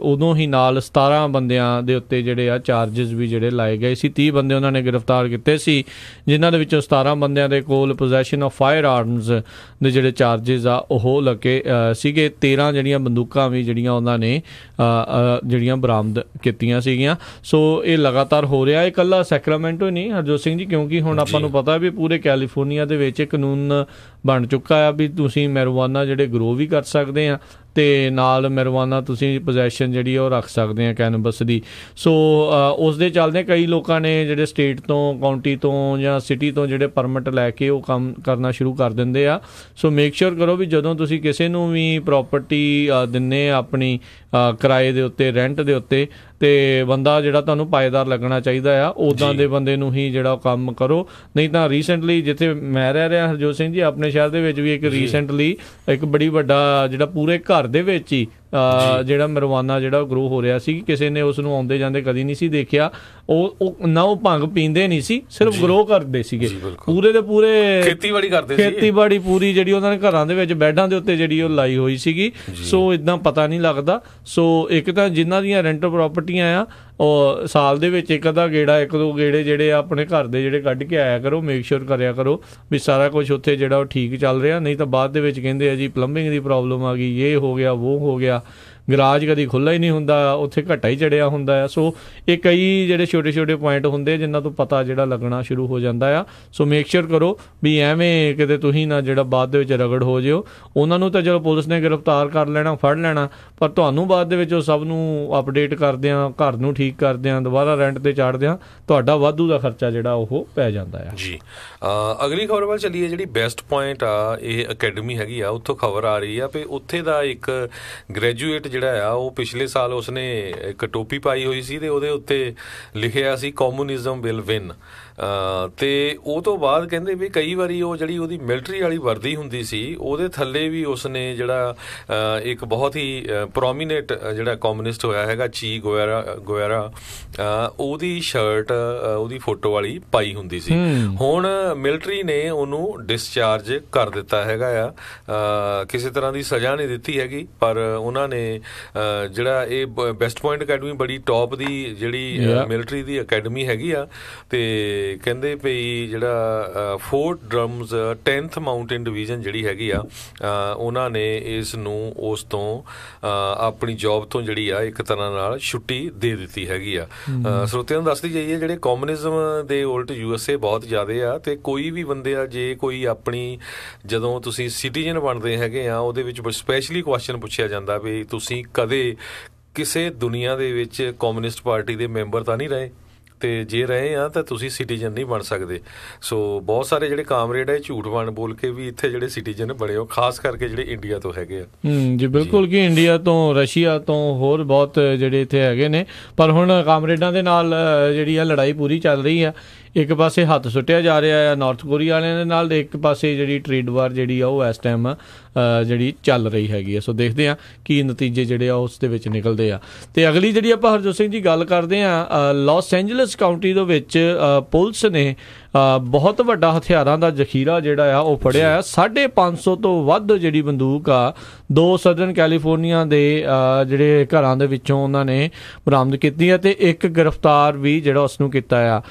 ਉਦੋਂ ਹੀ ਨਾਲ 17 ਬੰਦਿਆਂ ਦੇ ਉੱਤੇ ਜਿਹੜੇ ਆ ਚਾਰਜਸ ਵੀ ਜਿਹੜੇ ਲਾਏ ਗਏ ਸੀ। 30 ਬੰਦੇ ਉਹਨਾਂ ਨੇ ਗ੍ਰਿਫਤਾਰ ਕੀਤੇ ਸੀ, ਜਿਨ੍ਹਾਂ ਦੇ ਵਿੱਚੋਂ 17 ਬੰਦਿਆਂ ਦੇ ਕੋਲ ਪੋਜੈਸ਼ਨ ਆਫ ਫਾਇਰ ਆਰਮਸ ਦੇ ਜਿਹੜੇ ਚਾਰਜਸ ਆ ਉਹ ਲੱਗੇ ਸੀਗੇ। 13 ਜਿਹੜੀਆਂ ਬੰਦੂਕਾਂ ਵੀ ਜਿਹੜੀਆਂ ਉਹਨਾਂ ਨੇ ਜਿਹੜੀਆਂ ਬਰਾਮਦ ਕੀਤੀਆਂ ਸੀਗੀਆਂ। ਸੋ ਇਹ ਲਗਾਤਾਰ ਹੋ ਰਿਹਾ, ਇਹ ਇਕੱਲਾ ਸੈਕਰਾਮੈਂਟੋ ਨਹੀਂ ਹਰਜੋਤ ਸਿੰਘ ਜੀ, ਕਿਉਂਕਿ ਹੁਣ ਆਪਾਂ ਨੂੰ ਪਤਾ ਵੀ ਪੂਰੇ ਕੈਲੀਫੋਰਨੀਆ ਦੇ ਵਿੱਚ ਕਾਨੂੰਨ ਬਣ ਚੁੱਕਾ ਆ ਵੀ ਤੁਸੀਂ ਮੈਰੀਜੁਆਨਾ ਜਿਹੜੇ ਗਰੋ ਵੀ ਕਰ ਸਕਦੇ ਆ ਤੇ ਨਾਲ ਮੈਰੀਜੁਆਨਾ ਤੁਸੀਂ ਪੋਜੈਸ਼ਨ ਜਿਹੜੀ ਉਹ ਰੱਖ ਸਕਦੇ ਆ ਕੈਨਬਸ ਦੀ। ਸੋ ਉਸ ਦੇ ਚੱਲਦੇ ਕਈ ਲੋਕਾਂ ਨੇ ਜਿਹੜੇ ਸਟੇਟ ਤੋਂ, ਕਾਉਂਟੀ ਤੋਂ ਜਾਂ ਸਿਟੀ ਤੋਂ ਜਿਹੜੇ ਪਰਮਿਟ ਲੈ ਕੇ ਉਹ ਕੰਮ ਕਰਨਾ ਸ਼ੁਰੂ ਕਰ ਦਿੰਦੇ ਆ। ਸੋ ਮੇਕ ਸ਼ੋਰ ਕਰੋ ਵੀ ਜਦੋਂ ਤੁਸੀਂ ਕਿਸੇ ਨੂੰ ਵੀ ਪ੍ਰਾਪਰਟੀ ਦਿੰਦੇ ਆਪਣੀ ਕਿਰਾਏ ਦੇ ਉੱਤੇ, ਰੈਂਟ ਦੇ ਉੱਤੇ, ਤੇ ਬੰਦਾ ਜਿਹੜਾ ਤੁਹਾਨੂੰ ਪਾਏਦਾਰ ਲੱਗਣਾ ਚਾਹੀਦਾ ਆ, ਉੱਦਾਂ ਦੇ ਬੰਦੇ ਨੂੰ ਹੀ ਜਿਹੜਾ ਕੰਮ ਕਰੋ। ਨਹੀਂ ਤਾਂ ਰੀਸੈਂਟਲੀ ਜਿੱਥੇ ਮੈਂ ਰਹਿ ਰਿਹਾ ਹਰਜੋਤ ਸਿੰਘ ਜੀ ਆਪਣੇ ਸ਼ਹਿਰ ਦੇ ਵਿੱਚ ਵੀ ਇੱਕ ਰੀਸੈਂਟਲੀ ਇੱਕ ਬੜੀ ਵੱਡਾ ਜਿਹੜਾ ਪੂਰੇ ਘਰ ਦੇ ਵਿੱਚ ਹੀ ਜਿਹੜਾ marijuana ਜਿਹੜਾ ਗਰੋ ਹੋ ਰਿਹਾ ਸੀ, ਕਿਸੇ ਨੇ ਉਸ ਨੂੰ ਆਉਂਦੇ ਜਾਂਦੇ ਕਦੀ ਨਹੀਂ ਸੀ ਦੇਖਿਆ। ਉਹ ਨਾ ਉਹ ਭੰਗ ਪੀਂਦੇ ਨਹੀਂ ਸੀ, ਸਿਰਫ ਗਰੋ ਕਰਦੇ ਸੀਗੇ, ਪੂਰੇ ਦੇ ਪੂਰੇ ਖੇਤੀਬਾੜੀ ਕਰਦੇ ਸੀ, ਖੇਤੀਬਾੜੀ ਪੂਰੀ ਜਿਹੜੀ ਉਹਨਾਂ ਨੇ ਘਰਾਂ ਦੇ ਵਿੱਚ ਬੈਡਾਂ ਦੇ ਉੱਤੇ ਜਿਹੜੀ ਉਹ ਲਾਈ ਹੋਈ ਸੀਗੀ। ਸੋ ਇਦਾਂ ਪਤਾ ਨਹੀਂ ਲੱਗਦਾ। ਸੋ ਇੱਕ ਤਾਂ ਜਿਨ੍ਹਾਂ ਦੀਆਂ ਰੈਂਟਲ ਪ੍ਰਾਪਰਟੀਆਂ ਆ ਉਹ ਸਾਲ ਦੇ ਵਿੱਚ ਇੱਕ ਅੱਧਾ ਗੇੜਾ, ਇੱਕ ਦੋ ਗੇੜੇ ਜਿਹੜੇ ਆਪਣੇ ਘਰ ਦੇ ਜਿਹੜੇ ਕੱਢ ਕੇ ਆਇਆ ਕਰੋ, ਮੇਕ ਸ਼ੋਰ ਕਰਿਆ ਕਰੋ ਵੀ ਸਾਰਾ ਕੁਝ ਉੱਥੇ ਜਿਹੜਾ ਉਹ ਠੀਕ ਚੱਲ ਰਿਹਾ। ਨਹੀਂ ਤਾਂ ਬਾਅਦ ਦੇ ਵਿੱਚ ਕਹਿੰਦੇ ਆ ਜੀ ਪਲੰਬਿੰਗ ਦੀ ਪ੍ਰੋਬਲਮ ਆ ਗਈ, ਇਹ ਹੋ ਗਿਆ ਉਹ ਹੋ ਗਿਆ, ਗਰਾਜ ਕਦੀ ਖੁੱਲ੍ਹਾ ਹੀ ਨਹੀਂ ਹੁੰਦਾ, ਉੱਥੇ ਘੱਟਾ ਹੀ ਚੜਿਆ ਹੁੰਦਾ ਆ। ਸੋ ਇਹ ਕਈ ਜਿਹੜੇ ਛੋਟੇ ਛੋਟੇ ਪੁਆਇੰਟ ਹੁੰਦੇ ਜਿਨ੍ਹਾਂ ਤੋਂ ਪਤਾ ਜਿਹੜਾ ਲੱਗਣਾ ਸ਼ੁਰੂ ਹੋ ਜਾਂਦਾ ਆ। ਸੋ ਮੇਕ ਸ਼ੋਰ ਕਰੋ ਵੀ ਐਵੇਂ ਕਿਤੇ ਤੁਸੀਂ ਨਾ ਜਿਹੜਾ ਬਾਅਦ ਦੇ ਵਿੱਚ ਰਗੜ ਹੋ ਜਿਓ। ਉਹਨਾਂ ਨੂੰ ਤਾਂ ਜਦੋਂ ਪੁਲਿਸ ਨੇ ਗ੍ਰਿਫਤਾਰ ਕਰ ਲੈਣਾ, ਫੜ ਲੈਣਾ, ਪਰ ਤੁਹਾਨੂੰ ਬਾਅਦ ਦੇ ਵਿੱਚ ਉਹ ਸਭ ਨੂੰ ਅਪਡੇਟ ਕਰਦਿਆਂ, ਘਰ ਨੂੰ ਠੀਕ ਕਰਦਿਆਂ, ਦੁਬਾਰਾ ਰੈਂਟ 'ਤੇ ਚਾੜਦਿਆਂ ਤੁਹਾਡਾ ਵਾਧੂ ਦਾ ਖਰਚਾ ਜਿਹੜਾ ਉਹ ਪੈ ਜਾਂਦਾ ਆ ਜੀ। ਅਗਲੀ ਖਬਰ ਵੱਲ ਚੱਲੀਏ। ਜਿਹੜੀ ਬੈਸਟ ਪੁਆਇੰਟ ਆ ਇਹ ਅਕੈਡਮੀ ਹੈਗੀ ਆ, ਉੱਥੋਂ ਖਬਰ ਆ ਰਹੀ ਆ ਵੀ ਉੱਥੇ ਦਾ ਇੱਕ ਗ੍ਰੈਜੂਏਟ ਜਿਹੜਾ ਆ ਉਹ ਪਿਛਲੇ ਸਾਲ ਉਸਨੇ ਇੱਕ ਟੋਪੀ ਪਾਈ ਹੋਈ ਸੀ ਤੇ ਉਹਦੇ ਉੱਤੇ ਲਿਖਿਆ ਸੀ ਕਮਿਊਨਿਜ਼ਮ ਵਿਲ ਵਿਨ। ਤੇ ਉਹ ਤੋਂ ਬਾਅਦ ਕਹਿੰਦੇ ਵੀ ਕਈ ਵਾਰੀ ਉਹ ਜਿਹੜੀ ਉਹਦੀ ਮਿਲਟਰੀ ਵਾਲੀ ਵਰਦੀ ਹੁੰਦੀ ਸੀ ਉਹਦੇ ਥੱਲੇ ਵੀ ਉਸਨੇ ਜਿਹੜਾ ਇੱਕ ਬਹੁਤ ਹੀ ਪ੍ਰੋਮੀਨੈਂਟ ਜਿਹੜਾ ਕਮਿਊਨਿਸਟ ਹੋਇਆ ਹੈਗਾ ਚੀ ਗੁਏਰਾ ਉਹਦੀ ਸ਼ਰਟ ਉਹਦੀ ਫੋਟੋ ਵਾਲੀ ਪਾਈ ਹੁੰਦੀ ਸੀ। ਹੁਣ ਮਿਲਟਰੀ ਨੇ ਉਹਨੂੰ ਡਿਸਚਾਰਜ ਕਰ ਦਿੱਤਾ ਹੈਗਾ ਆ, ਕਿਸੇ ਤਰ੍ਹਾਂ ਦੀ ਸਜ਼ਾ ਨਹੀਂ ਦਿੱਤੀ ਹੈਗੀ, ਪਰ ਉਹਨਾਂ ਨੇ ਜਿਹੜਾ ਇਹ ਬੈਸਟ ਪੁਆਇੰਟ ਅਕੈਡਮੀ ਬੜੀ ਟੌਪ ਦੀ ਜਿਹੜੀ ਮਿਲਟਰੀ ਦੀ ਅਕੈਡਮੀ ਹੈਗੀ ਆ ਤੇ ਕਹਿੰਦੇ ਪਈ ਜਿਹੜਾ ਫੋਰਟ ਡਰਮਜ਼ 10th ਮਾਊਂਟੇਨ ਡਿਵੀਜ਼ਨ ਜਿਹੜੀ ਹੈਗੀ ਆ ਉਹਨਾਂ ਨੇ ਇਸ ਨੂੰ ਉਸ ਤੋਂ ਆਪਣੀ ਜੌਬ ਤੋਂ ਜਿਹੜੀ ਆ ਇੱਕ ਤਰ੍ਹਾਂ ਨਾਲ ਛੁੱਟੀ ਦੇ ਦਿੱਤੀ ਹੈਗੀ ਆ। ਸਰੋਤਿਆਂ ਨੂੰ ਦੱਸਦੀ ਜਾਈਏ ਜਿਹੜੇ ਕਮਿਊਨਿਜ਼ਮ ਦੇ ਉਲਟ USA ਬਹੁਤ ਜ਼ਿਆਦਾ ਆ ਤੇ ਕੋਈ ਵੀ ਬੰਦੇ ਆ ਜੇ ਕੋਈ ਆਪਣੀ ਜਦੋਂ ਤੁਸੀਂ ਸਿਟੀਜ਼ਨ ਬਣਦੇ ਹੈਗੇ ਆ ਉਹਦੇ ਵਿੱਚ ਸਪੈਸ਼ਲੀ ਕੁਐਸਚਨ ਪੁੱਛਿਆ ਜਾਂਦਾ ਵੀ ਤੁਸੀਂ ਕਦੇ ਕਿਸੇ ਦੁਨੀਆ ਦੇ ਵਿੱਚ ਕਮਿਊਨਿਸਟ ਪਾਰਟੀ ਦੇ ਮੈਂਬਰ ਤਾਂ ਨਹੀਂ ਰਹੇ, ਤੇ ਜੇ ਰਹੇ ਆ ਤਾਂ ਤੁਸੀਂ ਸਿਟੀਜ਼ਨ ਨਹੀਂ ਬਣ ਸਕਦੇ। ਸੋ ਬਹੁਤ ਸਾਰੇ ਜਿਹੜੇ ਕਾਮਰੇਡ ਆ ਝੂਠ ਬੋਲ ਕੇ ਵੀ ਇੱਥੇ ਜਿਹੜੇ ਸਿਟੀਜ਼ਨ ਬਣੇ ਹੋ, ਖਾਸ ਕਰਕੇ ਜਿਹੜੇ ਇੰਡੀਆ ਤੋਂ ਹੈਗੇ ਆ। ਜੀ ਬਿਲਕੁਲ ਕਿ ਇੰਡੀਆ ਤੋਂ, ਰਸ਼ੀਆ ਤੋਂ, ਹੋਰ ਬਹੁਤ ਜਿਹੜੇ ਇੱਥੇ ਹੈਗੇ ਨੇ। ਪਰ ਹੁਣ ਕਾਮਰੇਡਾਂ ਦੇ ਨਾਲ ਜਿਹੜੀ ਆ ਲੜਾਈ ਪੂਰੀ ਚੱਲ ਰਹੀ ਆ। ਇੱਕ ਪਾਸੇ ਹੱਥ ਸੁੱਟਿਆ ਜਾ ਰਿਹਾ ਆ ਨਾਰਥ ਕੋਰੀਆ ਵਾਲਿਆਂ ਦੇ ਨਾਲ, ਤੇ ਇੱਕ ਪਾਸੇ ਜਿਹੜੀ ਟ੍ਰੇਡ ਵਾਰ ਜਿਹੜੀ ਆ ਉਹ ਇਸ ਟਾਈਮ ਜਿਹੜੀ ਚੱਲ ਰਹੀ ਹੈਗੀ ਆ। ਸੋ ਦੇਖਦੇ ਆ ਕੀ ਨਤੀਜੇ ਜਿਹੜੇ ਆ ਉਸ ਦੇ ਵਿੱਚ ਨਿਕਲਦੇ ਆ। ਤੇ ਅਗਲੀ ਜਿਹੜੀ ਆਪਾਂ ਹਰਜੋਤ ਸਿੰਘ ਜੀ ਗੱਲ ਕਰਦੇ ਆ, ਲਾਸ ਐਂਜਲਸ ਕਾਊਂਟੀ ਦੇ ਵਿੱਚ ਪੁਲਿਸ ਨੇ ਬਹੁਤ ਵੱਡਾ ਹਥਿਆਰਾਂ ਦਾ ਜ਼ਖੀਰਾ ਜਿਹੜਾ ਆ ਉਹ ਫੜਿਆ ਆ। 550 ਤੋਂ ਵੱਧ ਜਿਹੜੀ ਬੰਦੂਕ ਆ 2 ਸਦਰਨ ਕੈਲੀਫੋਰਨੀਆ ਦੇ ਜਿਹੜੇ ਘਰਾਂ ਦੇ ਵਿੱਚੋਂ ਉਹਨਾਂ ਨੇ ਬਰਾਮਦ ਕੀਤੀ ਆ ਤੇ ਇੱਕ ਗ੍ਰਿਫਤਾਰ ਵੀ ਜਿਹੜਾ ਉਸ ਨੂੰ ਕੀਤਾ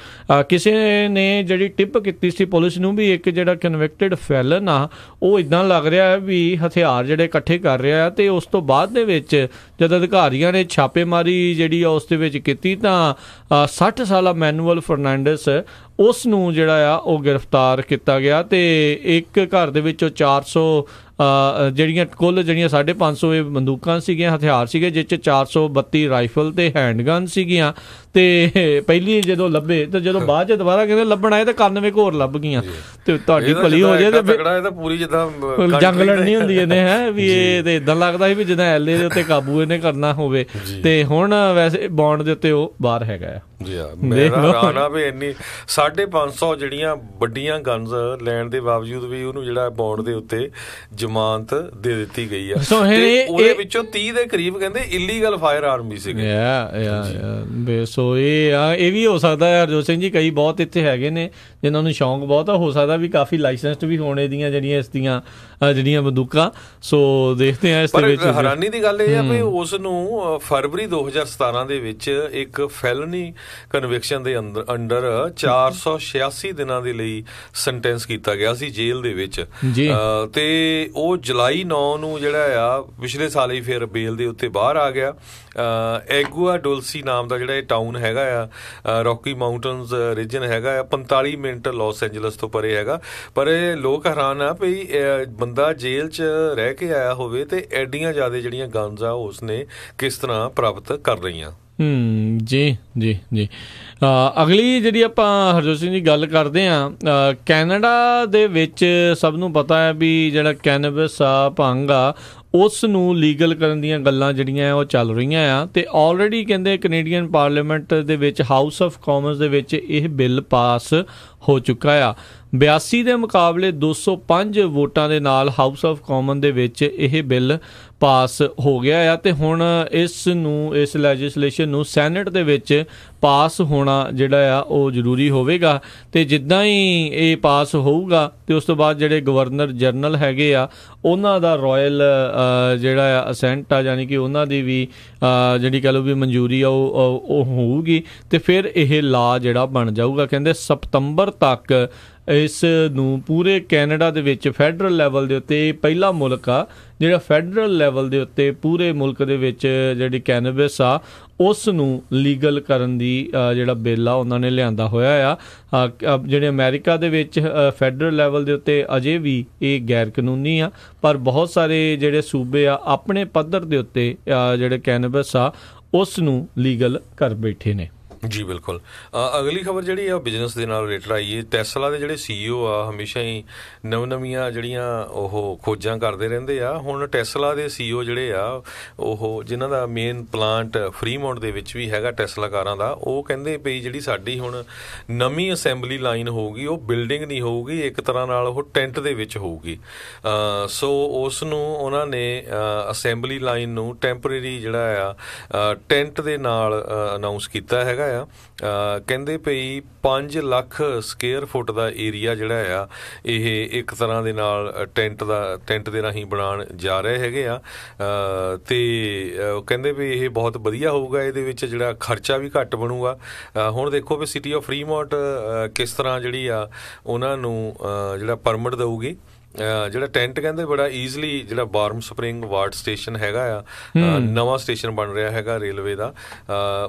ਆ। ਕਿਸੇ ਨੇ ਜਿਹੜੀ ਟਿਪ ਕੀਤੀ ਸੀ ਪੁਲਿਸ ਨੂੰ ਵੀ ਇੱਕ ਜਿਹੜਾ ਕਨਵਿਕਟਡ ਫੈਲਨ ਆ ਉਹ ਇੱਦਾਂ ਲੱਗ ਰਿਹਾ ਵੀ ਹਥਿਆਰ ਜਿਹੜੇ ਇਕੱਠੇ ਕਰ ਰਿਹਾ ਤੇ ਉਸ ਤੋਂ ਬਾਅਦ ਦੇ ਵਿੱਚ ਜਦ ਅਧਿਕਾਰੀਆਂ ਨੇ ਛਾਪੇਮਾਰੀ ਜਿਹੜੀ ਆ ਉਸ ਦੇ ਵਿੱਚ ਕੀਤੀ ਤਾਂ 60 ਸਾਲਾ ਮੈਨੂਅਲ ਫਰਨਾਂਡਸ ਉਸ ਨੂੰ ਜਿਹੜਾ ਆ ਉਹ ਗ੍ਰਿਫਤਾਰ ਕੀਤਾ ਗਿਆ ਤੇ ਇੱਕ ਘਰ ਦੇ ਵਿੱਚੋਂ 400 ਜਿਹੜੀਆਂ ਕੁੱਲ ਜਿਹੜੀਆਂ 550 ਇਹ ਬੰਦੂਕਾਂ ਸੀਗੀਆਂ, ਹਥਿਆਰ ਸੀਗੇ, ਜਿਸ 'ਚ 432 ਰਾਈਫਲ ਤੇ ਹੈਂਡਗਨ ਸੀਗੀਆਂ। ਤੇ ਪਹਿਲੀ ਜਦੋਂ ਲੱਭੇ ਤੇ ਜਦੋਂ ਬਾਅਦ 'ਚ ਦੁਬਾਰਾ ਕਹਿੰਦੇ ਲੱਭਣ ਆਏ ਤਾਂ 91 ਹੋਰ ਲੱਭ ਗਈਆਂ। ਤੇ ਤੁਹਾਡੀ ਭਲੀ ਹੋ ਜਾਏ ਤੇ ਪੂਰੀ ਜਿੱਦਾਂ ਜੰਗ ਲੜਨੀ ਹੁੰਦੀ ਇਹਨੇ ਹੈ ਵੀ ਇਹ ਤੇ ਇਦਾਂ ਲੱਗਦਾ ਸੀ ਵੀ ਜਿੱਦਾਂ ਐਲਏ ਦੇ ਉੱਤੇ ਕਾਬੂ ਇਹਨੇ ਕਰਨਾ ਹੋਵੇ। ਤੇ ਹੁਣ ਵੈਸੇ ਬੌਂਡ ਦੇ ਉੱਤੇ ਉਹ ਬਾਹਰ ਹੈਗਾ ਆ। ਜੀ ਮੇਰਾ ਹੈਰਾਨ ਆ ਵੀ ਇੰਨੀ 550 ਜਿਹੜੀਆਂ ਵੱਡੀਆਂ ਗਨਜ਼ ਲੈਣ ਦੇ ਬਾਵਜੂਦ ਵੀ ਉਹਨੂੰ ਜਿਹੜਾ ਬੌਂਡ ਦੇ ਉੱਤੇ ਜ਼ਮਾਨਤ ਦੇ ਦਿੱਤੀ ਗਈ ਆ। ਉਹਦੇ ਵਿੱਚੋਂ 30 ਦੇ ਕਰੀਬ ਕਹਿੰਦੇ ਇਲੀਗਲ ਫਾਇਰ ਆਰਮ ਵੀ ਸੀਗੇ। ਸੋ ਇਹ ਵੀ ਹੋ ਸਕਦਾ ਹੈ ਹਰਜੋਤ ਸਿੰਘ ਜੀ, ਕਈ ਬਹੁਤ ਇੱਥੇ ਹੈਗੇ ਨੇ ਜਿਨ੍ਹਾਂ ਨੂੰ ਸ਼ੌਂਕ ਬਹੁਤ ਆ, ਹੋ ਸਕਦਾ ਵੀ ਕਾਫੀ ਲਾਇਸੈਂਸਡ ਵੀ ਹੋਣ ਇਹਦੀਆਂ ਜਿਹੜੀਆਂ ਇਸ ਦੀਆਂ ਜਿਹੜੀਆਂ ਬੰਦੂਕਾਂ। ਸੋ ਦੇਖਦੇ ਆ ਇਸ ਦੇ ਵਿੱਚ। ਹੈਰਾਨੀ ਦੀ ਗੱਲ ਇਹ ਆ ਵੀ ਉਸ ਨੂੰ ਫਰਵਰੀ 2017 ਦੇ ਵਿੱਚ ਇੱਕ ਫੈਲਨੀ ਕਨਵਿਕਸ਼ਨ ਦੇ ਅੰਡਰ 486 ਦਿਨਾਂ ਦੇ ਲਈ ਸੈਂਟੈਂਸ ਕੀਤਾ ਗਿਆ ਸੀ ਜੇਲ੍ਹ ਦੇ ਵਿੱਚ। ਤੇ ਉਹ ਜੁਲਾਈ 9 ਨੂੰ ਜਿਹੜਾ ਆ ਪਿਛਲੇ ਸਾਲ ਹੀ ਫਿਰ ਬੇਲ ਦੇ ਉੱਤੇ ਬਾਹਰ ਆ ਗਿਆ। ਐਗੁਆ ਡੁਲਸੀ ਨਾਮ ਦਾ ਜਿਹੜਾ ਇਹ ਟਾਊਨ ਹੈਗਾ ਆ, ਰੌਕੀ ਮਾਊਂਟਨਸ ਰੀਜਨ ਹੈਗਾ ਆ, 45 ਮਿੰਟ ਲਾਸ ਐਂਜਲਸ ਤੋਂ ਪਰੇ ਹੈਗਾ। ਪਰ ਇਹ ਲੋਕ ਹੈਰਾਨ ਆ ਵੀ ਬੰਦਾ ਜੇਲ੍ਹ 'ਚ ਰਹਿ ਕੇ ਆਇਆ ਹੋਵੇ ਤੇ ਐਡੀਆਂ ਜ਼ਿਆਦਾ ਜਿਹੜੀਆਂ ਗਨਜ਼ ਆ ਉਸਨੇ ਕਿਸ ਤਰ੍ਹਾਂ ਪ੍ਰਾਪਤ ਕਰ ਰਹੀਆਂ। ਜੀ ਜੀ ਜੀ। ਅਗਲੀ ਜਿਹੜੀ ਆਪਾਂ ਹਰਜੋਤ ਸਿੰਘ ਦੀ ਗੱਲ ਕਰਦੇ ਹਾਂ, ਕੈਨੇਡਾ ਦੇ ਵਿੱਚ ਸਭ ਨੂੰ ਪਤਾ ਹੈ ਵੀ ਜਿਹੜਾ ਕੈਨੇਬਿਸ ਆ, ਭੰਗ ਆ, ਉਸ ਨੂੰ ਲੀਗਲ ਕਰਨ ਦੀਆਂ ਗੱਲਾਂ ਜਿਹੜੀਆਂ ਉਹ ਚੱਲ ਰਹੀਆਂ ਆ। ਤੇ ਆਲਰੇਡੀ ਕਹਿੰਦੇ ਕੈਨੇਡੀਅਨ ਪਾਰਲੀਮੈਂਟ ਦੇ ਵਿੱਚ ਹਾਊਸ ਆਫ ਕਾਮਨਸ ਦੇ ਵਿੱਚ ਇਹ ਬਿੱਲ ਪਾਸ ਹੋ ਚੁੱਕਾ ਆ। 82 ਦੇ ਮੁਕਾਬਲੇ 205 ਵੋਟਾਂ ਦੇ ਨਾਲ ਹਾਊਸ ਆਫ ਕਾਮਨ ਦੇ ਵਿੱਚ ਇਹ ਬਿੱਲ ਪਾਸ ਹੋ ਗਿਆ ਆ ਤੇ ਹੁਣ ਇਸ ਲੈਜਿਸਲੇਸ਼ਨ ਨੂੰ ਸੈਨੇਟ ਦੇ ਵਿੱਚ ਪਾਸ ਹੋਣਾ ਜਿਹੜਾ ਆ ਉਹ ਜ਼ਰੂਰੀ ਹੋਵੇਗਾ ਤੇ ਜਿੱਦਾਂ ਹੀ ਇਹ ਪਾਸ ਹੋਊਗਾ ਤੇ ਉਸ ਤੋਂ ਬਾਅਦ ਜਿਹੜੇ ਗਵਰਨਰ ਜਨਰਲ ਹੈਗੇ ਆ ਉਹਨਾਂ ਦਾ ਰਾਇਲ ਜਿਹੜਾ ਆ ਅਸੈਂਟ ਆ ਯਾਨੀ ਕਿ ਉਹਨਾਂ ਦੀ ਵੀ ਜਿਹੜੀ ਕਹਿ ਲਓ ਵੀ ਮਨਜ਼ੂਰੀ ਆ ਉਹ ਹੋਊਗੀ ਤੇ ਫਿਰ ਇਹ ਲਾ ਜਿਹੜਾ ਬਣ ਜਾਊਗਾ। ਕਹਿੰਦੇ ਸਤੰਬਰ ਤੱਕ ਇਸ ਨੂੰ ਪੂਰੇ ਕੈਨੇਡਾ ਦੇ ਵਿੱਚ ਫੈਡਰਲ ਲੈਵਲ ਦੇ ਉੱਤੇ ਪਹਿਲਾ ਮੁਲਕ ਆ ਜਿਹੜਾ ਫੈਡਰਲ ਲੈਵਲ ਦੇ ਉੱਤੇ ਪੂਰੇ ਮੁਲਕ ਦੇ ਵਿੱਚ ਜਿਹੜੀ ਕੈਨੇਬਿਸ ਆ ਉਸ ਨੂੰ ਲੀਗਲ ਕਰਨ ਦੀ ਜਿਹੜਾ ਬਿੱਲ ਆ ਉਹਨਾਂ ਨੇ ਲਿਆਂਦਾ ਹੋਇਆ ਆ। ਜਿਹੜੇ ਅਮਰੀਕਾ ਦੇ ਵਿੱਚ ਫੈਡਰਲ ਲੈਵਲ ਦੇ ਉੱਤੇ ਅਜੇ ਵੀ ਇਹ ਗੈਰ ਕਾਨੂੰਨੀ ਆ ਪਰ ਬਹੁਤ ਸਾਰੇ ਜਿਹੜੇ ਸੂਬੇ ਆ ਆਪਣੇ ਪੱਧਰ ਦੇ ਉੱਤੇ ਜਿਹੜੇ ਕੈਨੇਬਿਸ ਆ ਉਸ ਨੂੰ ਲੀਗਲ ਕਰ ਬੈਠੇ ਨੇ। ਜੀ ਬਿਲਕੁਲ। ਅਗਲੀ ਖਬਰ ਜਿਹੜੀ ਆ ਬਿਜ਼ਨਸ ਦੇ ਨਾਲ ਰਿਲੇਟਡ ਆਈ ਹੈ। ਟੈਸਲਾ ਦੇ ਜਿਹੜੇ CEO ਆ ਹਮੇਸ਼ਾ ਹੀ ਨਵੀਆਂ ਜਿਹੜੀਆਂ ਉਹ ਖੋਜਾਂ ਕਰਦੇ ਰਹਿੰਦੇ ਆ। ਹੁਣ ਟੈਸਲਾ ਦੇ CEO ਜਿਹੜੇ ਆ ਉਹ ਜਿਨ੍ਹਾਂ ਦਾ ਮੇਨ ਪਲਾਂਟ ਫਰੀਮੌਂਟ ਦੇ ਵਿੱਚ ਵੀ ਹੈਗਾ ਟੈਸਲਾ ਕਾਰਾਂ ਦਾ, ਉਹ ਕਹਿੰਦੇ ਪਈ ਜਿਹੜੀ ਸਾਡੀ ਹੁਣ ਨਵੀਂ ਅਸੈਂਬਲੀ ਲਾਈਨ ਹੋਊਗੀ ਉਹ ਬਿਲਡਿੰਗ ਨਹੀਂ ਹੋਊਗੀ, ਇੱਕ ਤਰ੍ਹਾਂ ਨਾਲ ਉਹ ਟੈਂਟ ਦੇ ਵਿੱਚ ਹੋਊਗੀ। ਸੋ ਉਸ ਨੂੰ ਉਹਨਾਂ ਨੇ ਅਸੈਂਬਲੀ ਲਾਈਨ ਨੂੰ ਟੈਂਪਰੇਰੀ ਜਿਹੜਾ ਆ ਟੈਂਟ ਦੇ ਨਾਲ ਅਨਾਊਂਸ ਕੀਤਾ ਹੈਗਾ। ਕਹਿੰਦੇ ਪਈ 5 ਲੱਖ ਸਕੁਅਰ ਫੁੱਟ ਦਾ ਏਰੀਆ ਜਿਹੜਾ ਆ ਇਹ ਇੱਕ ਤਰ੍ਹਾਂ ਦੇ ਨਾਲ ਟੈਂਟ ਦੇ ਰਾਹੀਂ ਬਣਾਉਣ ਜਾ ਰਹੇ ਹੈਗੇ ਆ ਤੇ ਕਹਿੰਦੇ ਵੀ ਇਹ ਬਹੁਤ ਵਧੀਆ ਹੋਊਗਾ, ਇਹਦੇ ਵਿੱਚ ਜਿਹੜਾ ਖਰਚਾ ਵੀ ਘੱਟ ਬਣੂਗਾ। ਹੁਣ ਦੇਖੋ ਵੀ ਸਿਟੀ ਆਫ ਫਰੀਮੌਂਟ ਕਿਸ ਤਰ੍ਹਾਂ ਜਿਹੜੀ ਆ ਉਹਨਾਂ ਨੂੰ ਜਿਹੜਾ ਪਰਮਿਟ ਦਊਗੀ। ਜਿਹੜਾ ਟੈਂਟ ਕਹਿੰਦੇ ਬੜਾ ਈਜ਼ਲੀ ਜਿਹੜਾ ਵਾਰਮ ਸਪਰਿੰਗ ਵਾਰਡ ਸਟੇਸ਼ਨ ਹੈਗਾ ਆ ਨਵਾਂ ਸਟੇਸ਼ਨ ਬਣ ਰਿਹਾ ਹੈਗਾ ਰੇਲਵੇ ਦਾ,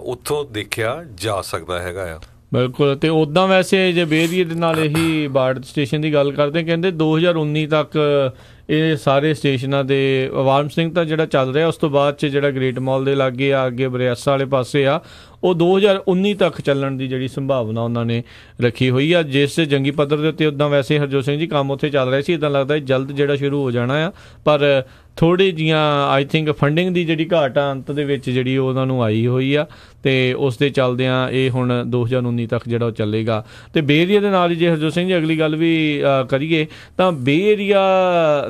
ਉੱਥੋਂ ਦੇਖਿਆ ਜਾ ਸਕਦਾ ਹੈਗਾ ਆ। ਬਿਲਕੁਲ। ਤੇ ਉੱਦਾਂ ਵੈਸੇ ਜੇ ਬੇਰੀਏ ਦੇ ਨਾਲ ਇਹੀ ਬਾਰਡ ਸਟੇਸ਼ਨ ਦੀ ਗੱਲ ਕਰਦੇ ਕਹਿੰਦੇ 2019 ਤੱਕ ਇਹ ਸਾਰੇ ਸਟੇਸ਼ਨਾਂ ਦੇ ਵਾਰਮ ਸਪਰਿੰਗ ਤਾਂ ਜਿਹੜਾ ਚੱਲ ਰਿਹਾ ਉਸ ਤੋਂ ਬਾਅਦ 'ਚ ਜਿਹੜਾ ਗ੍ਰੇਟ ਮਾਲ ਦੇ ਲਾਗੇ ਆ ਅੱਗੇ ਬਰਿਆਸਾ ਵਾਲੇ ਪਾਸੇ ਆ ਉਹ 2019 ਤੱਕ ਚੱਲਣ ਦੀ ਜਿਹੜੀ ਸੰਭਾਵਨਾ ਉਹਨਾਂ ਨੇ ਰੱਖੀ ਹੋਈ ਆ। ਜਿਸ ਜੰਗੀ ਪੱਧਰ ਦੇ ਉੱਤੇ ਉੱਦਾਂ ਵੈਸੇ ਹਰਜੋਤ ਸਿੰਘ ਜੀ ਕੰਮ ਉੱਥੇ ਚੱਲ ਰਿਹਾ ਸੀ, ਇੱਦਾਂ ਲੱਗਦਾ ਜਲਦ ਜਿਹੜਾ ਸ਼ੁਰੂ ਹੋ ਜਾਣਾ ਆ ਪਰ ਥੋੜ੍ਹੀ ਜੀਆਂ ਆਈ ਥਿੰਕ ਫੰਡਿੰਗ ਦੀ ਜਿਹੜੀ ਘਾਟ ਆ ਅੰਤ ਦੇ ਵਿੱਚ ਜਿਹੜੀ ਉਹਨਾਂ ਨੂੰ ਆਈ ਹੋਈ ਆ ਤੇ ਉਸ ਦੇ ਚੱਲਦਿਆਂ ਇਹ ਹੁਣ 2019 ਤੱਕ ਜਿਹੜਾ ਉਹ ਚੱਲੇਗਾ। ਤੇ ਬੇ ਏਰੀਆ ਦੇ ਨਾਲ ਹੀ ਜੇ ਹਰਜੋਤ ਸਿੰਘ ਜੀ ਅਗਲੀ ਗੱਲ ਵੀ ਕਰੀਏ ਤਾਂ ਬੇ ਏਰੀਆ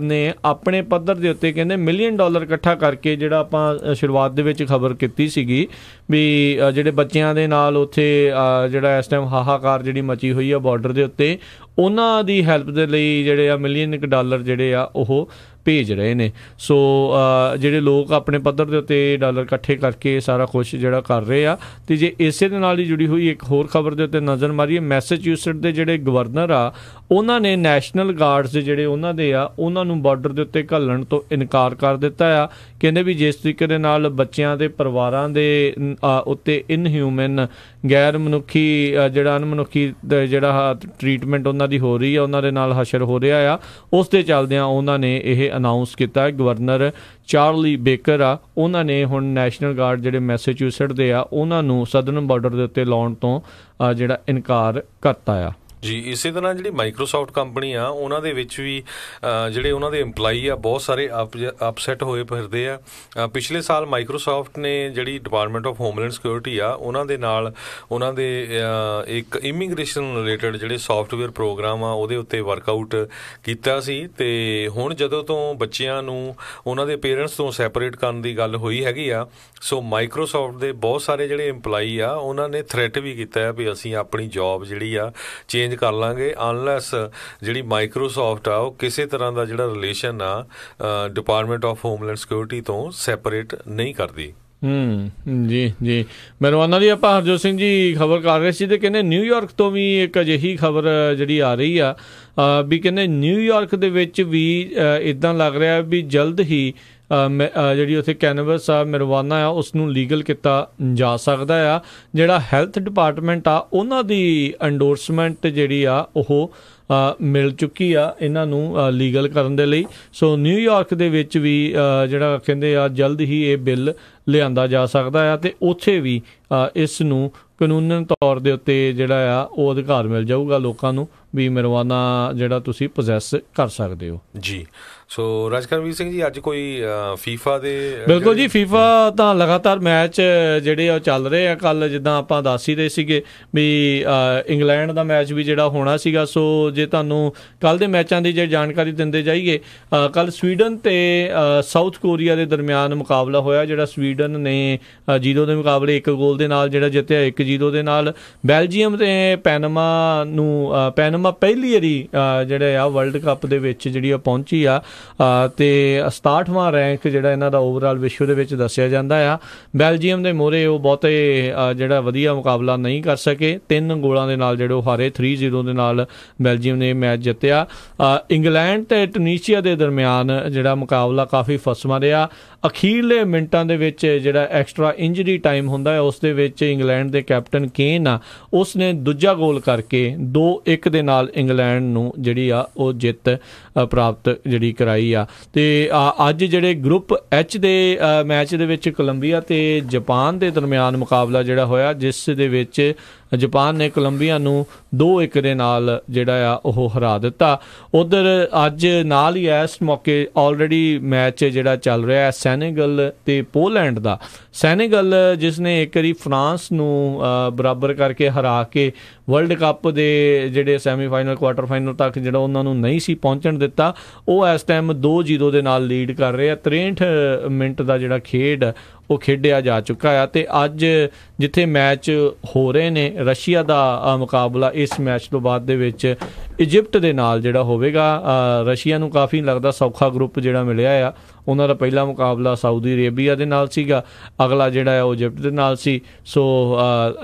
ਨੇ ਆਪਣੇ ਪੱਧਰ ਦੇ ਉੱਤੇ ਕਹਿੰਦੇ $1 ਮਿਲੀਅਨ ਇਕੱਠਾ ਕਰਕੇ ਜਿਹੜਾ ਆਪਾਂ ਸ਼ੁਰੂਆਤ ਦੇ ਵਿੱਚ ਖਬਰ ਕੀਤੀ ਸੀਗੀ ਵੀ ਜਿਹੜੇ ਬੱਚਿਆਂ ਦੇ ਨਾਲ ਉੱਥੇ ਜਿਹੜਾ ਇਸ ਟਾਈਮ ਹਾਹਾਕਾਰ ਜਿਹੜੀ ਮਚੀ ਹੋਈ ਆ ਬਾਰਡਰ ਦੇ ਉੱਤੇ ਉਹਨਾਂ ਦੀ ਹੈਲਪ ਦੇ ਲਈ ਜਿਹੜੇ ਆ $1 ਮਿਲੀਅਨ ਜਿਹੜੇ ਆ ਉਹ ਭੇਜ ਰਹੇ ਨੇ। ਸੋ ਜਿਹੜੇ ਲੋਕ ਆਪਣੇ ਪੱਧਰ ਦੇ ਉੱਤੇ ਡਾਲਰ ਇਕੱਠੇ ਕਰਕੇ ਸਾਰਾ ਕੁਛ ਜਿਹੜਾ ਕਰ ਰਹੇ ਆ। ਤੇ ਜੇ ਇਸੇ ਦੇ ਨਾਲ ਹੀ ਜੁੜੀ ਹੋਈ ਇੱਕ ਹੋਰ ਖਬਰ ਦੇ ਉੱਤੇ ਨਜ਼ਰ ਮਾਰੀਏ, ਮੈਸੇਚਿਊਸਟ ਦੇ ਜਿਹੜੇ ਗਵਰਨਰ ਆ ਉਹਨਾਂ ਨੇ ਨੈਸ਼ਨਲ ਗਾਰਡਸ ਦੇ ਜਿਹੜੇ ਉਹਨਾਂ ਦੇ ਆ ਉਹਨਾਂ ਨੂੰ ਬਾਰਡਰ ਦੇ ਉੱਤੇ ਘੱਲਣ ਤੋਂ ਇਨਕਾਰ ਕਰ ਦਿੱਤਾ ਆ। ਕਹਿੰਦੇ ਵੀ ਜਿਸ ਤਰੀਕੇ ਦੇ ਨਾਲ ਬੱਚਿਆਂ ਦੇ ਪਰਿਵਾਰਾਂ ਦੇ ਉੱਤੇ ਇਨਹਿਊਮਨ ਗੈਰ ਮਨੁੱਖੀ ਜਿਹੜਾ ਅਣਮਨੁੱਖੀ ਜਿਹੜਾ ਟਰੀਟਮੈਂਟ ਉਹਨਾਂ ਦੀ ਹੋ ਰਹੀ ਆ, ਉਹਨਾਂ ਦੇ ਨਾਲ ਹਸ਼ਰ ਹੋ ਰਿਹਾ ਆ, ਉਸ ਦੇ ਚੱਲਦਿਆਂ ਉਹਨਾਂ ਨੇ ਇਹ ਅਨਾਊਂਸ ਕੀਤਾ। ਗਵਰਨਰ ਚਾਰਲੀ ਬੇਕਰ ਆ ਉਹਨਾਂ ਨੇ ਹੁਣ ਨੈਸ਼ਨਲ ਗਾਰਡ ਜਿਹੜੇ ਮੈਸੇਚਿਊਸਟ ਦੇ ਆ ਉਹਨਾਂ ਨੂੰ ਸਦਰਨ ਬਾਰਡਰ ਦੇ ਉੱਤੇ ਲਾਉਣ ਤੋਂ ਜਿਹੜਾ ਇਨਕਾਰ ਕਰਤਾ ਆ। ਜੀ ਇਸੇ ਤਰ੍ਹਾਂ ਜਿਹੜੀ ਮਾਈਕਰੋਸਾਫਟ ਕੰਪਨੀ ਆ ਉਹਨਾਂ ਦੇ ਵਿੱਚ ਵੀ ਜਿਹੜੇ ਉਹਨਾਂ ਦੇ EMPLOYEE ਆ ਬਹੁਤ ਸਾਰੇ ਅਪਸੈਟ ਹੋਏ ਫਿਰਦੇ ਆ। ਪਿਛਲੇ ਸਾਲ ਮਾਈਕਰੋਸਾਫਟ ਨੇ ਜਿਹੜੀ ਡਿਪਾਰਟਮੈਂਟ ਆਫ ਹੋਮਲੈਂਡ ਸਿਕਿਉਰਿਟੀ ਆ ਉਹਨਾਂ ਦੇ ਨਾਲ ਉਹਨਾਂ ਦੇ ਇੱਕ ਇਮੀਗ੍ਰੇਸ਼ਨ ਰਿਲੇਟਡ ਜਿਹੜੇ ਸੌਫਟਵੇਅਰ ਪ੍ਰੋਗਰਾਮ ਆ ਉਹਦੇ ਉੱਤੇ ਵਰਕਆਊਟ ਕੀਤਾ ਸੀ ਤੇ ਹੁਣ ਜਦੋਂ ਤੋਂ ਬੱਚਿਆਂ ਨੂੰ ਉਹਨਾਂ ਦੇ ਪੇਰੈਂਟਸ ਤੋਂ ਸੈਪਰੇਟ ਕਰਨ ਦੀ ਗੱਲ ਹੋਈ ਹੈਗੀ ਆ, ਸੋ ਮਾਈਕਰੋਸਾਫਟ ਦੇ ਬਹੁਤ ਸਾਰੇ ਜਿਹੜੇ EMPLOYEE ਆ ਉਹਨਾਂ ਨੇ ਥ੍ਰੈਟ ਵੀ ਕੀਤਾ ਵੀ ਅਸੀਂ ਆਪਣੀ ਜੌਬ ਜਿਹੜੀ ਆ ਚੇਂਜ ਕਰ ਲਾਂਗੇ ਅਨਲੈਸ ਜਿਹੜੀ ਮਾਈਕਰੋਸਾਫਟ ਆ ਉਹ ਕਿਸੇ ਤਰ੍ਹਾਂ ਦਾ ਜਿਹੜਾ ਰਿਲੇਸ਼ਨ ਆ ਡਿਪਾਰਟਮੈਂਟ ਆਫ ਹੋਮਲੈਂਡ ਸਿਕਿਉਰਿਟੀ ਤੋਂ ਸੈਪਰੇਟ ਨਹੀਂ ਕਰਦੀ। ਜੀ ਮੈਨੂੰ ਉਹਨਾਂ ਦੀ ਆਪਾਂ ਹਰਜੋਤ ਸਿੰਘ ਜੀ ਖਬਰ ਕਰ ਰਹੇ ਸੀ ਤੇ ਕਹਿੰਦੇ ਨਿਊਯਾਰਕ ਤੋਂ ਵੀ ਇੱਕ ਅਜਿਹੀ ਖਬਰ ਜਿਹੜੀ ਆ ਰਹੀ ਆ ਵੀ ਕਹਿੰਦੇ ਨਿਊਯਾਰਕ ਦੇ ਵਿੱਚ ਵੀ ਇੱਦਾਂ ਲੱਗ ਰਿਹਾ ਵੀ ਜਲਦ ਹੀ ਜਿਹੜੀ ਉੱਥੇ ਕੈਨਵਸ ਆ marijuana ਆ ਉਸ ਨੂੰ ਲੀਗਲ ਕੀਤਾ ਜਾ ਸਕਦਾ ਆ। ਜਿਹੜਾ ਹੈਲਥ ਡਿਪਾਰਟਮੈਂਟ ਆ ਉਹਨਾਂ ਦੀ ਐਂਡੋਰਸਮੈਂਟ ਜਿਹੜੀ ਆ ਉਹ ਮਿਲ ਚੁੱਕੀ ਆ ਇਹਨਾਂ ਨੂੰ ਲੀਗਲ ਕਰਨ ਦੇ ਲਈ। ਸੋ ਨਿਊਯਾਰਕ ਦੇ ਵਿੱਚ ਵੀ ਜਿਹੜਾ ਕਹਿੰਦੇ ਆ ਜਲਦ ਹੀ ਇਹ ਬਿੱਲ ਲਿਆਂਦਾ ਜਾ ਸਕਦਾ ਆ ਤੇ ਉੱਥੇ ਵੀ ਇਸ ਨੂੰ ਕਾਨੂੰਨਨ ਤੌਰ ਦੇ ਉੱਤੇ ਜਿਹੜਾ ਆ ਉਹ ਅਧਿਕਾਰ ਮਿਲ ਜਾਊਗਾ ਲੋਕਾਂ ਨੂੰ ਵੀ marijuana ਜਿਹੜਾ ਤੁਸੀਂ possess ਕਰ ਸਕਦੇ ਹੋ ਜੀ। ਸੋ ਰਾਜਕਰਮਵੀਰ ਸਿੰਘ ਜੀ, ਅੱਜ ਕੋਈ ਫੀਫਾ ਦੇ ਬਿਲਕੁਲ ਜੀ, ਫੀਫਾ ਤਾਂ ਲਗਾਤਾਰ ਮੈਚ ਜਿਹੜੇ ਆ ਚੱਲ ਰਹੇ ਆ। ਕੱਲ ਜਿੱਦਾਂ ਆਪਾਂ ਦੱਸ ਹੀ ਰਹੇ ਸੀਗੇ ਵੀ ਇੰਗਲੈਂਡ ਦਾ ਮੈਚ ਵੀ ਜਿਹੜਾ ਹੋਣਾ ਸੀਗਾ। ਸੋ ਜੇ ਤੁਹਾਨੂੰ ਕੱਲ ਦੇ ਮੈਚਾਂ ਦੀ ਜੇ ਜਾਣਕਾਰੀ ਦਿੰਦੇ ਜਾਈਏ, ਕੱਲ ਸਵੀਡਨ ਤੇ ਸਾਊਥ ਕੋਰੀਆ ਦੇ ਦਰਮਿਆਨ ਮੁਕਾਬਲਾ ਹੋਇਆ, ਜਿਹੜਾ ਸਵੀਡਨ ਨੇ 0 ਦੇ ਮੁਕਾਬਲੇ 1 ਗੋਲ ਦੇ ਨਾਲ ਜਿਹੜਾ ਜਿੱਤਿਆ 1-0 ਦੇ ਨਾਲ। ਬੈਲਜੀਅਮ ਤੇ ਪੈਨਮਾ ਪਹਿਲੀ ਵਾਰੀ ਜਿਹੜੇ ਆ ਵਰਲਡ ਕੱਪ ਦੇ ਵਿੱਚ ਜਿਹੜੀ ਆ ਪਹੁੰਚੀ ਆ ਤੇ 67ਵਾਂ ਰੈਂਕ ਜਿਹੜਾ ਇਹਨਾਂ ਦਾ ਓਵਰਆਲ ਵਿਸ਼ਵ ਦੇ ਵਿੱਚ ਦੱਸਿਆ ਜਾਂਦਾ ਆ। ਬੈਲਜੀਅਮ ਦੇ ਮੋਹਰੇ ਉਹ ਬਹੁਤੇ ਜਿਹੜਾ ਵਧੀਆ ਮੁਕਾਬਲਾ ਨਹੀਂ ਕਰ ਸਕੇ, 3 ਗੋਲਾਂ ਦੇ ਨਾਲ ਜਿਹੜੇ ਉਹ ਹਾਰੇ, 3-0 ਦੇ ਨਾਲ ਬੈਲਜੀਅਮ ਨੇ ਮੈਚ ਜਿੱਤਿਆ। ਇੰਗਲੈਂਡ ਤੇ ਟਿਊਨੀਸ਼ੀਆ ਦੇ ਦਰਮਿਆਨ ਜਿਹੜਾ ਮੁਕਾਬਲਾ ਕਾਫੀ ਫਸਵਾਂ ਰਿਹਾ। ਅਖੀਰਲੇ ਮਿੰਟਾਂ ਦੇ ਵਿੱਚ ਜਿਹੜਾ ਐਕਸਟਰਾ ਇੰਜਰੀ ਟਾਈਮ ਹੁੰਦਾ ਹੈ ਉਸ ਦੇ ਵਿੱਚ ਇੰਗਲੈਂਡ ਦੇ ਕੈਪਟਨ ਕੇਨ ਆ, ਉਸ ਨੇ ਦੂਜਾ ਗੋਲ ਕਰਕੇ 2-1 ਦੇ ਨਾਲ ਇੰਗਲੈਂਡ ਨੂੰ ਜਿਹੜੀ ਆ ਉਹ ਜਿੱਤ ਪ੍ਰਾਪਤ ਜਿਹੜੀ ਕਰਾਈ ਆ। ਤੇ ਅੱਜ ਜਿਹੜੇ ਗਰੁੱਪ ਐਚ ਦੇ ਮੈਚ ਦੇ ਵਿੱਚ ਕੋਲੰਬੀਆ ਤੇ ਜਾਪਾਨ ਦੇ ਦਰਮਿਆਨ ਮੁਕਾਬਲਾ ਜਿਹੜਾ ਹੋਇਆ, ਜਿਸ ਦੇ ਵਿੱਚ ਜਾਪਾਨ ਨੇ ਕੋਲੰਬੀਆ ਨੂੰ 2-1 ਦੇ ਨਾਲ ਜਿਹੜਾ ਆ ਉਹ ਹਰਾ ਦਿੱਤਾ। ਉਧਰ ਅੱਜ ਨਾਲ ਹੀ ਇਸ ਮੌਕੇ ਆਲਰੇਡੀ ਮੈਚ ਜਿਹੜਾ ਚੱਲ ਰਿਹਾ ਸੈਨੇਗਲ ਤੇ ਪੋਲੈਂਡ ਦਾ। ਸੈਨੇਗਲ ਜਿਸ ਨੇ ਇੱਕ ਵਾਰੀ ਫਰਾਂਸ ਨੂੰ ਬਰਾਬਰ ਕਰਕੇ ਹਰਾ ਕੇ ਵਰਲਡ ਕੱਪ ਦੇ ਜਿਹੜੇ ਸੈਮੀਫਾਈਨਲ ਕੁਆਟਰ ਫਾਈਨਲ ਤੱਕ ਜਿਹੜਾ ਉਹਨਾਂ ਨੂੰ ਨਹੀਂ ਸੀ ਪਹੁੰਚਣ ਦਿੱਤਾ, ਉਹ ਇਸ ਟਾਈਮ 2-0 ਦੇ ਨਾਲ ਲੀਡ ਕਰ ਰਹੇ ਆ। 63 ਮਿੰਟ ਦਾ ਜਿਹੜਾ ਖੇਡ ਉਹ ਖੇਡਿਆ ਜਾ ਚੁੱਕਾ ਆ। ਤੇ ਅੱਜ ਜਿੱਥੇ ਮੈਚ ਹੋ ਰਹੇ ਨੇ, ਰਸ਼ੀਆ ਦਾ ਮੁਕਾਬਲਾ ਇਸ ਮੈਚ ਤੋਂ ਬਾਅਦ ਦੇ ਵਿੱਚ ਇਜਿਪਟ ਦੇ ਨਾਲ ਜਿਹੜਾ ਹੋਵੇਗਾ। ਰਸ਼ੀਆ ਨੂੰ ਕਾਫੀ ਲੱਗਦਾ ਸੌਖਾ ਗਰੁੱਪ ਜਿਹੜਾ ਮਿਲਿਆ ਆ। ਉਹਨਾਂ ਦਾ ਪਹਿਲਾ ਮੁਕਾਬਲਾ ਸਾਊਦੀ ਅਰੇਬੀਆ ਦੇ ਨਾਲ ਸੀਗਾ, ਅਗਲਾ ਜਿਹੜਾ ਆ ਉਹ ਇਜਿਪਟ ਦੇ ਨਾਲ ਸੀ। ਸੋ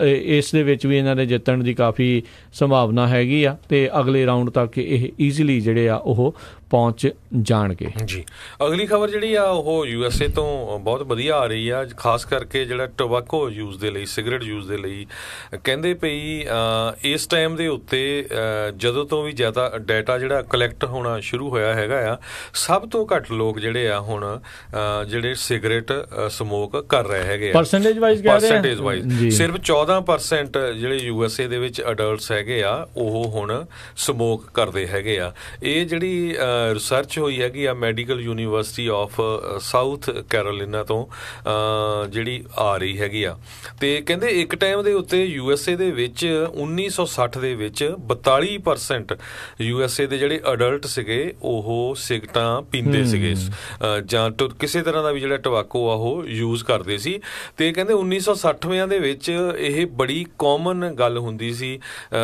ਇਸ ਦੇ ਵਿੱਚ ਵੀ ਇਹਨਾਂ ਦੇ ਜਿੱਤਣ ਦੀ ਕਾਫੀ ਸੰਭਾਵਨਾ ਹੈਗੀ ਆ ਤੇ ਅਗਲੇ ਰਾਊਂਡ ਤੱਕ ਇਹ ਈਜ਼ੀਲੀ ਜਿਹੜੇ ਆ ਉਹ ਪਹੁੰਚ ਜਾਣਗੇ ਜੀ। ਅਗਲੀ ਖਬਰ ਜਿਹੜੀ ਆ ਉਹ USA ਤੋਂ ਬਹੁਤ ਵਧੀਆ ਆ ਰਹੀ ਆ, ਖਾਸ ਕਰਕੇ ਜਿਹੜਾ ਟੋਬੈਕੋ ਯੂਜ਼ ਦੇ ਲਈ, ਸਿਗਰਟ ਯੂਜ਼ ਦੇ ਲਈ। ਕਹਿੰਦੇ ਪਈ ਇਸ ਟਾਈਮ ਦੇ ਉੱਤੇ ਜਦੋਂ ਤੋਂ ਵੀ ਜ਼ਿਆਦਾ ਡਾਟਾ ਜਿਹੜਾ ਕਲੈਕਟ ਹੋਣਾ ਸ਼ੁਰੂ ਹੋਇਆ ਹੈਗਾ ਆ, ਸਭ ਤੋਂ ਘੱਟ ਲੋਕ ਜਿਹੜੇ ਆ ਹੁਣ ਜਿਹੜੇ ਸਿਗਰਟ ਸਮੋਕ ਕਰ ਰਹੇ ਹੈਗੇ ਆ। ਪਰਸੈਂਟੇਜ ਵਾਈਜ਼ ਸਿਰਫ 14% ਜਿਹੜੇ USA ਦੇ ਵਿੱਚ ਅਡਲਟਸ ਹੈਗੇ ਆ ਉਹ ਹੁਣ ਸਮੋਕ ਕਰਦੇ ਹੈਗੇ ਆ। ਇਹ ਜਿਹੜੀ ਰਿਸਰਚ ਹੋਈ ਹੈਗੀ ਆ medical university of south Carolina ਤੋਂ ਜਿਹੜੀ ਆ ਰਹੀ ਹੈਗੀ ਆ। ਤੇ ਕਹਿੰਦੇ ਇੱਕ ਟਾਈਮ ਦੇ ਉੱਤੇ USA ਦੇ ਵਿੱਚ 1960 ਦੇ ਵਿੱਚ 42% USA ਦੇ ਜਿਹੜੇ ਅਡਲਟ ਸੀਗੇ ਉਹ ਸਿਗਰਟਾਂ ਪੀਂਦੇ ਸੀਗੇ ਜਾਂ ਕਿਸੇ ਤਰ੍ਹਾਂ ਦਾ ਵੀ ਜਿਹੜਾ ਟੋਬੈਕੋ ਆ ਉਹ ਯੂਜ਼ ਕਰਦੇ ਸੀ। ਤੇ ਕਹਿੰਦੇ 1960ਵਿਆਂ ਦੇ ਵਿੱਚ ਇਹ ਬੜੀ ਕਾਮਨ ਗੱਲ ਹੁੰਦੀ ਸੀ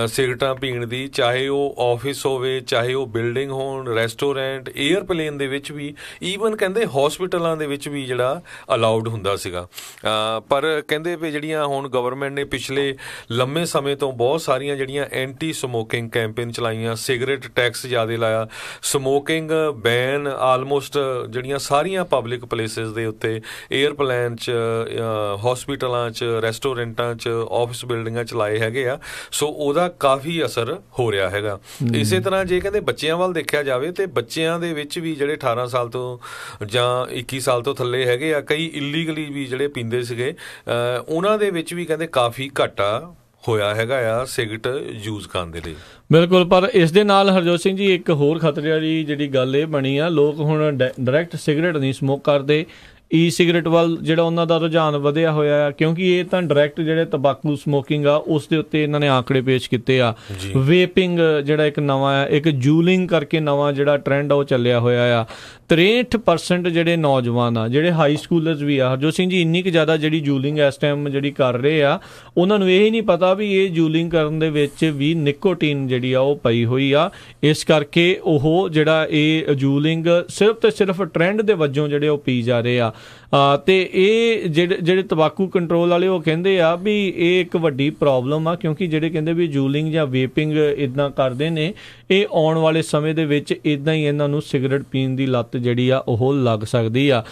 ਸਿਗਰਟਾਂ ਪੀਣ ਦੀ, ਚਾਹੇ ਉਹ ਆਫਿਸ ਹੋਵੇ, ਚਾਹੇ ਉਹ ਬਿਲਡਿੰਗ ਹੋਣ, ਰੈਸਟੋਰੈਂਟ, ਏਅਰਪਲੇਨ ਦੇ ਵਿੱਚ ਵੀ, ਈਵਨ ਕਹਿੰਦੇ ਹੌਸਪੀਟਲਾਂ ਦੇ ਵਿੱਚ ਵੀ ਜਿਹੜਾ ਅਲਾਉਡ ਹੁੰਦਾ ਸੀਗਾ। ਪਰ ਕਹਿੰਦੇ ਵੀ ਜਿਹੜੀਆਂ ਹੁਣ ਗਵਰਨਮੈਂਟ ਨੇ ਪਿਛਲੇ ਲੰਮੇ ਸਮੇਂ ਤੋਂ ਬਹੁਤ ਸਾਰੀਆਂ ਜਿਹੜੀਆਂ ਐਂਟੀ ਸਮੋਕਿੰਗ ਕੈਂਪੇਨ ਚਲਾਈਆਂ, ਸਿਗਰਟ ਟੈਕਸ ਜ਼ਿਆਦਾ ਲਾਇਆ, ਸਮੋਕਿੰਗ ਬੈਨ ਆਲਮੋਸਟ ਜਿਹੜੀਆਂ ਸਾਰੀਆਂ ਪਬਲਿਕ ਪਲੇਸਿਸ ਦੇ ਉੱਤੇ, ਏਅਰਪਲੇਨ 'ਚ, ਹੌਸਪੀਟਲਾਂ 'ਚ, ਰੈਸਟੋਰੈਂਟਾਂ 'ਚ, ਆਫਿਸ ਬਿਲਡਿੰਗਾਂ 'ਚ ਲਾਏ ਹੈਗੇ ਆ। ਸੋ ਉਹਦਾ ਕਾਫੀ ਅਸਰ ਹੋ ਰਿਹਾ ਹੈਗਾ। ਇਸੇ ਤਰ੍ਹਾਂ ਜੇ ਕਹਿੰਦੇ ਬੱਚਿਆਂ ਵੱਲ ਦੇਖਿਆ ਜਾਵੇ ਤੇ ਬੱਚਿਆਂ ਦੇ ਵਿੱਚ ਵੀ ਜਿਹੜੇ 18 ਸਾਲ ਤੋਂ ਜਾਂ 21 ਸਾਲ ਤੋਂ ਥੱਲੇ ਹੈਗੇ ਆ, ਕਈ ਇਲੀਗਲੀ ਵੀ ਜਿਹੜੇ ਪੀਂਦੇ ਸੀਗੇ, ਉਹਨਾਂ ਦੇ ਵਿੱਚ ਵੀ ਕਹਿੰਦੇ ਕਾਫੀ ਘਾਟਾ ਹੋਇਆ ਹੈਗਾ ਆ ਸਿਗਰਟ ਯੂਜ਼ ਕਰਨ ਦੇ ਲਈ। ਬਿਲਕੁਲ, ਪਰ ਇਸ ਦੇ ਨਾਲ ਹਰਜੋਤ ਸਿੰਘ ਜੀ ਇੱਕ ਹੋਰ ਖਤਰੇ ਵਾਲੀ ਜਿਹੜੀ ਗੱਲ ਇਹ ਬਣੀ ਆ, ਲੋਕ ਹੁਣ ਡਾਇਰੈਕਟ ਸਿਗਰਟ ਨਹੀਂ ਸਮੋਕ ਕਰਦੇ, ਈ ਸਿਗਰਟ ਵੱਲ ਜਿਹੜਾ ਉਹਨਾਂ ਦਾ ਰੁਝਾਨ ਵਧਿਆ ਹੋਇਆ ਆ, ਕਿਉਂਕਿ ਇਹ ਤਾਂ ਡਾਇਰੈਕਟ ਜਿਹੜੇ ਤੰਬਾਕੂ ਸਮੋਕਿੰਗ ਆ ਉਸ ਦੇ ਉੱਤੇ ਇਹਨਾਂ ਨੇ ਆંકੜੇ ਪੇਸ਼ ਕੀਤੇ ਆ। ਵੇਪਿੰਗ ਜਿਹੜਾ ਇੱਕ ਨਵਾਂ ਆ, ਇੱਕ ਜੂਲਿੰਗ ਕਰਕੇ ਨਵਾਂ ਜਿਹੜਾ ਟ੍ਰੈਂਡ ਆ ਉਹ ਚੱਲਿਆ ਹੋਇਆ ਆ। 63% ਜਿਹੜੇ ਨੌਜਵਾਨ ਆ, ਜਿਹੜੇ ਹਾਈ ਸਕੂਲਰਸ ਵੀ ਆ ਹਰਜੋਤ ਸਿੰਘ ਜੀ, ਇੰਨੀ ਕੁ ਜ਼ਿਆਦਾ ਜਿਹੜੀ ਜੂਲਿੰਗ ਇਸ ਟਾਈਮ ਜਿਹੜੀ ਕਰ ਰਹੇ ਆ, ਉਹਨਾਂ ਨੂੰ ਇਹ ਨਹੀਂ ਪਤਾ ਵੀ ਇਹ ਜੂਲਿੰਗ ਕਰਨ ਦੇ ਵਿੱਚ ਵੀ ਨਿਕੋਟੀਨ ਜਿਹੜੀ ਆ ਉਹ ਪਈ ਹੋਈ ਆ। ਇਸ ਕਰਕੇ ਉਹ ਜਿਹੜਾ ਇਹ ਜੂਲਿੰਗ ਸਿਰਫ ਤੇ ਸਿਰਫ ਟ੍ਰੈਂਡ ਦੇ ਵਜੋਂ ਜਿਹੜੇ ਉਹ ਪੀ ਜਾ ਰਹੇ ਆ। ਤੇ ਇਹ ਜਿਹੜੇ ਤੰਬਾਕੂ ਕੰਟਰੋਲ ਵਾਲੇ ਉਹ ਕਹਿੰਦੇ ਆ ਵੀ ਇਹ ਇੱਕ ਵੱਡੀ ਪ੍ਰੋਬਲਮ ਆ, ਕਿਉਂਕਿ ਜਿਹੜੇ ਕਹਿੰਦੇ ਵੀ ਜੂਲਿੰਗ ਜਾਂ ਵੇਪਿੰਗ ਇੱਦਾਂ ਕਰਦੇ ਨੇ, ਇਹ ਆਉਣ ਵਾਲੇ ਸਮੇਂ ਦੇ ਵਿੱਚ ਇੱਦਾਂ ਹੀ ਇਹਨਾਂ ਨੂੰ ਸਿਗਰਟ ਪੀਣ ਦੀ ਲੱਤ ਜਿਹੜੀ ਆ ਉਹ ਲੱਗ ਸਕਦੀ ਆ।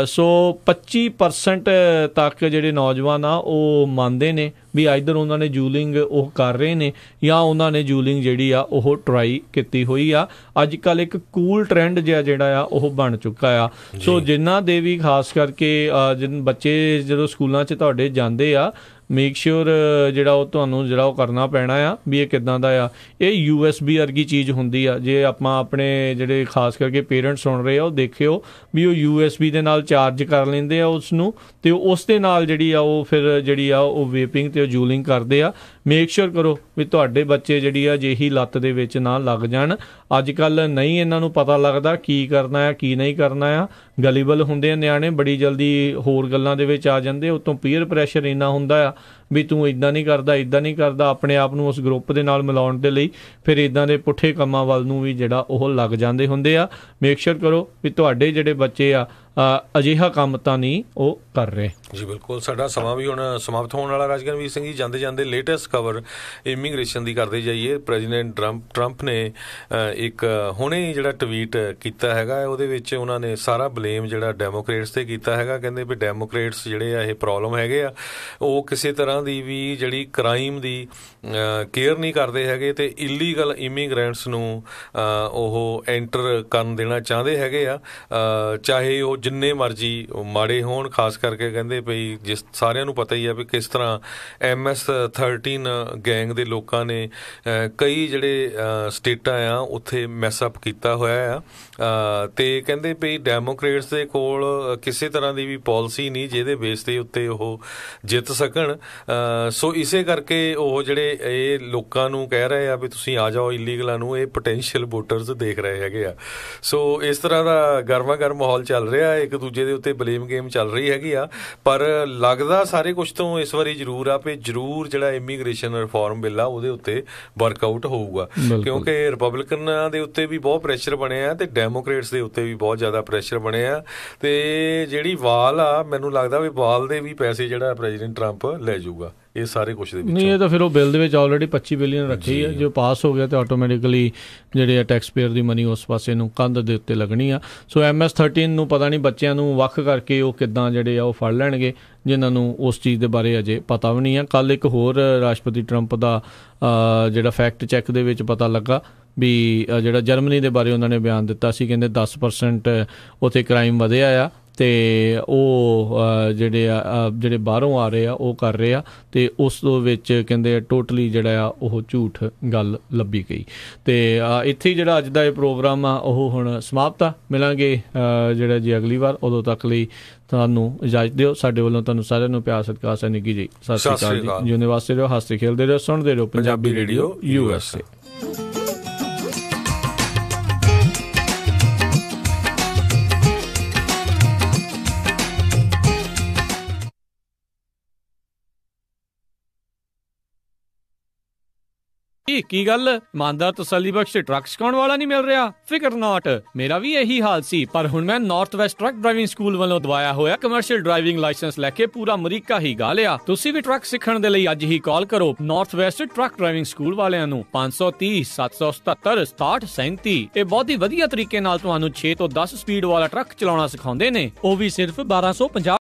ਸੋ 25% ਤੱਕ ਜਿਹੜੇ ਨੌਜਵਾਨ ਆ ਉਹ ਮੰਨਦੇ ਨੇ ਵੀ ਇੱਧਰ ਉਹਨਾਂ ਨੇ ਜੂਲਿੰਗ ਉਹ ਕਰ ਰਹੇ ਨੇ ਜਾਂ ਉਹਨਾਂ ਨੇ ਜੂਲਿੰਗ ਜਿਹੜੀ ਆ ਉਹ ਟਰਾਈ ਕੀਤੀ ਹੋਈ ਆ। ਅੱਜ ਕੱਲ੍ਹ ਇੱਕ ਕੂਲ ਟ੍ਰੈਂਡ ਜਿਹਾ ਜਿਹੜਾ ਆ ਉਹ ਬਣ ਚੁੱਕਾ ਆ। ਸੋ ਜਿਨ੍ਹਾਂ ਦੇ ਵੀ ਖਾਸ ਕਰਕੇ ਬੱਚੇ ਜਦੋਂ ਸਕੂਲਾਂ 'ਚ ਤੁਹਾਡੇ ਜਾਂਦੇ ਆ, ਮੇਕ ਸ਼ੋਰ ਜਿਹੜਾ ਉਹ ਤੁਹਾਨੂੰ ਜਿਹੜਾ ਉਹ ਕਰਨਾ ਪੈਣਾ ਆ ਵੀ ਇਹ ਕਿੱਦਾਂ ਦਾ ਆ। ਇਹ USB ਵਰਗੀ ਚੀਜ਼ ਹੁੰਦੀ ਆ। ਜੇ ਆਪਾਂ ਆਪਣੇ ਜਿਹੜੇ ਖਾਸ ਕਰਕੇ ਪੇਰੈਂਟਸ ਸੁਣ ਰਹੇ ਆ ਉਹ ਦੇਖਿਓ ਵੀ ਉਹ USB ਦੇ ਨਾਲ ਚਾਰਜ ਕਰ ਲੈਂਦੇ ਆ ਉਸ ਨੂੰ, ਅਤੇ ਉਸ ਦੇ ਨਾਲ ਜਿਹੜੀ ਆ ਉਹ ਫਿਰ ਜਿਹੜੀ ਆ ਉਹ ਵੇਪਿੰਗ ਅਤੇ ਜੂਲਿੰਗ ਕਰਦੇ ਆ। ਮੇਕ ਸ਼ੋਰ ਕਰੋ ਵੀ ਤੁਹਾਡੇ ਬੱਚੇ ਜਿਹੜੀ ਆ ਜਿਹੀ ਲੱਤ ਦੇ ਵਿੱਚ ਨਾ ਲੱਗ ਜਾਣ। ਅੱਜ ਕੱਲ੍ਹ ਨਹੀਂ ਇਹਨਾਂ ਨੂੰ ਪਤਾ ਲੱਗਦਾ ਕੀ ਕਰਨਾ ਆ ਕੀ ਨਹੀਂ ਕਰਨਾ ਆ। ਗਲੀਬਲ ਹੁੰਦੇ ਆ ਨਿਆਣੇ, ਬੜੀ ਜਲਦੀ ਹੋਰ ਗੱਲਾਂ ਦੇ ਵਿੱਚ ਆ ਜਾਂਦੇ। ਉੱਤੋਂ ਪੀਅਰ ਪ੍ਰੈਸ਼ਰ ਇੰਨਾ ਹੁੰਦਾ ਆ ਵੀ ਤੂੰ ਇੱਦਾਂ ਨਹੀਂ ਕਰਦਾ ਇੱਦਾਂ ਨਹੀਂ ਕਰਦਾ, ਆਪਣੇ ਆਪ ਨੂੰ ਉਸ ਗਰੁੱਪ ਦੇ ਨਾਲ ਮਿਲਾਉਣ ਦੇ ਲਈ ਫਿਰ ਇੱਦਾਂ ਦੇ ਪੁੱਠੇ ਕੰਮਾਂ ਵੱਲ ਨੂੰ ਵੀ ਜਿਹੜਾ ਉਹ ਲੱਗ ਜਾਂਦੇ ਹੁੰਦੇ ਆ। ਮੇਕ ਸ਼ੋਰ ਕਰੋ ਵੀ ਤੁਹਾਡੇ ਜਿਹੜੇ ਬੱਚੇ ਆ ਅਜਿਹਾ ਕੰਮ ਤਾਂ ਨਹੀਂ ਉਹ ਕਰ ਰਹੇ ਜੀ। ਬਿਲਕੁਲ, ਸਾਡਾ ਸਮਾਂ ਵੀ ਹੁਣ ਸਮਾਪਤ ਹੋਣ ਵਾਲਾ। ਰਾਜਗਨਵੀਰ ਸਿੰਘ ਜੀ, ਜਾਂਦੇ ਜਾਂਦੇ ਲੇਟੈਸਟ ਖਬਰ ਇਮੀਗ੍ਰੇਸ਼ਨ ਦੀ ਕਰਦੇ ਜਾਈਏ। ਪ੍ਰੈਜ਼ੀਡੈਂਟ ਟਰੰਪ ਨੇ ਇੱਕ ਹੁਣੇ ਜਿਹੜਾ ਟਵੀਟ ਕੀਤਾ ਹੈਗਾ, ਉਹਦੇ ਵਿੱਚ ਉਹਨਾਂ ਨੇ ਸਾਰਾ ਬਲੇਮ ਜਿਹੜਾ ਡੈਮੋਕ੍ਰੇਟਸ 'ਤੇ ਕੀਤਾ ਹੈਗਾ। ਕਹਿੰਦੇ ਵੀ ਡੈਮੋਕ੍ਰੇਟਸ ਜਿਹੜੇ ਆ ਇਹ ਪ੍ਰੋਬਲਮ ਹੈਗੇ ਆ, ਉਹ ਕਿਸੇ ਤਰ੍ਹਾਂ ਦੀ ਵੀ ਜਿਹੜੀ ਕ੍ਰਾਈਮ ਦੀ ਕੇਅਰ ਨਹੀਂ ਕਰਦੇ ਹੈਗੇ ਅਤੇ ਇਲੀਗਲ ਇਮੀਗ੍ਰੈਂਟਸ ਨੂੰ ਉਹ ਐਂਟਰ ਕਰਨ ਦੇਣਾ ਚਾਹੁੰਦੇ ਹੈਗੇ ਆ, ਚਾਹੇ ਉਹ ਜਿੰਨੇ ਮਰਜ਼ੀ ਮਾੜੇ ਹੋਣ। ਖਾਸ ਕਰਕੇ ਕਹਿੰਦੇ ਪਈ ਜਿਸ ਸਾਰਿਆਂ ਨੂੰ ਪਤਾ ਹੀ ਆ ਵੀ ਕਿਸ ਤਰ੍ਹਾਂ MS-13 ਗੈਂਗ ਦੇ ਲੋਕਾਂ ਨੇ ਕਈ ਜਿਹੜੇ ਸਟੇਟਾਂ ਆ ਉੱਥੇ ਮੈਸਅਪ ਕੀਤਾ ਹੋਇਆ ਆ, ਅਤੇ ਕਹਿੰਦੇ ਪਈ ਡੈਮੋਕ੍ਰੇਟਸ ਦੇ ਕੋਲ ਕਿਸੇ ਤਰ੍ਹਾਂ ਦੀ ਵੀ ਪਾਲਿਸੀ ਨਹੀਂ ਜਿਹਦੇ ਬੇਸ ਦੇ ਉੱਤੇ ਉਹ ਜਿੱਤ ਸਕਣ। ਸੋ ਇਸੇ ਕਰਕੇ ਉਹ ਜਿਹੜੇ ਇਹ ਲੋਕਾਂ ਨੂੰ ਕਹਿ ਰਹੇ ਆ ਵੀ ਤੁਸੀਂ ਆ ਜਾਓ ਇਲੀਗਲਾਂ ਨੂੰ, ਇਹ ਪੋਟੈਂਸ਼ੀਅਲ ਵੋਟਰਸ ਦੇਖ ਰਹੇ ਹੈਗੇ ਆ। ਸੋ ਇਸ ਤਰ੍ਹਾਂ ਦਾ ਗਰਮਾ ਗਰਮ ਮਾਹੌਲ ਚੱਲ ਰਿਹਾ, ਇੱਕ ਦੂਜੇ ਦੇ ਉੱਤੇ ਬਲੇਮ ਗੇਮ ਚੱਲ ਰਹੀ ਹੈਗੀ ਆ। ਪਰ ਲੱਗਦਾ ਸਾਰੇ ਕੁਛ ਤੋਂ ਇਸ ਵਾਰੀ ਜ਼ਰੂਰ ਆ ਵੀ ਜ਼ਰੂਰ ਜਿਹੜਾ ਇਮੀਗ੍ਰੇਸ਼ਨ ਰਿਫਾਰਮ ਬਿੱਲ ਆ ਉਹਦੇ ਉੱਤੇ ਵਰਕਆਊਟ ਹੋਊਗਾ, ਕਿਉਂਕਿ ਰਿਪਬਲਿਕਨਾਂ ਦੇ ਉੱਤੇ ਵੀ ਬਹੁਤ ਪ੍ਰੈਸ਼ਰ ਬਣਿਆ ਅਤੇ ਡੈਮੋਕ੍ਰੇਟਸ ਦੇ ਉੱਤੇ ਵੀ ਬਹੁਤ ਜ਼ਿਆਦਾ ਪ੍ਰੈਸ਼ਰ ਬਣਿਆ। ਅਤੇ ਜਿਹੜੀ ਵਾਲ ਆ, ਮੈਨੂੰ ਲੱਗਦਾ ਵੀ ਵਾਲ ਦੇ ਵੀ ਪੈਸੇ ਜਿਹੜਾ ਪ੍ਰੈਜ਼ੀਡੈਂਟ ਟਰੰਪ ਲੈ ਜਾਊਗਾ ਇਹ ਸਾਰੇ ਕੁਛ ਦੇ ਵਿੱਚ। ਨਹੀਂ, ਇਹ ਤਾਂ ਫਿਰ ਉਹ ਬਿੱਲ ਦੇ ਵਿੱਚ ਆਲਰੇਡੀ 25 ਬਿਲੀਅਨ ਰੱਖੀ ਆ। ਜੋ ਪਾਸ ਹੋ ਗਿਆ ਤਾਂ ਆਟੋਮੈਟਿਕਲੀ ਜਿਹੜੇ ਆ ਟੈਕਸ ਪੇਅਰ ਦੀ ਮਨੀ ਉਸ ਪਾਸੇ ਨੂੰ ਕੰਧ ਦੇ ਉੱਤੇ ਲੱਗਣੀ ਆ। ਸੋ MS-13 ਨੂੰ ਪਤਾ ਨਹੀਂ ਬੱਚਿਆਂ ਨੂੰ ਵੱਖ ਕਰਕੇ ਉਹ ਕਿੱਦਾਂ ਜਿਹੜੇ ਆ ਉਹ ਫੜ ਲੈਣਗੇ, ਜਿਨ੍ਹਾਂ ਨੂੰ ਉਸ ਚੀਜ਼ ਦੇ ਬਾਰੇ ਅਜੇ ਪਤਾ ਵੀ ਨਹੀਂ ਆ। ਕੱਲ੍ਹ ਇੱਕ ਹੋਰ ਰਾਸ਼ਟਰਪਤੀ ਟਰੰਪ ਦਾ ਜਿਹੜਾ ਫੈਕਟ ਚੈੱਕ ਦੇ ਵਿੱਚ ਪਤਾ ਲੱਗਾ ਵੀ ਜਿਹੜਾ ਜਰਮਨੀ ਦੇ ਬਾਰੇ ਉਹਨਾਂ ਨੇ ਬਿਆਨ ਦਿੱਤਾ ਸੀ, ਕਹਿੰਦੇ 10% ਉੱਥੇ ਕ੍ਰਾਈਮ ਵਧਿਆ ਆ ਅਤੇ ਉਹ ਜਿਹੜੇ ਬਾਹਰੋਂ ਆ ਰਹੇ ਆ ਉਹ ਕਰ ਰਹੇ ਆ, ਅਤੇ ਉਸ ਵਿੱਚ ਕਹਿੰਦੇ ਟੋਟਲੀ ਜਿਹੜਾ ਆ ਉਹ ਝੂਠ ਗੱਲ ਲੱਭੀ ਗਈ। ਅਤੇ ਇੱਥੇ ਹੀ ਜਿਹੜਾ ਅੱਜ ਦਾ ਇਹ ਪ੍ਰੋਗਰਾਮ ਆ ਉਹ ਹੁਣ ਸਮਾਪਤ ਆ। ਮਿਲਾਂਗੇ ਜਿਹੜਾ ਜੀ ਅਗਲੀ ਵਾਰ, ਉਦੋਂ ਤੱਕ ਲਈ ਤੁਹਾਨੂੰ ਇਜਾਜ਼ਤ ਦਿਓ। ਸਾਡੇ ਵੱਲੋਂ ਤੁਹਾਨੂੰ ਸਾਰਿਆਂ ਨੂੰ ਪਿਆਰ ਸਤਿਕਾਰ ਸਤਿ ਨਿੱਘੀ ਜੀ ਸਤਿ ਸ਼੍ਰੀ ਅਕਾਲ ਜੀ। ਜਿਉਂਦੇ ਵਾਸਤੇ ਰਹੋ, ਹੱਸਦੇ ਖੇਲਦੇ ਰਹੋ, ਸੁਣਦੇ ਰਹੋ ਪੰਜਾਬੀ ਰੇਡੀਓ USA। ਕੀ ਗੱਲ, ਇਮਾਨਦਾਰ ਤਸੱਲੀ ਬਖਸ਼ ਟਰੱਕ ਸਿਖਾਉਣ ਵਾਲਾ ਨਹੀਂ ਮਿਲ ਰਿਹਾ? ਫਿਕਰ ਨਾਟ, ਮੇਰਾ ਵੀ ਇਹੀ ਹਾਲ ਸੀ, ਪਰ ਹੁਣ ਮੈਂ north West truck driving school ਵੱਲੋਂ ਦਵਾਇਆ ਹੋਇਆ ਕਮਰਸ਼ੀਅਲ ਡਰਾਈਵਿੰਗ ਲਾਇਸੈਂਸ ਲੈ ਕੇ ਪੂਰਾ ਅਮਰੀਕਾ ਹੀ ਗਾ ਲਿਆ। ਤੁਸੀਂ ਵੀ ਟਰੱਕ ਸਿੱਖਣ ਦੇ ਲਈ ਅੱਜ ਹੀ ਕਾਲ ਕਰੋ north West truck driving school ਵਾਲਿਆਂ ਨੂੰ 530 777 6737। ਇਹ ਬਹੁਤ ਹੀ ਵਧੀਆ ਤਰੀਕੇ ਨਾਲ ਤੁਹਾਨੂੰ 6 ਤੋਂ 10 ਸਪੀਡ ਵਾਲਾ ਟਰੱਕ ਚਲਾਉਣਾ ਸਿਖਾਉਂਦੇ ਨੇ, ਉਹ ਵੀ ਸਿਰਫ 1250